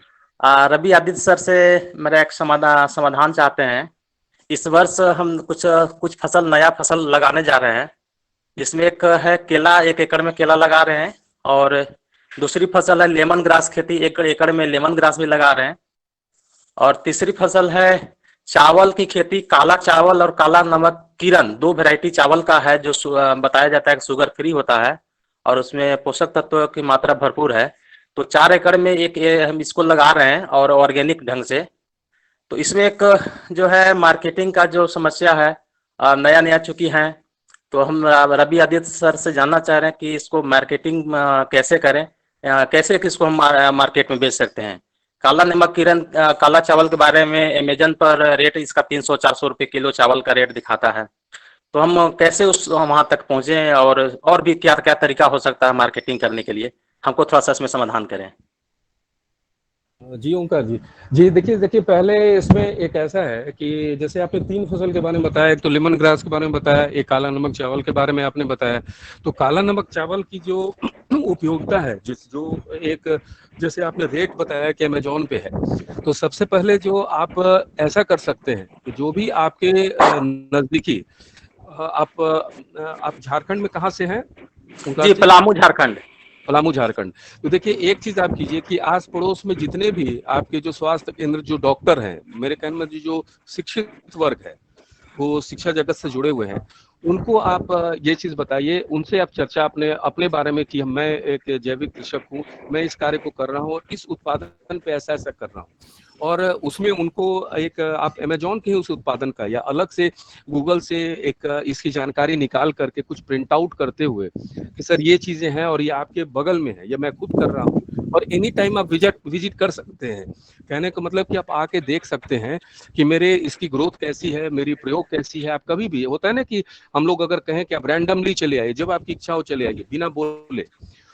रवि आदित्य सर से मेरा एक समाधान चाहते हैं। इस वर्ष हम कुछ फसल, नया फसल लगाने जा रहे हैं, जिसमें एक है केला, 1 एकड़ में केला लगा रहे हैं, और दूसरी फसल है लेमन ग्रास खेती, 1 एकड़ में लेमन ग्रास भी लगा रहे हैं, और तीसरी फसल है चावल की खेती, काला चावल और काला नमक किरण, 2 वैरायटी चावल का है, जो बताया जाता है कि शुगर फ्री होता है और उसमें पोषक तत्वों की मात्रा भरपूर है। तो 4 एकड़ में हम इसको लगा रहे हैं, और ऑर्गेनिक ढंग से। तो इसमें एक जो है मार्केटिंग का जो समस्या है, नया नया चुकी है, तो हम रवि आदित्य सर से जानना चाह रहे हैं कि इसको मार्केटिंग कैसे करें, कैसे किसको हम मार्केट में बेच सकते हैं। काला नमक किरण, काला चावल के बारे में अमेजन पर रेट इसका 300-400 रुपये किलो चावल का रेट दिखाता है, तो हम कैसे वहां तक पहुंचे, और भी क्या क्या तरीका हो सकता है मार्केटिंग करने के लिए, हमको थोड़ा सा इसमें समाधान करें। जी ओंकार जी, जी देखिए पहले इसमें एक ऐसा है कि जैसे आपने 3 फसल के बारे में बताया, एक तो लेमन ग्रास के बारे में बताया, एक काला नमक चावल के बारे में आपने बताया। तो काला नमक चावल की जो उपयोगिता है, जो एक जैसे आपने रेट बताया कि अमेजोन पे है, तो सबसे पहले जो आप ऐसा कर सकते हैं कि जो भी आपके नजदीकी, आप झारखंड में कहाँ से हैं ओंकार जी जी? पलामू झारखंड। पलामू झारखंड। तो देखिए एक चीज आप कीजिए कि आस पड़ोस में जितने भी आपके जो स्वास्थ्य केंद्र, जो डॉक्टर हैं, मेरे कहने में जो शिक्षित वर्ग है, वो शिक्षा जगत से जुड़े हुए हैं, उनको आप ये चीज बताइए, उनसे आप चर्चा अपने अपने बारे में कि मैं एक जैविक कृषक हूँ, मैं इस कार्य को कर रहा हूँ और इस उत्पादन पे ऐसा ऐसा कर रहा हूँ, और उसमें उनको एक आप अमेजोन के ही उस उत्पादन का या अलग से गूगल से एक इसकी जानकारी निकाल करके कुछ प्रिंट आउट करते हुए कि सर ये चीजें हैं और ये आपके बगल में है या मैं खुद कर रहा हूँ, और एनी टाइम आप विजिट कर सकते हैं। कहने का मतलब कि आप आके देख सकते हैं कि मेरे इसकी ग्रोथ कैसी है, मेरी प्रयोग कैसी है। आप कभी भी, होता है ना कि हम लोग अगर कहें कि आप रैंडमली चले आइए, जब आपकी इच्छा हो चले आइए बिना बोले,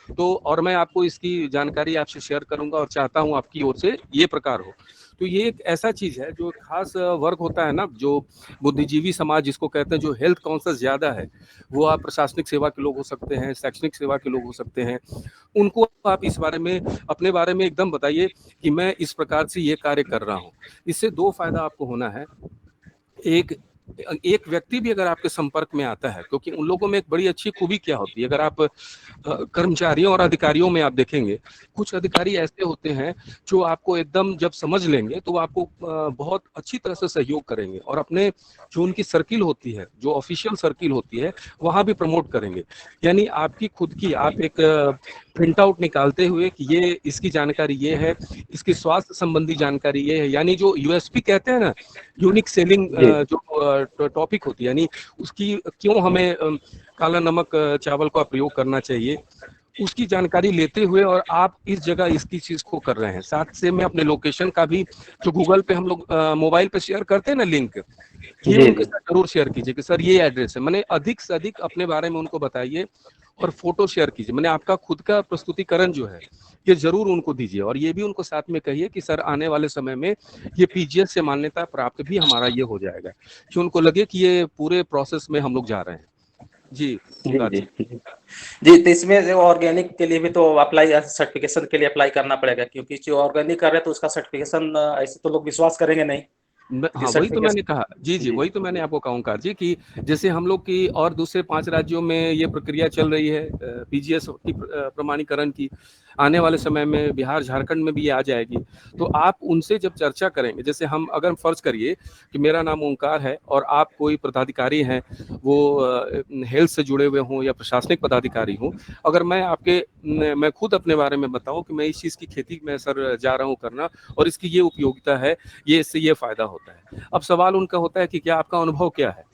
तो और मैं आपको इसकी जानकारी आपसे शेयर करूंगा और चाहता हूं आपकी ओर से ये प्रकार हो। तो ये एक ऐसा चीज है जो खास वर्ग होता है ना, जो बुद्धिजीवी समाज जिसको कहते हैं, जो हेल्थ कॉन्शियस ज्यादा है, वो आप प्रशासनिक सेवा के लोग हो सकते हैं, शैक्षणिक सेवा के लोग हो सकते हैं, उनको आप इस बारे में, अपने बारे में एकदम बताइए कि मैं इस प्रकार से ये कार्य कर रहा हूँ। इससे 2 फायदा आपको होना है। एक व्यक्ति भी अगर आपके संपर्क में आता है, क्योंकि उन लोगों में एक बड़ी अच्छी खूबी क्या होती है, अगर आप कर्मचारियों और अधिकारियों में आप देखेंगे, कुछ अधिकारी ऐसे होते हैं जो आपको एकदम जब समझ लेंगे तो वो आपको बहुत अच्छी तरह से सहयोग करेंगे, और अपने जो उनकी सर्किल होती है, जो ऑफिशियल सर्किल होती है, वहां भी प्रमोट करेंगे। यानी आपकी खुद की आप एक प्रिंट आउट निकालते हुए कि ये इसकी जानकारी ये है, इसकी स्वास्थ्य संबंधी जानकारी ये है, यानी जो यूएसपी कहते हैं ना, यूनिक सेलिंग जो टॉपिक होती है, यानी उसकी क्यों हमें काला नमक चावल का प्रयोग करना चाहिए, उसकी जानकारी लेते हुए और आप इस जगह इसकी चीज को कर रहे हैं। साथ से मैं अपने लोकेशन का भी जो गूगल पे हम लोग मोबाइल पे शेयर करते हैं ना लिंक, ये जी उनके जी साथ जरूर शेयर कीजिए कि सर ये एड्रेस है। मैंने अधिक से अधिक अपने बारे में उनको बताइए और फोटो शेयर कीजिए। मैंने आपका खुद का प्रस्तुतिकरण जो है ये जरूर उनको दीजिए और ये भी उनको साथ में कहिए कि सर आने वाले समय में ये पीजीएस से मान्यता प्राप्त भी हमारा ये हो जाएगा, कि उनको लगे कि ये पूरे प्रोसेस में हम लोग जा रहे हैं। जी जी ओंकार जी जी। जी जी। तो इसमें ऑर्गेनिक के लिए भी तो अप्लाई, सर्टिफिकेशन के लिए अप्लाई करना पड़ेगा, क्योंकि जो ऑर्गेनिक कर रहे हैं तो उसका सर्टिफिकेशन ऐसे तो लोग विश्वास करेंगे नहीं कि हाँ वही तो मैंने सर्टिफिकेशन। कहा। जी जी, जी वही तो मैंने आपको कहा ओंकार जी कि जैसे हम लोग की और दूसरे 5 राज्यों में ये प्रक्रिया चल रही है पीजीएस की प्रमाणीकरण की, आने वाले समय में बिहार झारखंड में भी ये आ जाएगी। तो आप उनसे जब चर्चा करेंगे, जैसे हम अगर फर्ज करिए कि मेरा नाम ओंकार है और आप कोई पदाधिकारी हैं, वो हेल्थ से जुड़े हुए हों या प्रशासनिक पदाधिकारी हों, अगर मैं खुद अपने बारे में बताऊं कि मैं इस चीज़ की खेती में सर जा रहा हूं करना और इसकी ये उपयोगिता है, ये इससे ये फायदा होता है। अब सवाल उनका होता है कि क्या आपका अनुभव क्या है?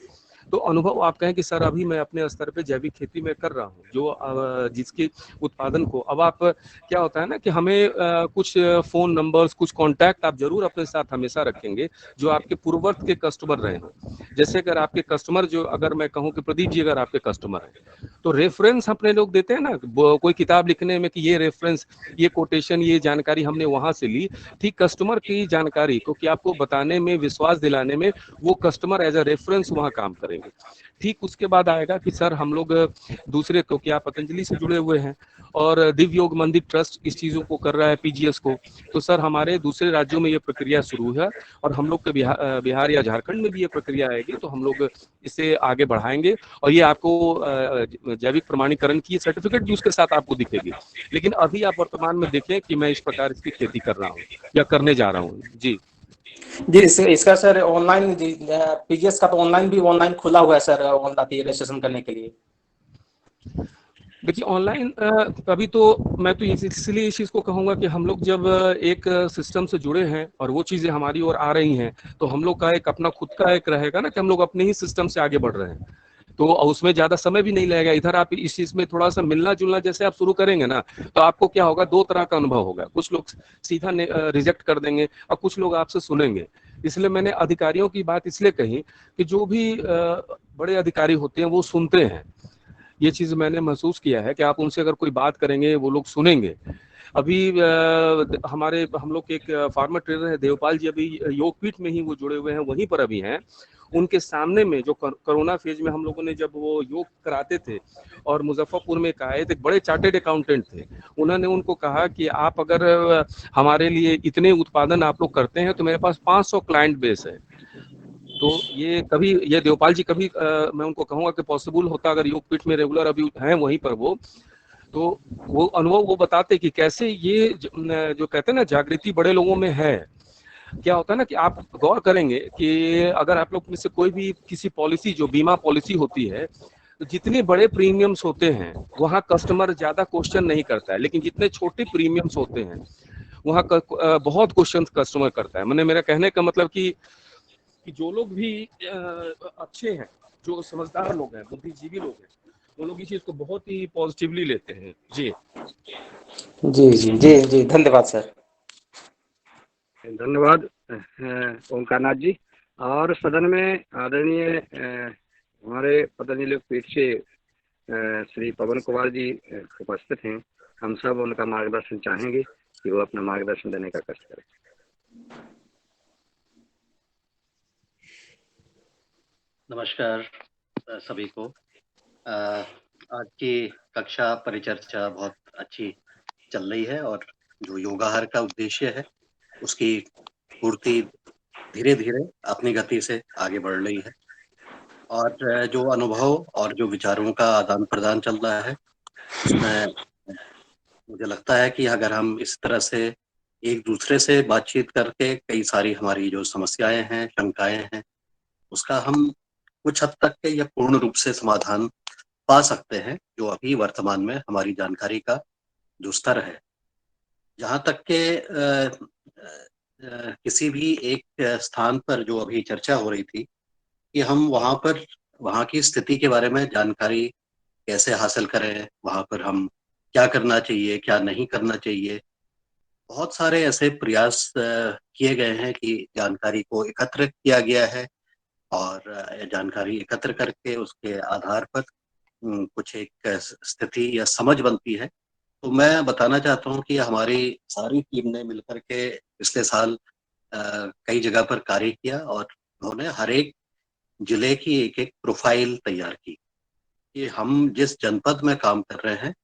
तो अनुभव आप कहें कि सर अभी मैं अपने स्तर पे जैविक खेती में कर रहा हूँ, जो जिसके उत्पादन को अब आप क्या होता है ना कि हमें कुछ फोन नंबर्स, कुछ कॉन्टैक्ट आप जरूर अपने साथ हमेशा रखेंगे जो आपके पूर्ववर्त के कस्टमर रहे हों। जैसे अगर आपके कस्टमर, जो अगर मैं कहूँ कि प्रदीप जी अगर आपके कस्टमर हैं, तो रेफरेंस अपने लोग देते हैं ना कोई किताब लिखने में कि ये रेफरेंस, ये कोटेशन, ये जानकारी हमने वहां से ली। ठीक कस्टमर की जानकारी को कि आपको बताने में, विश्वास दिलाने में वो कस्टमर एज अ रेफरेंस वहां काम करेंगे। ठीक उसके बाद आएगा कि सर हम लोग दूसरे, तो क्या पतंजलि से जुड़े हुए हैं और दिव्य योग मंदिर ट्रस्ट इस चीजों को कर रहा है पीजीएस को, तो सर हमारे दूसरे राज्यों में ये प्रक्रिया शुरू है और हम लोग के बिहार या झारखंड में भी ये प्रक्रिया आएगी, तो हम लोग इसे आगे बढ़ाएंगे और ये आपको जैविक प्रमाणीकरण की सर्टिफिकेट भी उसके साथ आपको दिखेगी। लेकिन अभी आप वर्तमान में देखें कि मैं इस प्रकार इसकी खेती कर रहा हूँ या करने जा रहा हूँ। जी जी। इसका सर ऑनलाइन, जी पीजीएस का तो ऑनलाइन भी, ऑनलाइन खुला हुआ है सर ऑनलाइन रजिस्ट्रेशन करने के लिए। देखिए ऑनलाइन अभी तो मैं तो इसलिए इस चीज़ को कहूँगा कि हम लोग जब एक सिस्टम से जुड़े हैं और वो चीज़ें हमारी ओर आ रही हैं, तो हम लोग का एक अपना खुद का एक रहेगा ना कि हम लोग अपने ही सिस्टम से आगे बढ़ रहे हैं, तो उसमें ज़्यादा समय भी नहीं लगेगा। इधर आप इस चीज़ में थोड़ा सा मिलना जुलना जैसे आप शुरू करेंगे ना, तो आपको क्या होगा, 2 तरह का अनुभव होगा। कुछ लोग सीधा रिजेक्ट कर देंगे और कुछ लोग आपसे सुनेंगे। इसलिए मैंने अधिकारियों की बात इसलिए कही कि जो भी बड़े अधिकारी होते हैं वो सुनते हैं। ये चीज मैंने महसूस किया है कि आप उनसे अगर कोई बात करेंगे वो लोग सुनेंगे। अभी हम लोग के एक फार्मर ट्रेनर है देवपाल जी, अभी योगपीठ में ही वो जुड़े हुए हैं, वहीं पर अभी हैं। उनके सामने में जो कोरोना फेज में हम लोगों ने जब वो योग कराते थे और मुजफ्फरपुर में एक आए थे, बड़े चार्टेड अकाउंटेंट थे, उन्होंने उनको कहा कि आप अगर हमारे लिए इतने उत्पादन आप लोग करते हैं तो मेरे पास 500 क्लाइंट बेस है। तो ये देवपाल जी कभी मैं उनको कहूंगा कि पॉसिबल होता अगर योगपीठ में रेगुलर अभी हैं वहीं पर वो, तो वो अनुभव वो बताते कि कैसे ये जो कहते हैं ना जागृति बड़े लोगों में है। क्या होता है ना कि आप गौर करेंगे कि अगर आप लोग में से कोई भी किसी पॉलिसी, जो बीमा पॉलिसी होती है, तो जितने बड़े प्रीमियम्स होते हैं वहाँ कस्टमर ज्यादा क्वेश्चन नहीं करता है, लेकिन जितने छोटे प्रीमियम्स होते हैं वहाँ बहुत क्वेश्चन कस्टमर करता है। मैंने, मेरा कहने का मतलब कि जो लोग भी अच्छे हैं, जो समझदार लोग हैं, बुद्धिजीवी लोग हैं, वो लोग इस चीज को बहुत ही पॉजिटिवली लेते हैं। जी जी जी जी जी, धन्यवाद सर। धन्यवाद ओंकार नाथ जी। और सदन में आदरणीय हमारे पतंजलि पीठ से श्री पवन कुमार जी उपस्थित हैं। हम सब उनका मार्गदर्शन चाहेंगे कि वो अपना मार्गदर्शन देने का कष्ट करें। नमस्कार सभी को। आज की कक्षा परिचर्चा बहुत अच्छी चल रही है और जो योगाहार का उद्देश्य है उसकी पूर्ति धीरे धीरे अपनी गति से आगे बढ़ रही है और जो अनुभव और जो विचारों का आदान प्रदान चल रहा है उसमें मुझे लगता है कि अगर हम इस तरह से एक दूसरे से बातचीत करके कई सारी हमारी जो समस्याएं हैं, शंकाएं हैं, उसका हम कुछ हद तक के या पूर्ण रूप से समाधान पा सकते हैं। जो अभी वर्तमान में हमारी जानकारी का जो स्तर है, जहाँ तक के किसी भी एक स्थान पर जो अभी चर्चा हो रही थी कि हम वहाँ की स्थिति के बारे में जानकारी कैसे हासिल करें, वहाँ पर हम क्या करना चाहिए, क्या नहीं करना चाहिए। बहुत सारे ऐसे प्रयास किए गए हैं कि जानकारी को एकत्र किया गया है और जानकारी एकत्र करके उसके आधार पर कुछ एक स्थिति या समझ बनती है। तो मैं बताना चाहता हूँ कि हमारी सारी टीम ने मिलकर के पिछले साल कई जगह पर कार्य किया और उन्होंने हर एक जिले की एक-एक प्रोफाइल तैयार की कि हम जिस जनपद में काम कर रहे हैं,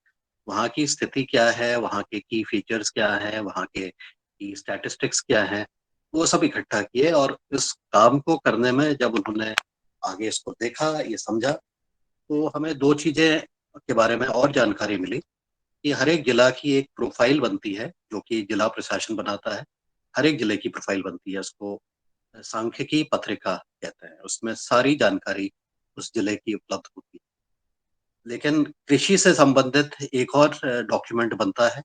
वहाँ की स्थिति क्या है, वहाँ के की फीचर्स क्या हैं, वहाँ के की स्टैटिस्टिक्स क्या हैं, वो सब इकट्ठा किए और इस काम को करने में जब उन्होंने आगे इसको देखा, ये समझा, तो हमें 2 चीज़ें के बारे में और जानकारी मिली कि हर एक जिला की एक प्रोफाइल बनती है, जो कि जिला प्रशासन बनाता है। हर एक जिले की प्रोफाइल बनती है, उसको सांख्यिकी पत्रिका कहते हैं। उसमें सारी जानकारी उस जिले की उपलब्ध होती है। लेकिन कृषि से संबंधित एक और डॉक्यूमेंट बनता है,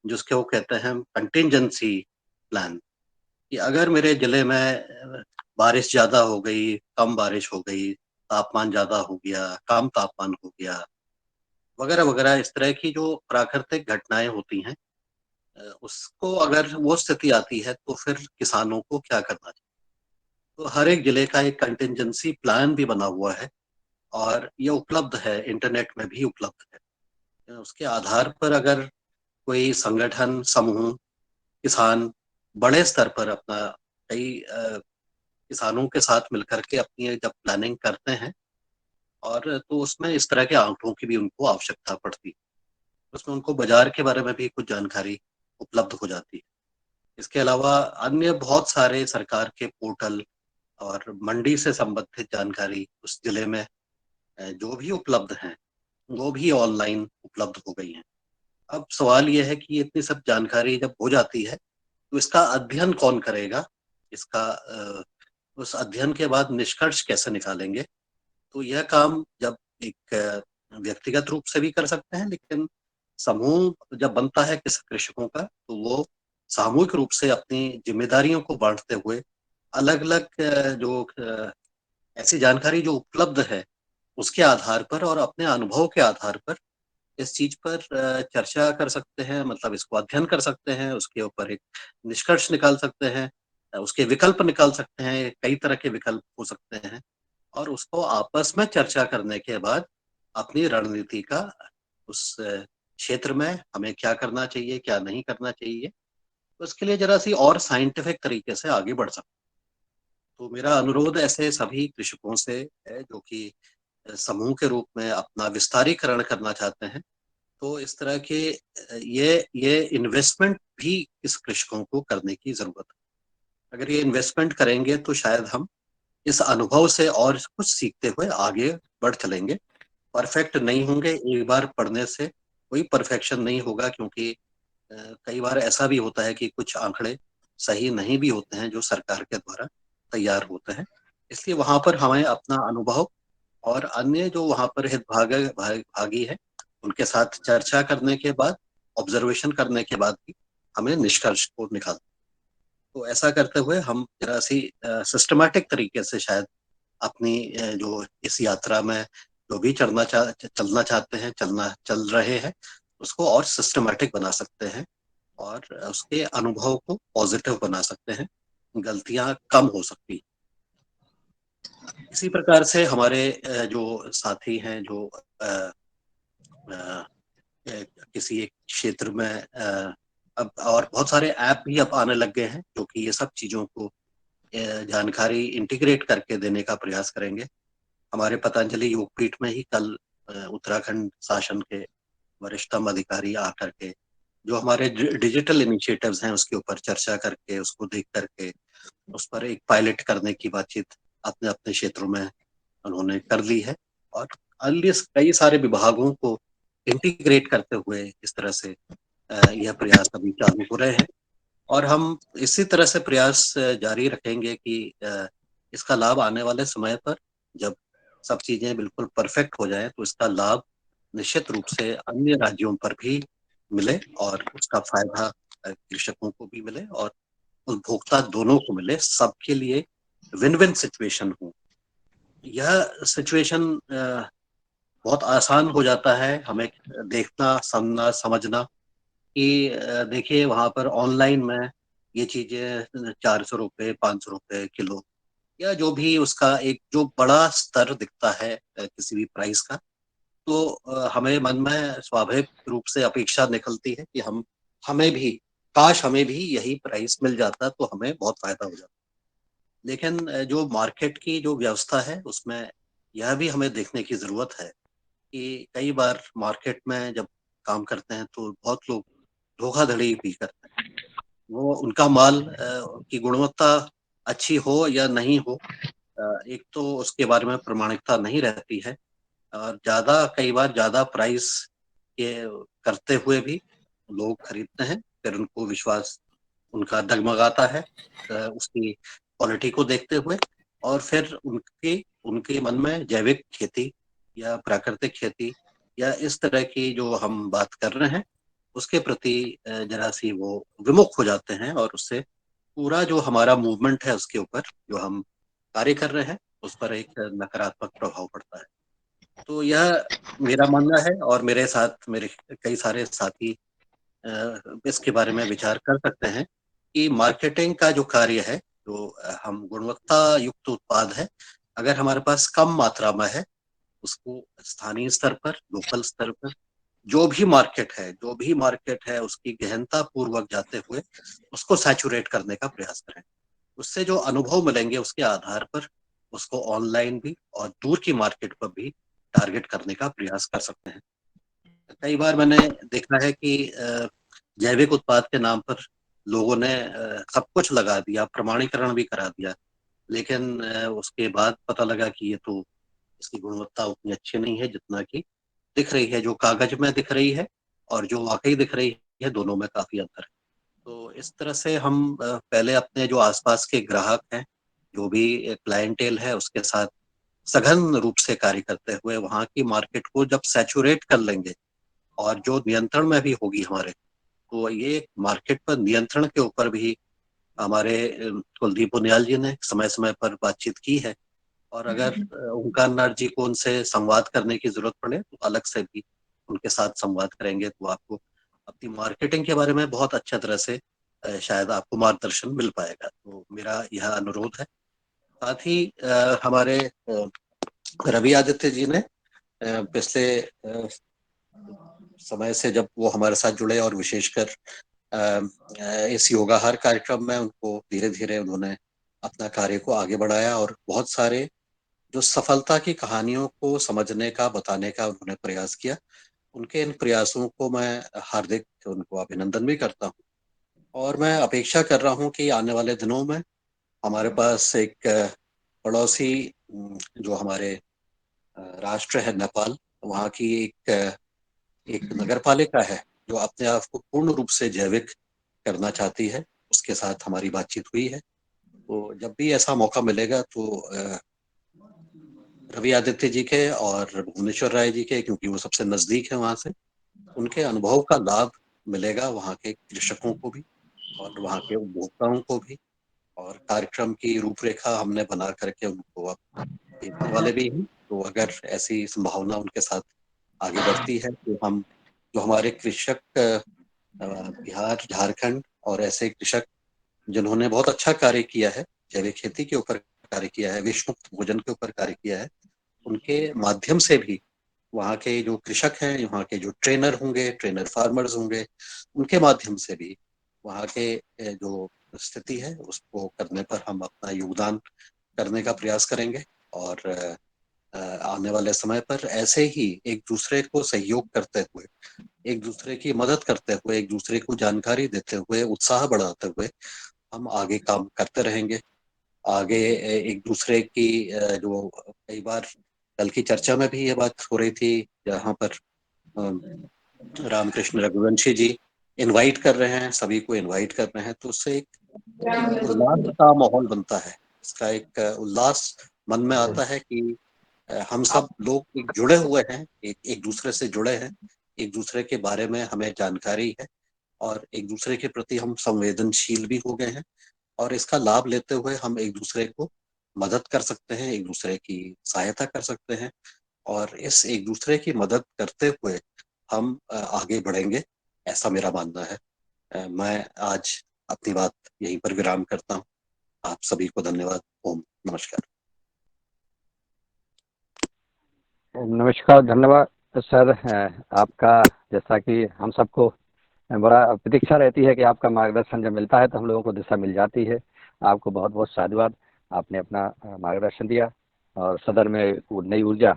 जिसको वो कहते हैं कंटिंजेंसी प्लान, कि अगर मेरे जिले में बारिश ज़्यादा हो गई, कम बारिश हो गई, तापमान ज़्यादा हो गया, कम तापमान हो गया, वगैरह-वगैरह इस तरह की जो प्राकृतिक घटनाएँ होती हैं, उसको अगर वो स्थिति आती है, तो फिर किसानों को क्या करना चाहिए? तो हर एक जिले का एक कंटिंजेंसी प्लान भी बना हुआ है और ये उपलब्ध है, इंटरनेट में भी उपलब्ध है। उसके आधार पर अगर कोई संगठन, समूह, किसान बड़े स्तर पर अपना कई किसानों के साथ मिलकर के अपनी जब प्लानिंग करते हैं और तो उसमें इस तरह के आंकड़ों की भी उनको आवश्यकता पड़ती है। उसमें उनको बाज़ार के बारे में भी कुछ जानकारी उपलब्ध हो जाती है। इसके अलावा अन्य बहुत सारे सरकार के पोर्टल और मंडी से संबंधित जानकारी उस जिले में जो भी उपलब्ध हैं, वो भी ऑनलाइन उपलब्ध हो गई हैं। अब सवाल ये है कि इतनी सब जानकारी जब हो जाती है, तो इसका अध्ययन कौन करेगा? इसका उस अध्ययन के बाद निष्कर्ष कैसे निकालेंगे? तो यह काम जब एक व्यक्तिगत रूप से भी कर सकते हैं, लेकिन समूह जब बनता है किसी कृषकों का, तो वो सामूहिक रूप से अपनी ज़िम्मेदारियों को बाँटते हुए अलग-अलग ऐसी जानकारी जो उपलब्ध है, उसके आधार पर और अपने अनुभव के आधार पर इस चीज़ पर चर्चा कर सकते हैं, मतलब इसको अध्ययन कर सकते हैं, उसके ऊपर एक निष्कर्ष निकाल सकते हैं, उसके विकल्प निकाल सकते हैं, कई तरह के विकल्प हो सकते हैं और उसको आपस में चर्चा करने के बाद अपनी रणनीति का उस क्षेत्र में हमें क्या करना चाहिए, क्या नहीं करना चाहिए, उसके लिए ज़रा-सी और साइंटिफिक तरीके से आगे बढ़ सकते हैं। तो मेरा अनुरोध ऐसे सभी कृषकों से है जो कि समूह के रूप में अपना विस्तारीकरण करना चाहते हैं, तो इस तरह के ये इन्वेस्टमेंट भी इस कृषकों को करने की ज़रूरत है। अगर ये इन्वेस्टमेंट करेंगे तो शायद हम इस अनुभव से और कुछ सीखते हुए आगे बढ़ चलेंगे। परफेक्ट नहीं होंगे, एक बार पढ़ने से कोई परफेक्शन नहीं होगा क्योंकि कई बार ऐसा भी होता है कि कुछ आंकड़े सही नहीं भी होते हैं जो सरकार के द्वारा तैयार होते हैं। इसलिए वहाँ पर हमें अपना अनुभव और अन्य जो वहाँ पर भागी है, उनके साथ चर्चा करने के बाद, ऑब्जर्वेशन करने के बाद भी हमें निष्कर्ष को निकालना। तो ऐसा करते हुए हम ज़रा-सी सिस्टमैटिक तरीके से शायद अपनी जो इस यात्रा में जो भी चलना चाहते हैं, चल रहे हैं, उसको और सिस्टमैटिक बना सकते हैं और उसके अनुभव को पॉजिटिव बना सकते हैं। गलतियाँ कम हो सकती हैं। इसी प्रकार से हमारे जो साथी हैं जो अ, किसी एक क्षेत्र में अब और बहुत सारे ऐप भी अब आने लग गए हैं, जो कि ये सब चीज़ों को जानकारी इंटीग्रेट करके देने का प्रयास करेंगे। हमारे पतंजलि योगपीठ में ही कल उत्तराखंड शासन के वरिष्ठतम अधिकारी आकर के जो हमारे डिजिटल इनिशिएटिव्स हैं उसके ऊपर चर्चा करके उसको देख करके उस पर एक पायलट करने की बातचीत अपने अपने क्षेत्रों में उन्होंने कर ली है और अन्य कई सारे विभागों को इंटीग्रेट करते हुए इस तरह से यह प्रयास अभी चालू हो रहे हैं और हम इसी तरह से प्रयास जारी रखेंगे कि इसका लाभ आने वाले समय पर जब सब चीजें बिल्कुल परफेक्ट हो जाए तो इसका लाभ निश्चित रूप से अन्य राज्यों पर भी मिले और उसका फायदा कृषकों को भी मिले और उपभोक्ता दोनों को मिले, सबके लिए विन विन सिचुएशन हो। यह सिचुएशन बहुत आसान हो जाता है हमें देखना, समझना, समझना कि देखिए वहां पर ऑनलाइन में ये चीजें 400 रुपये, 500 रुपये किलो, या जो भी उसका एक जो बड़ा स्तर दिखता है किसी भी प्राइस का, तो हमें मन में स्वाभाविक रूप से अपेक्षा निकलती है कि हमें भी, काश हमें भी यही प्राइस मिल जाता तो हमें बहुत फायदा हो जाता। लेकिन जो मार्केट की जो व्यवस्था है उसमें यह भी हमें देखने की जरूरत है कि कई बार मार्केट में जब काम करते हैं तो बहुत लोग धोखाधड़ी भी करते हैं। वो उनका माल की गुणवत्ता अच्छी हो या नहीं हो, एक तो उसके बारे में प्रामाणिकता नहीं रहती है, और कई बार ज्यादा प्राइस के करते हुए भी लोग खरीदते हैं, फिर उनको विश्वास उनका डगमगाता है उसकी क्वालिटी को देखते हुए, और फिर उनके उनके मन में जैविक खेती या प्राकृतिक खेती या इस तरह की जो हम बात कर रहे हैं उसके प्रति जरा सी वो विमुख हो जाते हैं, और उससे पूरा जो हमारा मूवमेंट है उसके ऊपर जो हम कार्य कर रहे हैं उस पर एक नकारात्मक प्रभाव पड़ता है। तो यह मेरा मानना है, और मेरे साथ मेरे कई सारे साथी इसके बारे में विचार कर सकते हैं कि मार्केटिंग का जो कार्य है, जो हम गुणवत्ता युक्त उत्पाद है, अगर हमारे पास कम मात्रा में है, उसको स्थानीय स्तर पर, लोकल स्तर पर जो भी मार्केट है उसकी गहनता पूर्वक जाते हुए उसको सैचुरेट करने का प्रयास करें। उससे जो अनुभव मिलेंगे उसके आधार पर उसको ऑनलाइन भी और दूर की मार्केट पर भी टारगेट करने का प्रयास कर सकते हैं। कई बार मैंने देखा है कि जैविक उत्पाद के नाम पर लोगों ने सब कुछ लगा दिया, प्रमाणीकरण भी करा दिया, लेकिन उसके बाद पता लगा कि ये तो इसकी गुणवत्ता उतनी अच्छी नहीं है जितना कि दिख रही है, जो कागज में दिख रही है और जो वाकई दिख रही है, दोनों में काफी अंतर है। तो इस तरह से हम पहले अपने जो आसपास के ग्राहक हैं, जो भी क्लाइंटेल है, उसके साथ सघन रूप से कार्य करते हुए वहां की मार्केट को जब सैचुरेट कर लेंगे और जो नियंत्रण में भी होगी हमारे, तो ये मार्केट पर नियंत्रण के ऊपर भी हमारे कुलदीप बुनियाल जी ने समय समय पर बातचीत की है, और अगर ओंकार जी को उनसे संवाद करने की जरूरत पड़े तो अलग से भी उनके साथ संवाद करेंगे, तो आपको अपनी मार्केटिंग के बारे में बहुत अच्छा तरह से शायद आपको मार्गदर्शन मिल पाएगा। तो मेरा यह अनुरोध है। साथ ही हमारे रवि आदित्य जी ने पिछले समय से जब वो हमारे साथ जुड़े, और विशेषकर इस योगाहार कार्यक्रम में उनको धीरे धीरे उन्होंने अपना कार्य को आगे बढ़ाया, और बहुत सारे जो सफलता की कहानियों को समझने का, बताने का उन्होंने प्रयास किया। उनके इन प्रयासों को मैं हार्दिक उनको अभिनंदन भी करता हूँ, और मैं अपेक्षा कर रहा हूँ कि आने वाले दिनों में हमारे पास एक पड़ोसी जो हमारे राष्ट्र है नेपाल, वहाँ की एक नगर पालिका है जो अपने आप को पूर्ण रूप से जैविक करना चाहती है। उसके साथ हमारी बातचीत हुई है, तो जब भी ऐसा मौका मिलेगा तो रवि आदित्य जी के और भुवनेश्वर राय जी के, क्योंकि वो सबसे नजदीक है वहां से, उनके अनुभव का लाभ मिलेगा वहाँ के कृषकों को भी और वहाँ के उपभोक्ताओं को भी। और कार्यक्रम की रूपरेखा हमने बना करके उनको अब भेजने वाले भी हैं, तो अगर ऐसी संभावना उनके साथ आगे बढ़ती है तो हम जो हमारे कृषक बिहार, झारखंड और ऐसे कृषक जिन्होंने बहुत अच्छा कार्य किया है, जैविक खेती के ऊपर कार्य किया है, विश्व मुक्त भोजन के ऊपर कार्य किया है, उनके माध्यम से भी वहाँ के जो कृषक हैं, वहाँ के जो ट्रेनर होंगे, ट्रेनर फार्मर्स होंगे, उनके माध्यम से भी वहाँ के जो स्थिति है उसको करने पर हम अपना योगदान करने का प्रयास करेंगे। और आने वाले समय पर ऐसे ही एक दूसरे को सहयोग करते हुए, एक दूसरे की मदद करते हुए, एक दूसरे को जानकारी देते हुए, उत्साह बढ़ाते हुए हम आगे काम करते रहेंगे। आगे एक दूसरे की जो कई बार कल की चर्चा में भी ये बात हो रही थी, जहाँ पर रामकृष्ण रघुवंशी जी इनवाइट कर रहे हैं, सभी को इनवाइट कर रहे हैं, तो उससे एक उल्लास का माहौल बनता है। इसका एक उल्लास मन में आता है कि हम सब लोग एक जुड़े हुए हैं, एक दूसरे से जुड़े हैं, एक दूसरे के बारे में हमें जानकारी है, और एक दूसरे के प्रति हम संवेदनशील भी हो गए हैं, और इसका लाभ लेते हुए हम एक दूसरे को मदद कर सकते हैं, एक दूसरे की सहायता कर सकते हैं। और इस एक दूसरे की मदद करते हुए हम आगे बढ़ेंगे, ऐसा मेरा मानना है। मैं आज अपनी बात यहीं पर विराम करता हूँ। आप सभी को धन्यवाद। ओम नमस्कार। नमस्कार, धन्यवाद सर। आपका, जैसा कि हम सबको बड़ा प्रतीक्षा रहती है कि आपका मार्गदर्शन जब मिलता है तो हम लोगों को दिशा मिल जाती है। आपको बहुत बहुत साधुवाद, आपने अपना मार्गदर्शन दिया और सदन में वो नई ऊर्जा,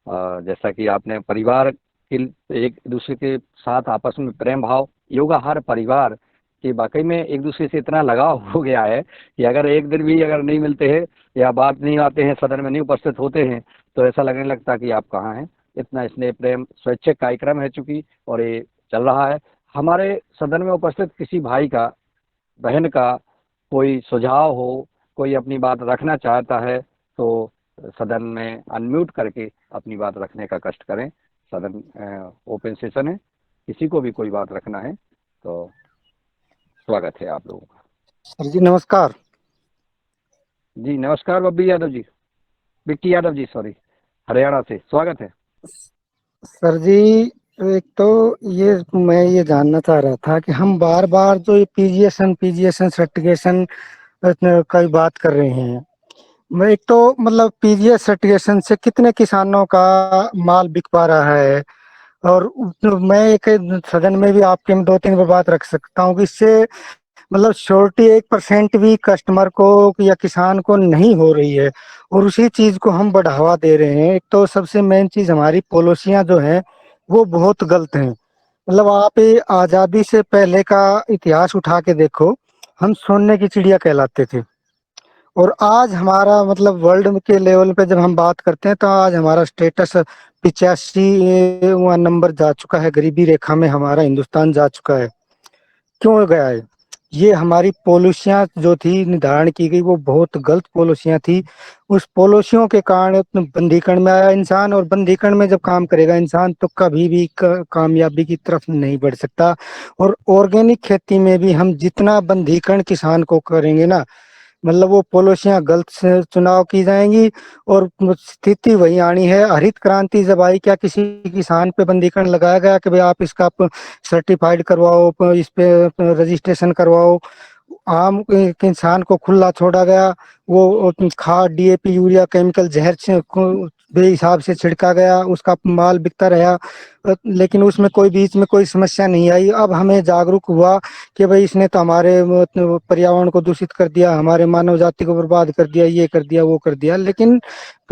जैसा कि आपने परिवार के एक दूसरे के साथ आपस में प्रेम भाव, योगा हर परिवार कि वाकई में एक दूसरे से इतना लगाव हो गया है कि अगर एक दिन भी अगर नहीं मिलते हैं या बात नहीं आते हैं, सदन में नहीं उपस्थित होते हैं, तो ऐसा लगने लगता कि आप कहाँ हैं। इतना स्नेह प्रेम स्वैच्छिक कार्यक्रम है चूंकि, और ये चल रहा है। हमारे सदन में उपस्थित किसी भाई का, बहन का कोई सुझाव हो, कोई अपनी बात रखना चाहता है तो सदन में अनम्यूट करके अपनी बात रखने का कष्ट करें। सदन ओपन सेशन है, किसी को भी कोई बात रखना है तो स्वागत है आप लोगों का। सर जी नमस्कार। जी नमस्कार बब्बी यादव जी, विक्की यादव जी, सॉरी, हरियाणा से स्वागत है। सर जी, एक तो ये मैं ये जानना चाह रहा था कि हम बार बार जो ये पीजीएसन सर्टिफिकेशन की बात कर रहे हैं, मैं एक तो मतलब पीजीएस सर्टिफिकेशन से कितने किसानों का माल बिक पा रहा है, और मैं एक सदन में भी आपके में 2-3 बार बात रख सकता हूँ कि इससे मतलब श्योरिटी 1% भी कस्टमर को या किसान को नहीं हो रही है, और उसी चीज को हम बढ़ावा दे रहे हैं। एक तो सबसे मेन चीज हमारी पॉलिसियां जो हैं वो बहुत गलत हैं। मतलब आप ये आजादी से पहले का इतिहास उठा के देखो, हम सोने की चिड़िया कहलाते थे, और आज हमारा मतलब वर्ल्ड के लेवल पे जब हम बात करते हैं तो आज हमारा स्टेटस 85वां नंबर जा चुका है, गरीबी रेखा में हमारा हिंदुस्तान जा चुका है। क्यों गया है? ये हमारी पॉलिसियां जो थी निर्धारण की गई वो बहुत गलत पॉलिसियां थी। उस पॉलिसियों के कारण बंधीकरण में आया इंसान, और बंधीकरण में जब काम करेगा इंसान तो कभी भी कामयाबी की तरफ नहीं बढ़ सकता। और ऑर्गेनिक खेती में भी हम जितना बंधीकरण किसान को करेंगे ना, मतलब वो पॉलिसियां गलत से चुनाव की जाएंगी, और स्थिति वही आनी है। हरित क्रांति जब आई, क्या किसी किसान पे बंधीकरण लगाया गया कि भाई आप इसका सर्टिफाइड करवाओ, इस पे रजिस्ट्रेशन करवाओ? आम इंसान को खुला छोड़ा गया, वो खाद, डीएपी, यूरिया, केमिकल, जहर से बेहिसाब से छिड़का गया, उसका माल बिकता रहा, लेकिन उसमें कोई बीच में कोई समस्या नहीं आई। अब हमें जागरूक हुआ कि भाई इसने तो हमारे पर्यावरण को दूषित कर दिया, हमारे मानव जाति को बर्बाद कर दिया, ये कर दिया, वो कर दिया। लेकिन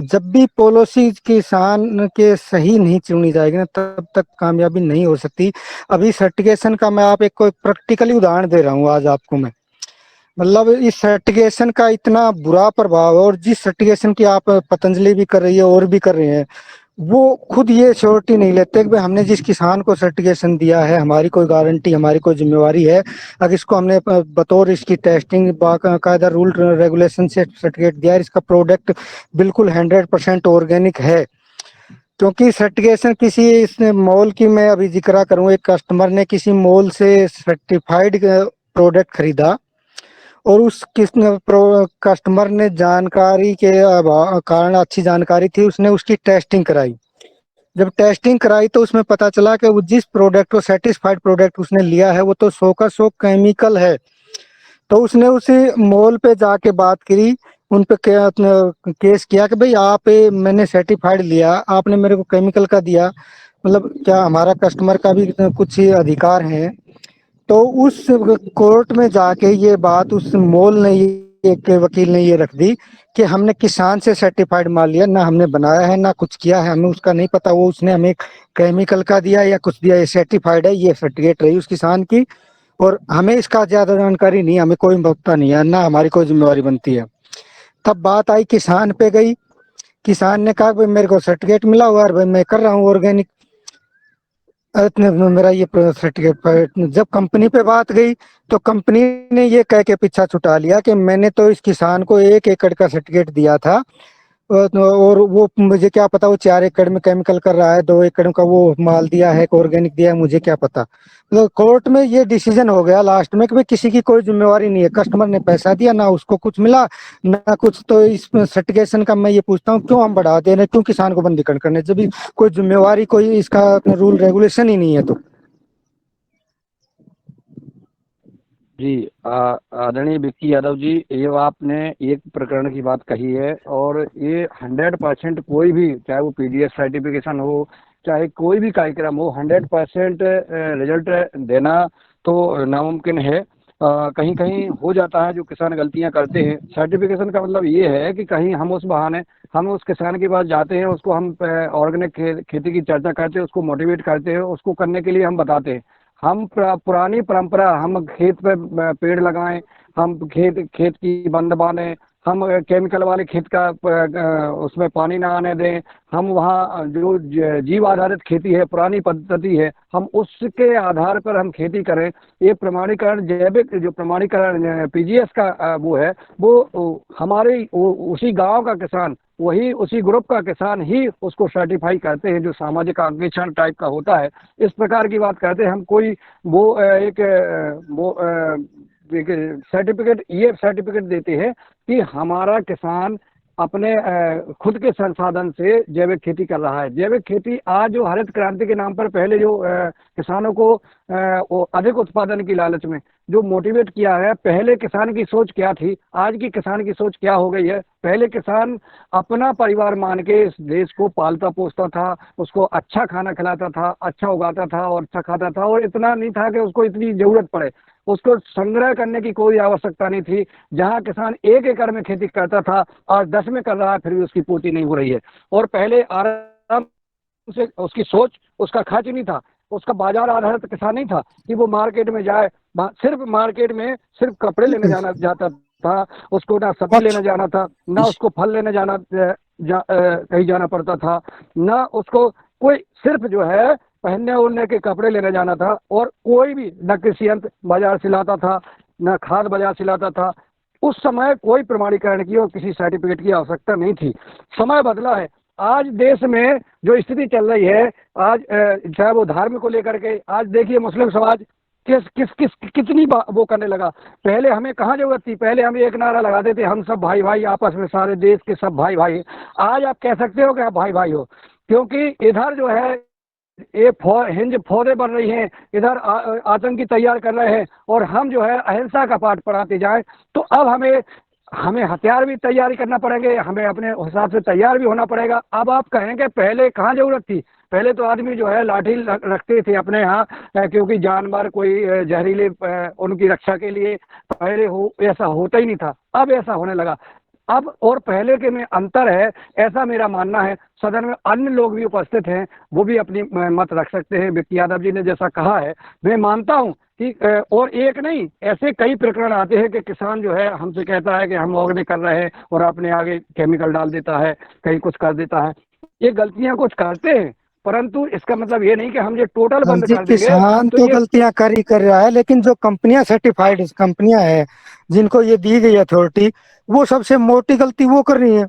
जब भी पॉलिसी किसान के सही नहीं चुनी जाएगी ना, तब तक कामयाबी नहीं हो सकती। अभी सर्टिफिकेशन का मैं आप एक कोई प्रैक्टिकली उदाहरण दे रहा हूँ आज आपको मैं। मतलब इस सर्टिफिकेशन का इतना बुरा प्रभाव है, और जिस सर्टिफिकेशन की आप पतंजलि भी कर रही है और भी कर रहे हैं, वो खुद ये श्योरिटी नहीं लेते कि भाई हमने जिस किसान को सर्टिफिकेशन दिया है, हमारी कोई गारंटी, हमारी कोई जिम्मेवारी है। अगर इसको हमने बतौर इसकी टेस्टिंग बाकायदा रूल रेगुलेशन से सर्टिफिकेट दिया है, इसका प्रोडक्ट बिल्कुल 100% ऑर्गेनिक है। क्योंकि सर्टिफिकेशन किसी इसने मॉल की मैं अभी जिक्र करूँ, एक कस्टमर ने किसी मॉल से सर्टिफाइड प्रोडक्ट खरीदा, और उस कस्टमर ने जानकारी के कारण, अच्छी जानकारी थी, उसने उसकी टेस्टिंग कराई। जब टेस्टिंग कराई तो उसमें पता चला कि वो जिस प्रोडक्ट को सर्टिफाइड प्रोडक्ट उसने लिया है वो तो 100 का 100 केमिकल है। तो उसने उसी मॉल पे जाके बात करी, उन पे केस किया कि भाई आप मैंने सर्टिफाइड लिया, आपने मेरे को केमिकल का दिया, मतलब क्या हमारा कस्टमर का भी कुछ अधिकार है? तो उस कोर्ट में जाके ये बात उस मॉल ने, ये के वकील ने ये रख दी कि हमने किसान से सर्टिफाइड माल लिया, ना हमने बनाया है ना कुछ किया है, हमें उसका नहीं पता, वो उसने हमें केमिकल का दिया या कुछ दिया, ये सर्टिफाइड है, ये सर्टिफिकेट रही उस किसान की, और हमें इसका ज्यादा जानकारी नहीं, हमें कोई पता नहीं है, ना हमारी कोई जिम्मेवारी बनती है। तब बात आई किसान पे गई, किसान ने कहा भाई मेरे को सर्टिफिकेट मिला हुआ है, भाई मैं कर रहा हूँ ऑर्गेनिक, मेरा ये सर्टिफिकेट। जब कंपनी पे बात गई तो कंपनी ने ये कह के पीछा छुटा लिया कि मैंने तो इस किसान को 1 एकड़ का सर्टिफिकेट दिया था, और वो मुझे क्या पता वो 4 एकड़ में केमिकल कर रहा है, 2 एकड़ का वो माल दिया है, ऑर्गेनिक दिया है, मुझे क्या पता। तो कोर्ट में ये डिसीजन हो गया लास्ट में कि भाई किसी की कोई जिम्मेवारी नहीं है, कस्टमर ने पैसा दिया ना उसको कुछ मिला ना कुछ। तो इस सर्टिफिकेशन का मैं ये पूछता हूँ क्यों हम बढ़ा दे रहे, क्यों किसान को बंदीकरण करने, जब कोई जिम्मेवारी कोई इसका रूल रेगुलेशन ही नहीं है। तो जी आदरणीय विक्की यादव जी, ये आपने एक प्रकरण की बात कही है, और ये 100% कोई भी, चाहे वो पीडीएस सर्टिफिकेशन हो, चाहे कोई भी कार्यक्रम हो, 100% रिजल्ट देना तो नामुमकिन है। कहीं कहीं हो जाता है, जो किसान गलतियां करते हैं। सर्टिफिकेशन का मतलब ये है कि कहीं हम उस बहाने हम उस किसान के पास जाते हैं, उसको हम ऑर्गेनिक खेती की चर्चा करते हैं, उसको मोटिवेट करते हैं, उसको करने के लिए हम बताते हैं। हम पुरानी परंपरा, हम खेत पे पेड़ लगाएं, हम खेत की बंद बांधें, हम केमिकल वाले खेत का उसमें पानी ना आने दें, हम वहाँ जो जीव आधारित खेती है, पुरानी पद्धति है, हम उसके आधार पर हम खेती करें। ये प्रमाणीकरण, जैविक जो प्रमाणीकरण पीजीएस का वो है, वो हमारे उसी गांव का किसान, वही उसी ग्रुप का किसान ही उसको सर्टिफाई करते हैं, जो सामाजिक अंकेक्षण टाइप का होता है, इस प्रकार की बात करते हैं। हम कोई वो एक सर्टिफिकेट, ये सर्टिफिकेट देते हैं कि हमारा किसान अपने खुद के संसाधन से जैविक खेती कर रहा है। जैविक खेती आज जो हरित क्रांति के नाम पर पहले जो किसानों को वो अधिक उत्पादन की लालच में जो मोटिवेट किया है, पहले किसान की सोच क्या थी, आज की किसान की सोच क्या हो गई है। पहले किसान अपना परिवार मान के इस देश को पालता पोसता था, उसको अच्छा खाना खिलाता था, अच्छा उगाता था और अच्छा खाता था, और इतना नहीं था कि उसको इतनी जरूरत पड़े, उसको संग्रह करने की कोई आवश्यकता नहीं थी। जहां किसान 1 एकड़ में खेती करता था, आज 10 में कर रहा है, फिर भी उसकी पूर्ति नहीं हो रही है। और पहले आराम से उसकी सोच, उसका खर्च नहीं था, उसका बाजार आधारित किसान नहीं था कि वो मार्केट में जाए, सिर्फ मार्केट में सिर्फ कपड़े लेने जाना जाता था, उसको ना सब्जी लेने जाना था, ना उसको फल लेने जाना कहीं जाना पड़ता था, ना उसको कोई सिर्फ जो है पहनने ओढ़ने के कपड़े लेने जाना था, और कोई भी न कृषि यंत्र बाजार से लाता था, न खाद बाजार से लाता था। उस समय कोई प्रमाणीकरण की और किसी सर्टिफिकेट की आवश्यकता नहीं थी। समय बदला है। आज देश में जो स्थिति चल रही है, आज चाहे वो धार्मिक को लेकर के, आज देखिए मुस्लिम समाज कितनी वो करने लगा। पहले हमें कहाँ जरूरत थी, पहले हम एक नारा लगाते थे, हम सब भाई भाई आपस में, सारे देश के सब भाई भाई। आज आप कह सकते हो कि आप भाई भाई हो, क्योंकि इधर जो है ये हिंज फौजे बन रही हैं, इधर आतंकी तैयार कर रहे हैं, और हम जो है अहिंसा का पाठ पढ़ाते जाएं। तो अब हमें हथियार भी तैयारी करना पड़ेंगे, हमें अपने हिसाब से तैयार भी होना पड़ेगा। अब आप कहेंगे पहले कहाँ जरूरत थी, पहले तो आदमी जो है लाठी रखते थे अपने यहाँ, क्योंकि जानवर कोई जहरीले उनकी रक्षा के लिए, पहले ऐसा होता ही नहीं था, अब ऐसा होने लगा। अब और पहले के में अंतर है, ऐसा मेरा मानना है। सदन में अन्य लोग भी उपस्थित हैं, वो भी अपनी मत रख सकते हैं। विक्की यादव जी ने जैसा कहा है, मैं मानता हूं कि और एक नहीं, ऐसे कई प्रकरण आते हैं कि किसान जो है हमसे कहता है कि हम ऑर्गेनिक कर रहे हैं, और अपने आगे केमिकल डाल देता है, कहीं कुछ कर देता है। ये गलतियां कुछ करते हैं, परंतु इसका मतलब ये नहीं कि हम ये टोटल बंद कर देंगे। किसान तो गलतियां कर रहा है, लेकिन जो कंपनियां सर्टिफाइड कंपनियां हैं, जिनको ये दी गई अथॉरिटी, वो सबसे मोटी गलती वो कर रही है।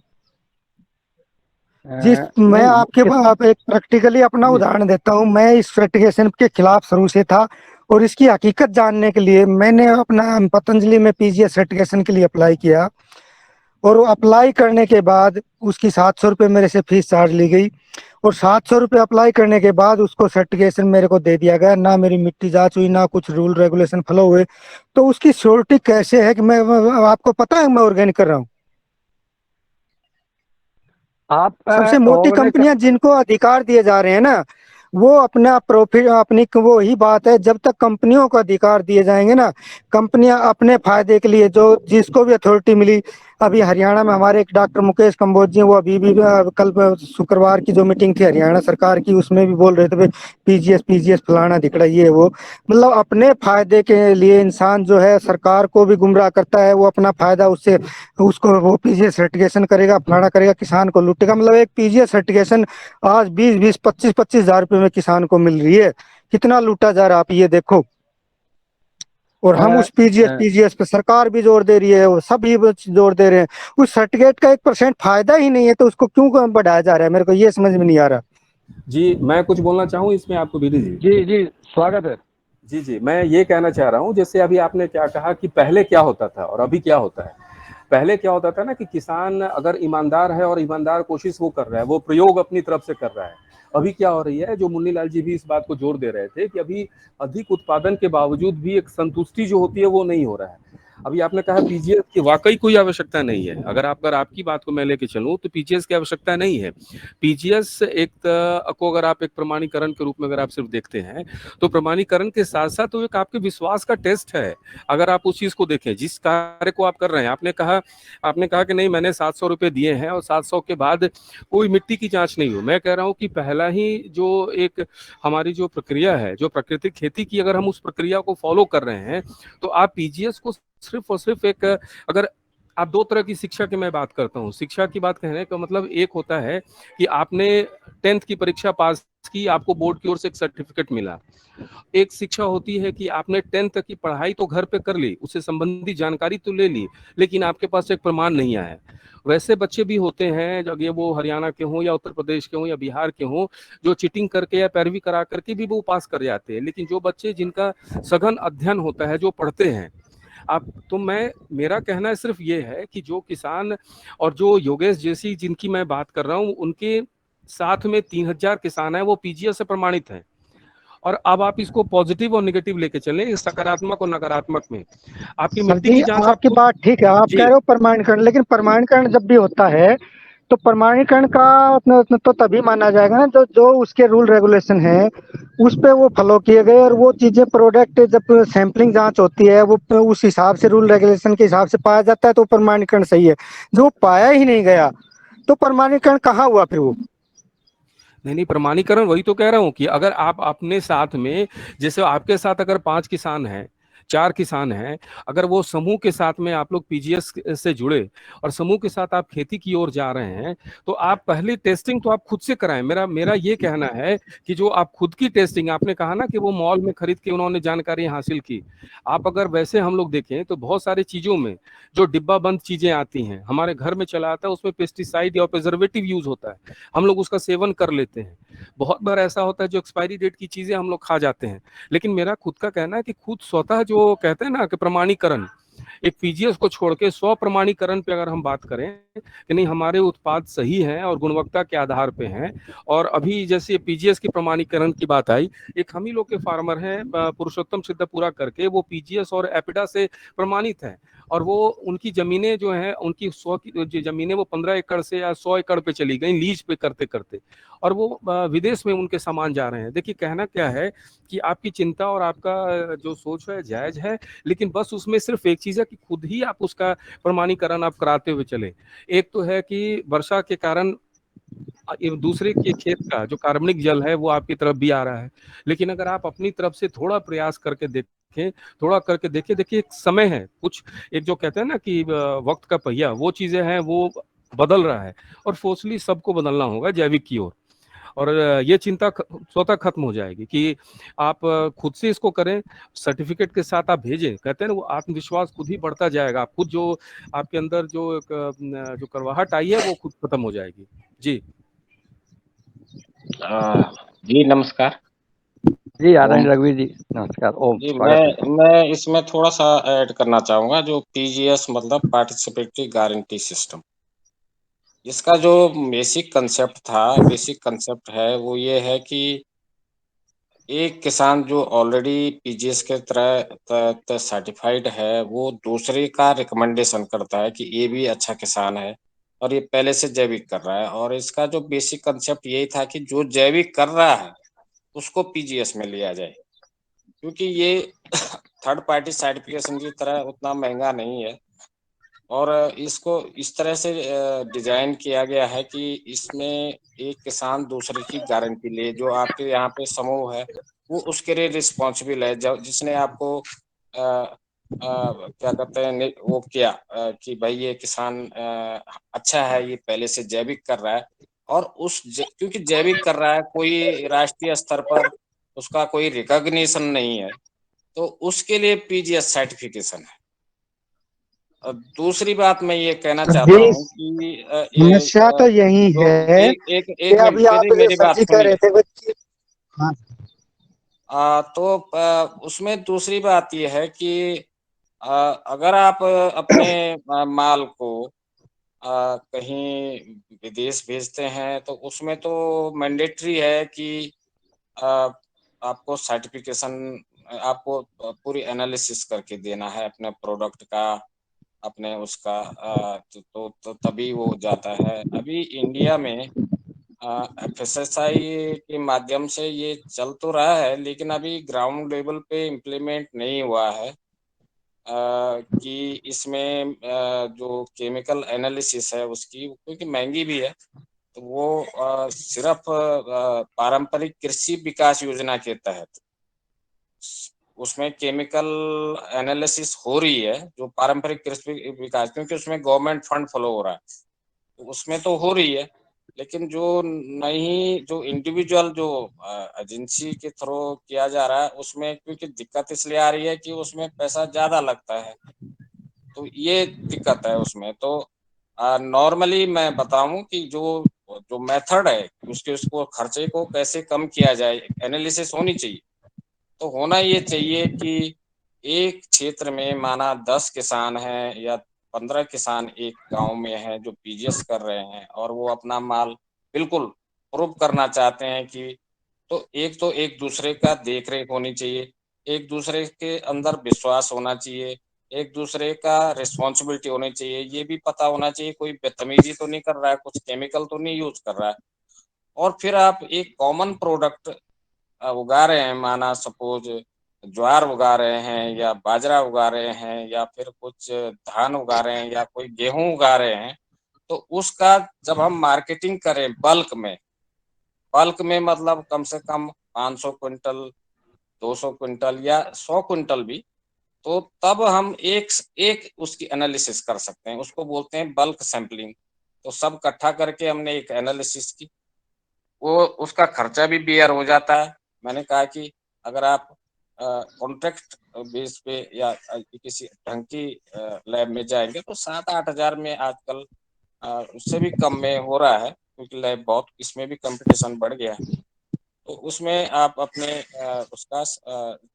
मैं आप एक प्रैक्टिकली अपना उदाहरण देता हूँ। मैं इस सर्टिफिकेशन के खिलाफ शुरू से था, और इसकी हकीकत जानने के लिए मैंने अपना पतंजलि में पीजीएस सर्टिफिकेशन के लिए अप्लाई किया, और वो अप्लाई करने के बाद उसकी 700 रुपये मेरे से फीस चार्ज ली गई, और 700 रुपये अप्लाई करने के बाद उसको सर्टिफिकेशन मेरे को दे दिया गया। ना मेरी मिट्टी जांच हुई, ना कुछ रूल रेगुलेशन फॉलो हुए। तो उसकी श्योरिटी कैसे है कि मैं, आपको पता है मैं ऑर्गेनिक कर रहा हूँ? आप सबसे मोटी कंपनियां जिनको अधिकार दिए जा रहे हैं ना, वो अपना प्रॉफिट, अपनी वो ही बात है। जब तक कंपनियों को अधिकार दिए जाएंगे ना, कंपनियां अपने फायदे के लिए, जो जिसको भी अथॉरिटी मिली, अभी हरियाणा में हमारे एक डॉक्टर मुकेश कंबोज जी, वो अभी भी कल शुक्रवार की जो मीटिंग थी हरियाणा सरकार की, उसमें भी बोल रहे थे पीजीएस फलाना दिखड़ा ये वो। मतलब अपने फायदे के लिए इंसान जो है सरकार को भी गुमराह करता है, वो अपना फायदा उससे उसको वो पीजीएस सर्टिफिकेशन करेगा, फलाना करेगा, किसान को लूटेगा। मतलब एक पीजीएस सर्टिफिकेशन आज 20-20, 25-25 हजार रुपये में किसान को मिल रही है। कितना लूटा जा रहा है, आप ये देखो। और हम उस पीजीएस पे सरकार भी जोर दे रही है और सभी जोर दे रहे हैं, उस सर्टिफिकेट का 1% फायदा ही नहीं है, तो उसको क्यों बढ़ाया जा रहा है, मेरे को ये समझ में नहीं आ रहा। जी, मैं कुछ बोलना चाहूँ इसमें आपको बीडी जी? जी जी, स्वागत है। जी, मैं ये कहना चाह रहा हूँ, जैसे अभी आपने क्या कहा कि पहले क्या होता था और अभी क्या होता है। पहले क्या होता था ना कि किसान अगर ईमानदार है और ईमानदार कोशिश वो कर रहा है, वो प्रयोग अपनी तरफ से कर रहा है। अभी क्या हो रही है, जो मुन्नी लाल जी भी इस बात को जोर दे रहे थे कि अभी अधिक उत्पादन के बावजूद भी एक संतुष्टि जो होती है वो नहीं हो रहा है। अभी आपने कहा पीजीएस की वाकई कोई आवश्यकता नहीं है। अगर आपकी बात को मैं लेके चलूं तो पीजीएस की आवश्यकता नहीं है। पीजीएस को अगर आप एक प्रमाणीकरण के रूप में अगर आप सिर्फ देखते हैं तो प्रमाणीकरण के साथ साथ तो एक आपके विश्वास का टेस्ट है। अगर आप उस चीज को देखें, जिस कार्य को आप कर रहे हैं, आपने कहा कि नहीं मैंने 700 रुपए दिए हैं और 700 के बाद कोई मिट्टी की जांच नहीं हो। मैं कह रहा हूं कि पहला ही जो एक हमारी जो प्रक्रिया है, जो प्राकृतिक खेती की, अगर हम उस प्रक्रिया को फॉलो कर रहे हैं तो आप पीजीएस को सिर्फ और सिर्फ एक, अगर आप दो तरह की शिक्षा की मैं बात करता हूँ। शिक्षा की बात कहने का मतलब एक होता है कि आपने 10th की परीक्षा पास की, आपको बोर्ड की ओर से एक सर्टिफिकेट मिला। एक शिक्षा होती है कि आपने 10th तक की पढ़ाई तो घर पे कर ली, उससे संबंधी जानकारी तो ले ली, लेकिन आपके पास एक प्रमाण नहीं आया। वैसे बच्चे भी होते हैं, जब ये वो हरियाणा के हों या उत्तर प्रदेश के हों या बिहार के हों, जो चीटिंग करके या पैरवी करा करके भी वो पास कर जाते हैं। लेकिन जो बच्चे जिनका सघन अध्ययन होता है, जो पढ़ते हैं, आप तो मेरा कहना सिर्फ ये है कि जो किसान और जो योगेश जैसी जिनकी मैं बात कर रहा हूँ, उनके साथ में 3000 किसान है, वो पीजीएस से प्रमाणित है। और अब आप इसको पॉजिटिव और नेगेटिव लेके चलें, सकारात्मक और नकारात्मक में। आपकी मिट्टी की जांच आपकी बात ठीक है, आप कह रहे हो प्रमाणीकरण, लेकिन प्रमाणीकरण जब भी होता है तो प्रमाणीकरण का तो तभी माना जाएगा ना जो जो उसके रूल रेगुलेशन है उस पे वो फॉलो किए गए, और वो चीजें प्रोडक्ट जब सैंपलिंग जांच होती है वो उस हिसाब से रूल रेगुलेशन के हिसाब से पाया जाता है तो प्रमाणीकरण सही है। जो पाया ही नहीं गया तो प्रमाणीकरण कहाँ हुआ फिर वो? नहीं, प्रमाणीकरण वही तो कह रहा हूं कि अगर आप अपने साथ में, जैसे आपके साथ अगर 5 किसान हैं, 4 किसान हैं, अगर वो समूह के साथ में आप लोग पीजीएस से जुड़े और समूह के साथ आप खेती की ओर जा रहे हैं, तो आप पहले टेस्टिंग तो आप खुद से कराएं। मेरा ये कहना है कि जो आप खुद की टेस्टिंग, आपने कहा ना कि वो मॉल में खरीद के उन्होंने जानकारी हासिल की। आप अगर वैसे हम लोग देखें तो बहुत सारी चीजों में जो डिब्बा बंद चीजें आती हैं, हमारे घर में चला आता है, उसमें पेस्टिसाइड या प्रिजर्वेटिव यूज होता है, हम लोग उसका सेवन कर लेते हैं। बहुत बार ऐसा होता है जो एक्सपायरी डेट की चीजें हम लोग खा जाते हैं। लेकिन मेरा खुद का कहना है कि खुद स्वतः जो कहते हैं ना कि प्रमाणीकरण, एक पीजीएस को छोड़ के स्व प्रमाणीकरण पे अगर हम बात करें कि नहीं हमारे उत्पाद सही हैं और गुणवत्ता के आधार पे हैं। और अभी जैसे पीजीएस की प्रमाणीकरण की बात आई, एक हम ही लोग के फार्मर हैं पुरुषोत्तम सिद्धपुरा करके, वो पीजीएस और एपिडा से प्रमाणित हैं। और वो उनकी जमीनें जो हैं, उनकी 100 की जमीनें वो 15 एकड़ से या 100 एकड़ पे चली गई लीज पे करते करते, और वो विदेश में उनके सामान जा रहे हैं। देखिए कहना क्या है कि आपकी चिंता और आपका जो सोच है जायज है, लेकिन बस उसमें सिर्फ एक चीज है कि खुद ही आप उसका प्रमाणीकरण आप कराते हुए चले। एक तो है कि वर्षा के कारण दूसरे के खेत का जो कार्बनिक जल है वो आपकी तरफ भी आ रहा है, लेकिन अगर आप अपनी तरफ से थोड़ा प्रयास करके देखें, थोड़ा करके देखिए एक समय है, कुछ एक जो कहते हैं ना कि वक्त का पहिया, वो चीजें हैं, वो बदल रहा है और फोर्सली सबको बदलना होगा जैविक की ओर। और ये चिंता स्वतः खत्म हो जाएगी कि आप खुद से इसको करें, सर्टिफिकेट के साथ आप भेजें। कहते हैं ना वो आत्मविश्वास खुद ही बढ़ता जाएगा, आप खुद जो आपके अंदर जो जो करवाहट आई है वो खुद खत्म हो जाएगी। जी जी नमस्कार जी आदरणीय रघुवीर जी, नमस्कार। ओम, जी। स्वागत है। मैं इसमें थोड़ा सा ऐड करना चाहूंगा। जो पीजीएस मतलब पार्टिसिपेटरी गारंटी सिस्टम, इसका जो बेसिक कंसेप्ट है वो ये है कि एक किसान जो ऑलरेडी पीजीएस के तरह सर्टिफाइड है, वो दूसरे का रिकमेंडेशन करता है कि ये भी अच्छा किसान है और ये पहले से जैविक कर रहा है। और इसका जो बेसिक कंसेप्ट यही था कि जो जैविक कर रहा है उसको पीजीएस में लिया जाए, क्योंकि ये थर्ड पार्टी सर्टिफिकेशन की तरह उतना महंगा नहीं है। और इसको इस तरह से डिजाइन किया गया है कि इसमें एक किसान दूसरे की गारंटी ले। जो आपके यहाँ पे समूह है वो उसके लिए रिस्पॉन्सिबल है, जब जिसने आपको क्या कहते हैं वो किया कि भाई ये किसान अच्छा है, ये पहले से जैविक कर रहा है। और क्योंकि जैविक कर रहा है, कोई राष्ट्रीय स्तर पर उसका कोई रिकॉग्निशन नहीं है, तो उसके लिए पीजीएस सर्टिफिकेशन है। और दूसरी बात मैं ये कहना सर चाहता जी, हूँ कि समस्या तो यही जो है एक कि अभी मिनट आप मेरी सर बात जी कह रहे सुनिए। थे बच्चे। हाँ तो उसमें दूसरी बात ये है कि अगर आप अपने माल को कहीं विदेश भेजते हैं तो उसमें तो मैंडेटरी है कि अ, आपको सर्टिफिकेशन आपको पूरी एनालिसिस करके देना है अपने प्रोडक्ट का, अपने उसका तो तभी वो जाता है। अभी इंडिया में एफएसएसआई के माध्यम से ये चल तो रहा है, लेकिन अभी ग्राउंड लेवल पे इम्प्लीमेंट नहीं हुआ है। कि इसमें जो केमिकल एनालिसिस है उसकी, क्योंकि महँगी भी है, तो वो सिर्फ़ पारंपरिक कृषि विकास योजना के तहत उसमें केमिकल एनालिसिस हो रही है, जो पारंपरिक कृषि विकास, क्योंकि उसमें गवर्नमेंट फंड फ्लो हो रहा है, तो उसमें तो हो रही है। लेकिन जो नई जो इंडिविजुअल जो एजेंसी के थ्रू किया जा रहा है, उसमें क्योंकि दिक्कत इसलिए आ रही है कि उसमें पैसा ज़्यादा लगता है। तो ये दिक्कत है उसमें। तो नॉर्मली मैं बताऊँ कि जो जो मेथड है, उसको खर्चे को कैसे कम किया जाए, एनालिसिस होनी चाहिए। तो होना ये चाहिए कि एक क्षेत्र में माना 10 किसान हैं या 15 किसान एक गाँव में हैं जो पीजीएस कर रहे हैं और वो अपना माल बिल्कुल प्रूव करना चाहते हैं कि तो एक दूसरे का देख-रेख होनी चाहिए, एक दूसरे के अंदर विश्वास होना चाहिए, एक दूसरे का रिस्पॉन्सिबिलिटी होनी चाहिए, ये भी पता होना चाहिए कोई बदतमीज़ी तो नहीं कर रहा है, कुछ केमिकल तो नहीं यूज़ कर रहा है। और फिर आप एक कॉमन प्रोडक्ट उगा रहे हैं, माना सपोज़ ज्वार उगा रहे हैं या बाजरा उगा रहे हैं या फिर कुछ धान उगा रहे हैं या कोई गेहूँ उगा रहे हैं, तो उसका जब हम मार्केटिंग करें बल्क में मतलब कम से कम 500 क्विंटल, 200 क्विंटल या 100 क्विंटल भी, तो तब हम एक उसकी एनालिसिस कर सकते हैं, उसको बोलते हैं बल्क सैंपलिंग। तो सब इकट्ठा करके हमने एक एनालिसिस की, वो उसका खर्चा भी बेयर हो जाता है। मैंने कहा कि अगर आप कॉन्ट्रैक्ट बेस पे या किसी ढंग की लैब में जाएँगे तो 7-8 हज़ार में आजकल उससे भी कम में हो रहा है, क्योंकि लैब बहुत इसमें भी कॉम्पिटिशन बढ़ गया है। तो उसमें आप अपने उसका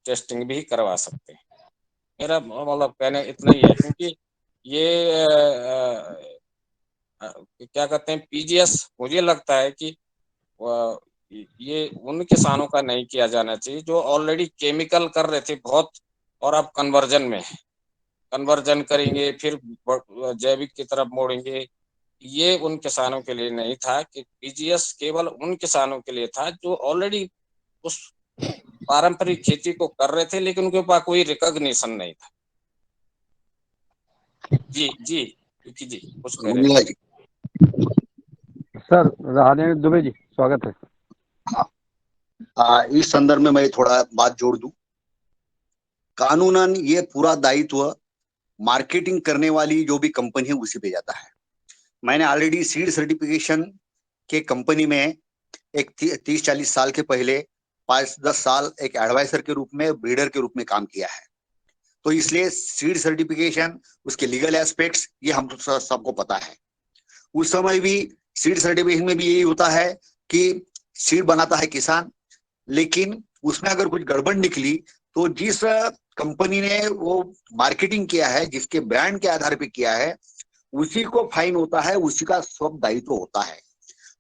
टेस्टिंग भी करवा सकते हैं। मेरा मतलब कहना इतना ही है, क्योंकि ये क्या कहते हैं पीजीएस, मुझे लगता है कि अ, ये उन किसानों का नहीं किया जाना चाहिए जो ऑलरेडी केमिकल कर रहे थे बहुत और अब कन्वर्जन में है। कन्वर्जन करेंगे फिर जैविक की तरफ मोड़ेंगे। ये उन किसानों के लिए नहीं था कि पीजीएस केवल उन किसानों के लिए था जो ऑलरेडी उस पारंपरिक खेती को कर रहे थे, लेकिन उनके पास कोई रिकॉग्निशन नहीं था। जी, जी, विकी जी, कुछ कह रहे थे? रंगीला जी, सर राधे दुबे जी, स्वागत है। इस संदर्भ में मैं थोड़ा बात जोड़ दूं। कानूनन ये पूरा दायित्व मार्केटिंग करने वाली जो भी कंपनी है उसी पे जाता है। मैंने ऑलरेडी सीड सर्टिफिकेशन के कंपनी में एक 30-40 साल के पहले 5-10 साल एक एडवाइजर के रूप में, ब्रीडर के रूप में काम किया है। तो इसलिए सीड सर्टिफिकेशन, उसके लीगल एस्पेक्ट्स ये हम सबको पता है। उस समय भी सीड सर्टिफिकेशन में भी यही होता है कि सीड बनाता है किसान, लेकिन उसमें अगर कुछ गड़बड़ निकली तो जिस कंपनी ने वो मार्केटिंग किया है, जिसके ब्रांड के आधार पे किया है, उसी को फाइन होता है, उसी का सब दायित्व होता है।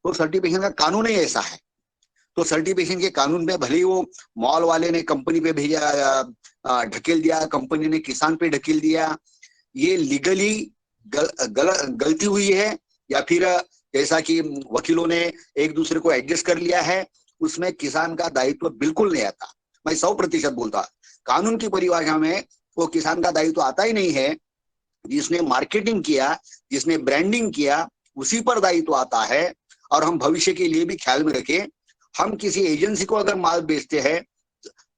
तो सर्टिफिकेशन का कानून ही ऐसा है। तो सर्टिफिकेशन के कानून में भले ही वो मॉल वाले ने कंपनी पे भेजा, ढकेल दिया, कंपनी ने किसान पे ढकेल दिया, ये लीगली गलती हुई है या फिर जैसा कि वकीलों ने एक दूसरे को एडजस्ट कर लिया है, उसमें किसान का दायित्व बिल्कुल नहीं आता। मैं 100% बोलता, कानून की परिभाषा में वो किसान का दायित्व आता ही नहीं है। जिसने मार्केटिंग किया, जिसने ब्रांडिंग किया, उसी पर दायित्व आता है। और हम भविष्य के लिए भी ख्याल में रखें, हम किसी एजेंसी को अगर माल बेचते हैं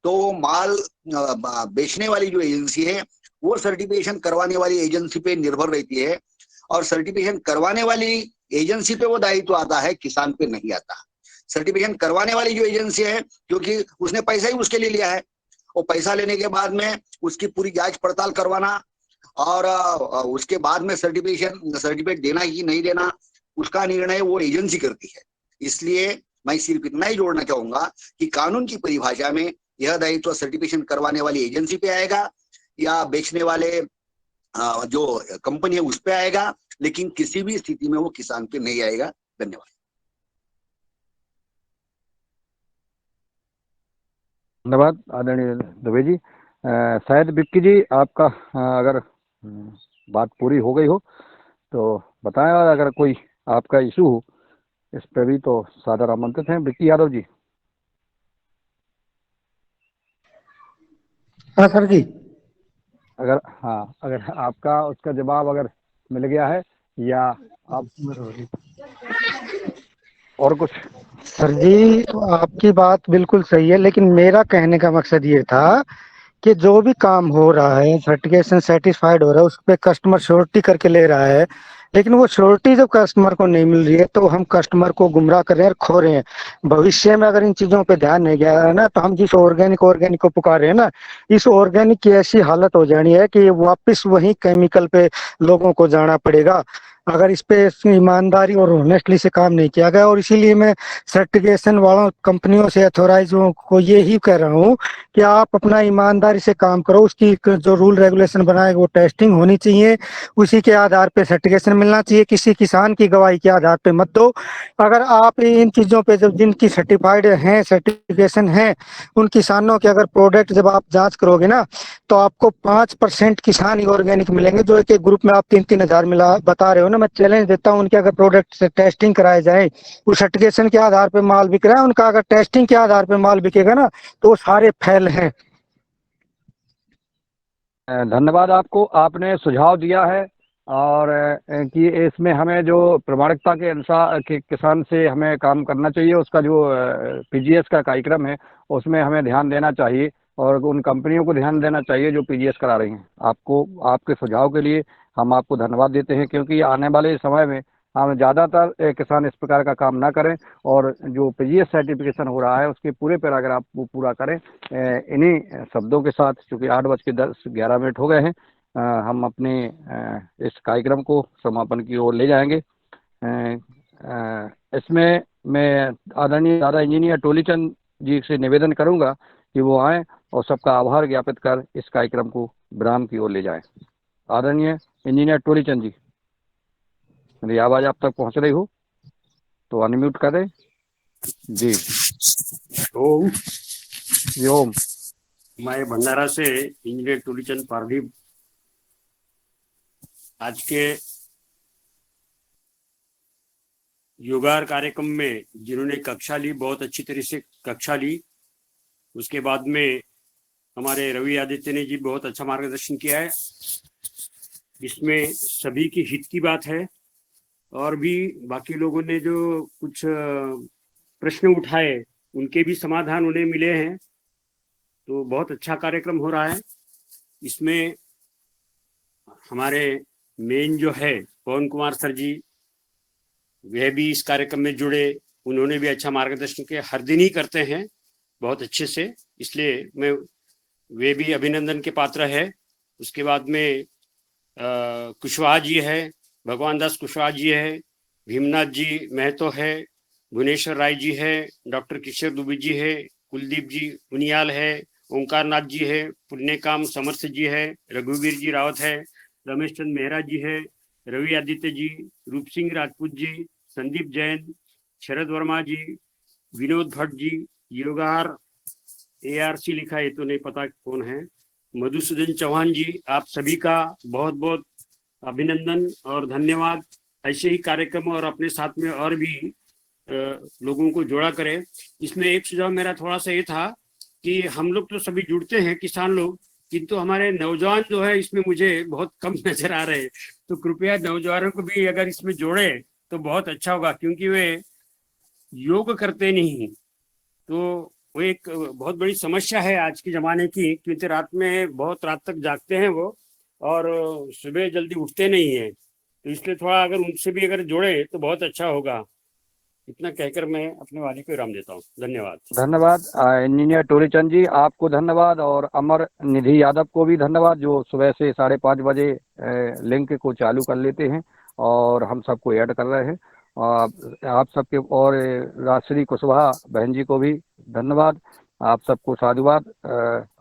तो वो माल बेचने वाली जो एजेंसी है वो सर्टिफिकेशन करवाने वाली एजेंसी पे निर्भर रहती है, और सर्टिफिकेशन करवाने वाली एजेंसी पे वो दायित्व आता है, किसान पे नहीं आता। सर्टिफिकेशन करवाने वाली जो एजेंसी है, क्योंकि उसने पैसा ही उसके लिए लिया है, और पैसा लेने के बाद में उसकी पूरी जांच पड़ताल करवाना और उसके बाद में सर्टिफिकेट देना कि नहीं देना, उसका निर्णय वो एजेंसी करती है। इसलिए मैं सिर्फ इतना ही जोड़ना चाहूंगा कि कानून की परिभाषा में यह दायित्व सर्टिफिकेशन करवाने वाली एजेंसी पे आएगा या बेचने वाले जो कंपनी है उस पे आएगा, लेकिन किसी भी स्थिति में वो किसान पे नहीं आएगा। धन्यवाद। धन्यवाद आदरणीय दुबे जी। शायद विक्की जी आपका अगर बात पूरी हो गई हो तो बताएं, और अगर कोई आपका इशू हो इस पे भी तो सादर आमंत्रित हैं। विक्की यादव जी। हाँ सर जी। अगर आपका उसका जवाब अगर मिल गया है या आप और कुछ। सर जी आपकी बात बिल्कुल सही है, लेकिन मेरा कहने का मकसद ये था कि जो भी काम हो रहा है, सर्टिफिकेशन सेटिस्फाइड हो रहा है, उस पर कस्टमर श्योरिटी करके ले रहा है, लेकिन वो श्योरिटी जब कस्टमर को नहीं मिल रही है तो हम कस्टमर को गुमराह कर रहे हैं और खो रहे हैं। भविष्य में अगर इन चीजों पे ध्यान नहीं गया है ना, तो हम जिस ऑर्गेनिक को पुकार रहे हैं ना, इस ऑर्गेनिक की ऐसी हालत हो जानी है कि वापस वही केमिकल पे लोगों को जाना पड़ेगा अगर इस पे ईमानदारी और ऑनेस्टली से काम नहीं किया गया। और इसीलिए मैं सर्टिफिकेशन वालों कंपनियों से अथॉराइजों को ये ही कह रहा हूँ कि आप अपना ईमानदारी से काम करो, उसकी जो रूल रेगुलेशन बनाए वो टेस्टिंग होनी चाहिए, उसी के आधार पे सर्टिफिकेशन मिलना चाहिए, किसी किसान की गवाही के आधार पे मत दो। अगर आप इन चीज़ों पे जब जिनकी सर्टिफाइड हैं, सर्टिफिकेशन है, उन किसानों के अगर प्रोडक्ट जब आप जांच करोगे ना, तो आपको 5% किसान ही ऑर्गेनिक मिलेंगे, जो एक एक ग्रुप में आप 3-3 हजार मिला बता रहे हो ना। मैं चैलेंज देता हूँ, उनके अगर प्रोडक्ट से टेस्टिंग कराए जाए, उस सर्टिफिकेशन के आधार पे माल बिक रहा है, उनका अगर टेस्टिंग के आधार पे माल बिकेगा ना, तो वो सारे फैल हैं। धन्यवाद आपको, आपने सुझाव दिया है और कि इसमें हमें जो प्रामाणिकता के अनुसार कि किसान से हमें काम करना चाहिए, उसका जो पीजीएस का कार्यक्रम है उसमें हमें ध्यान देना चाहिए और उन कंपनियों को ध्यान देना चाहिए जो पीजीएस करा रही हैं। आपको आपके सुझाव के लिए हम आपको धन्यवाद देते हैं, क्योंकि आने वाले समय में हम ज़्यादातर किसान इस प्रकार का काम ना करें और जो पीजीएस सर्टिफिकेशन हो रहा है उसके पूरे पर अगर आप वो पूरा करें। इन्हीं शब्दों के साथ, चूँकि 8:10-11 हो गए हैं, हम अपने इस कार्यक्रम को समापन की ओर ले जाएंगे। इसमें मैं आदरणीय दादा इंजीनियर टोलीचंद जी से निवेदन करूंगा कि वो आएँ और सबका आभार ज्ञापित कर इस कार्यक्रम को विराम की ओर ले जाएं। आदरणीय इंजीनियर टोलीचंद जी, मेरी आवाज़ आप तक पहुंच रही हो तो अनम्यूट करें जी। ओम। ओम। मैं भंडारा से इंजीनियर टोलीचंद पारदीप। आज के योगार कार्यक्रम में जिन्होंने कक्षा ली, बहुत अच्छी तरह से कक्षा ली, उसके बाद में हमारे रवि आदित्य ने जी बहुत अच्छा मार्गदर्शन किया है। इसमें सभी की हित की बात है और भी बाकी लोगों ने जो कुछ प्रश्न उठाए उनके भी समाधान उन्हें मिले हैं, तो बहुत अच्छा कार्यक्रम हो रहा है। इसमें हमारे मेन जो है पवन कुमार सर जी, वह भी इस कार्यक्रम में जुड़े, उन्होंने भी अच्छा मार्गदर्शन किया, हर दिन ही करते हैं बहुत अच्छे से, इसलिए मैं वे भी अभिनंदन के पात्र है। उसके बाद में कुशवाहा जी है, भगवान दास कुशवाहा जी है, भीमनाथ जी महतो है, भुवनेश्वर राय जी है, डॉक्टर किशोर दुबे जी है, कुलदीप जी उनियाल है, ओंकार नाथ जी है, पुण्यकाम समर्थ जी है, रघुवीर जी रावत है, रमेश चंद मेहरा जी है, रवि आदित्य जी, रूप सिंह राजपूत जी, संदीप जैन, शरद वर्मा जी, विनोद भट्ट जी, योगार ARC लिखा है तो नहीं पता कौन है, मधुसूदन चौहान जी, आप सभी का बहुत बहुत अभिनंदन और धन्यवाद। ऐसे ही कार्यक्रम और अपने साथ में और भी लोगों को जोड़ा करें। इसमें एक सुझाव मेरा थोड़ा सा ये था कि हम लोग तो सभी जुड़ते हैं किसान लोग, किंतु हमारे नौजवान जो है इसमें मुझे बहुत कम नजर आ रहे हैं, तो कृपया नौजवानों को भी अगर इसमें जोड़े तो बहुत अच्छा होगा, क्योंकि वे योग करते नहीं, तो वो एक बहुत बड़ी समस्या है आज के ज़माने की, क्योंकि रात में बहुत रात तक जागते हैं वो और सुबह जल्दी उठते नहीं हैं, तो इसलिए थोड़ा अगर उनसे भी अगर जोड़े तो बहुत अच्छा होगा। इतना कहकर मैं अपने वाणी को विराम देता हूँ। धन्यवाद। धन्यवाद इंजीनियर टोलीचंद जी, आपको धन्यवाद, और अमर निधि यादव को भी धन्यवाद, जो सुबह से 5:30 बजे लिंक को चालू कर लेते हैं और हम सबको ऐड कर रहे हैं। आप सबके, और राजश्री कुशवाहा बहन जी को भी धन्यवाद। आप सबको साधुवाद।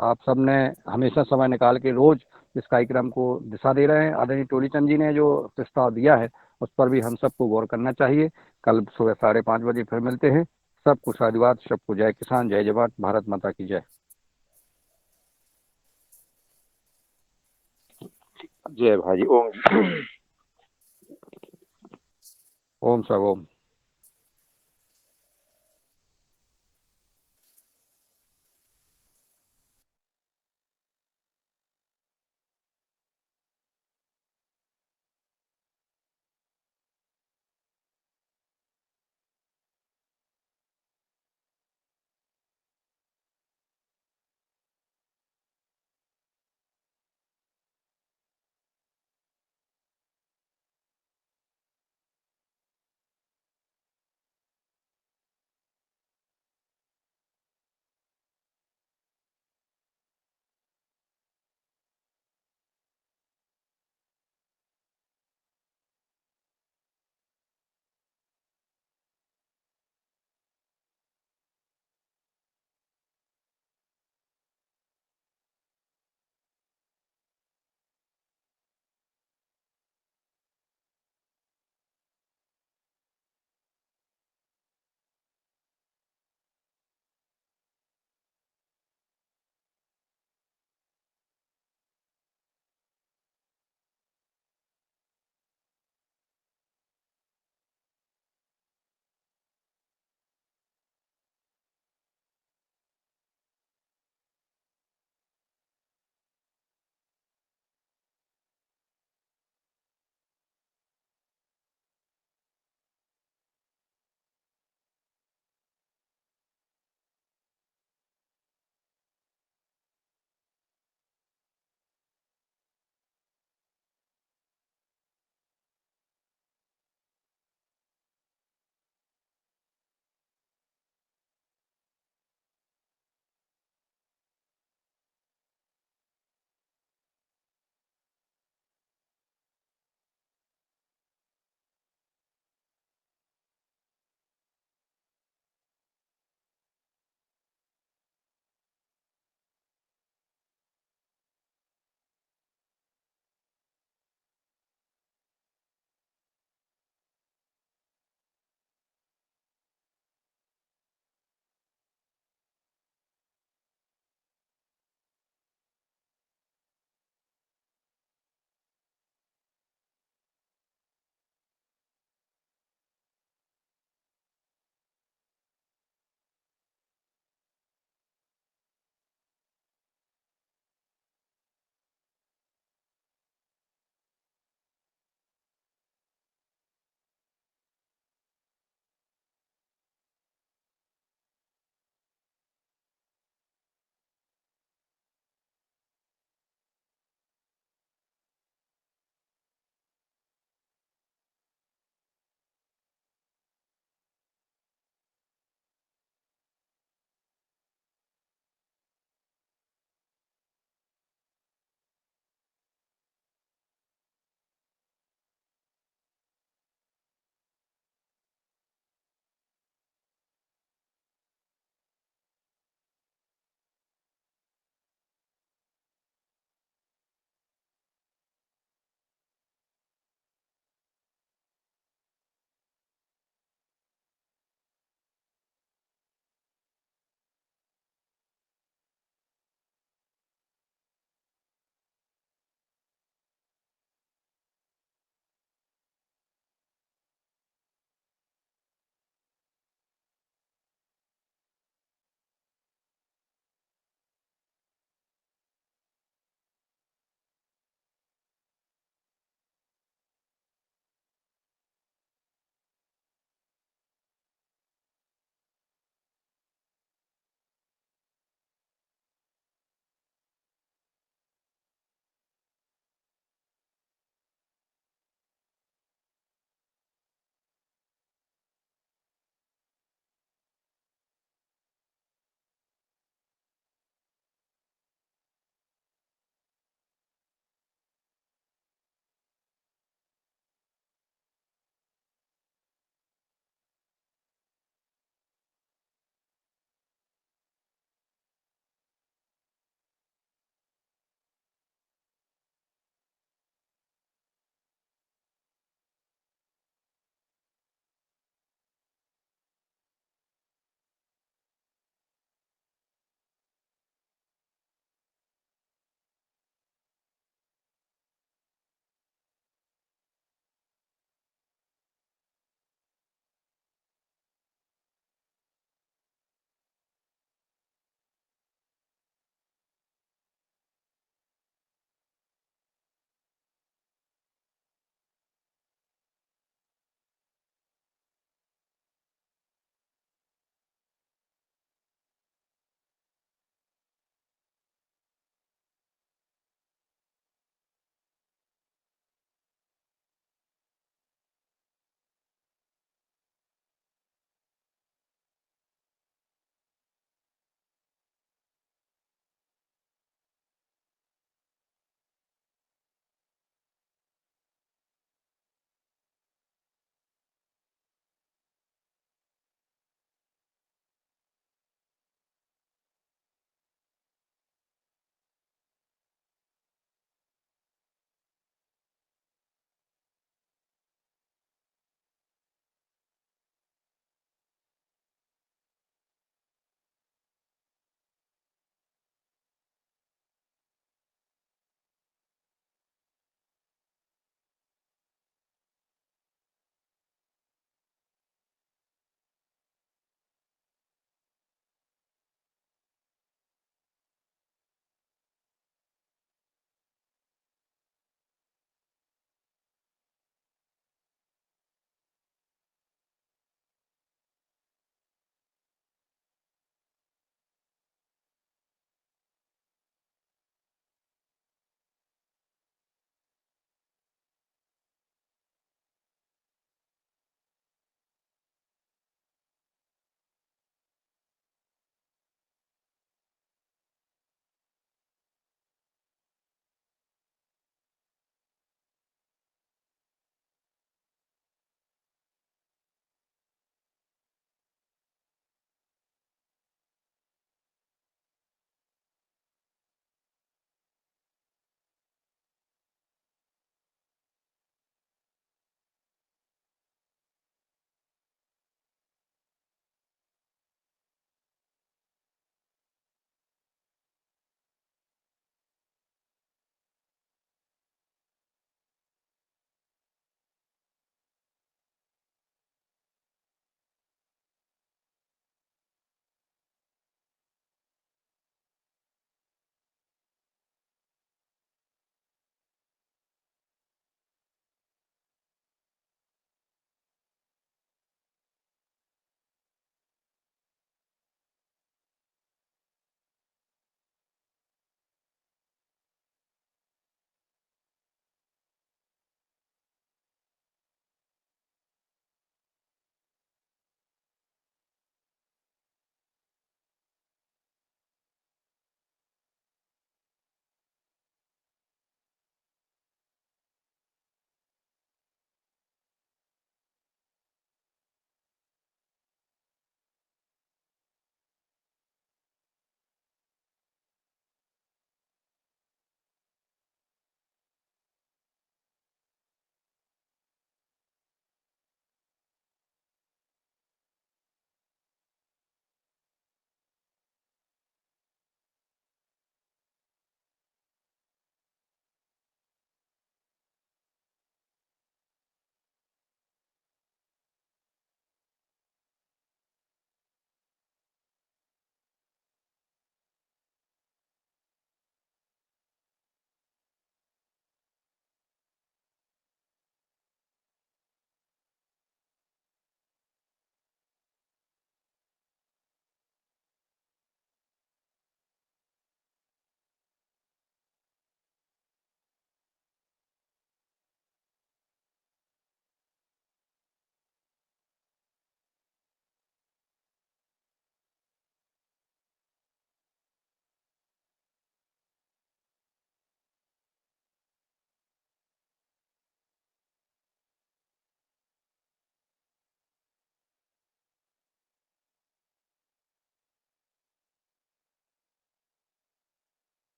आप सब ने हमेशा समय निकाल के रोज इस कार्यक्रम को दिशा दे रहे हैं। आदरणीय टोलीचंद जी ने जो प्रस्ताव दिया है उस पर भी हम सबको गौर करना चाहिए। कल सुबह 5:30 बजे फिर मिलते हैं। सबको साधुवाद, सबको जय किसान, जय जवान, भारत माता की जय। जय भाई। ओम ओम सब ओम।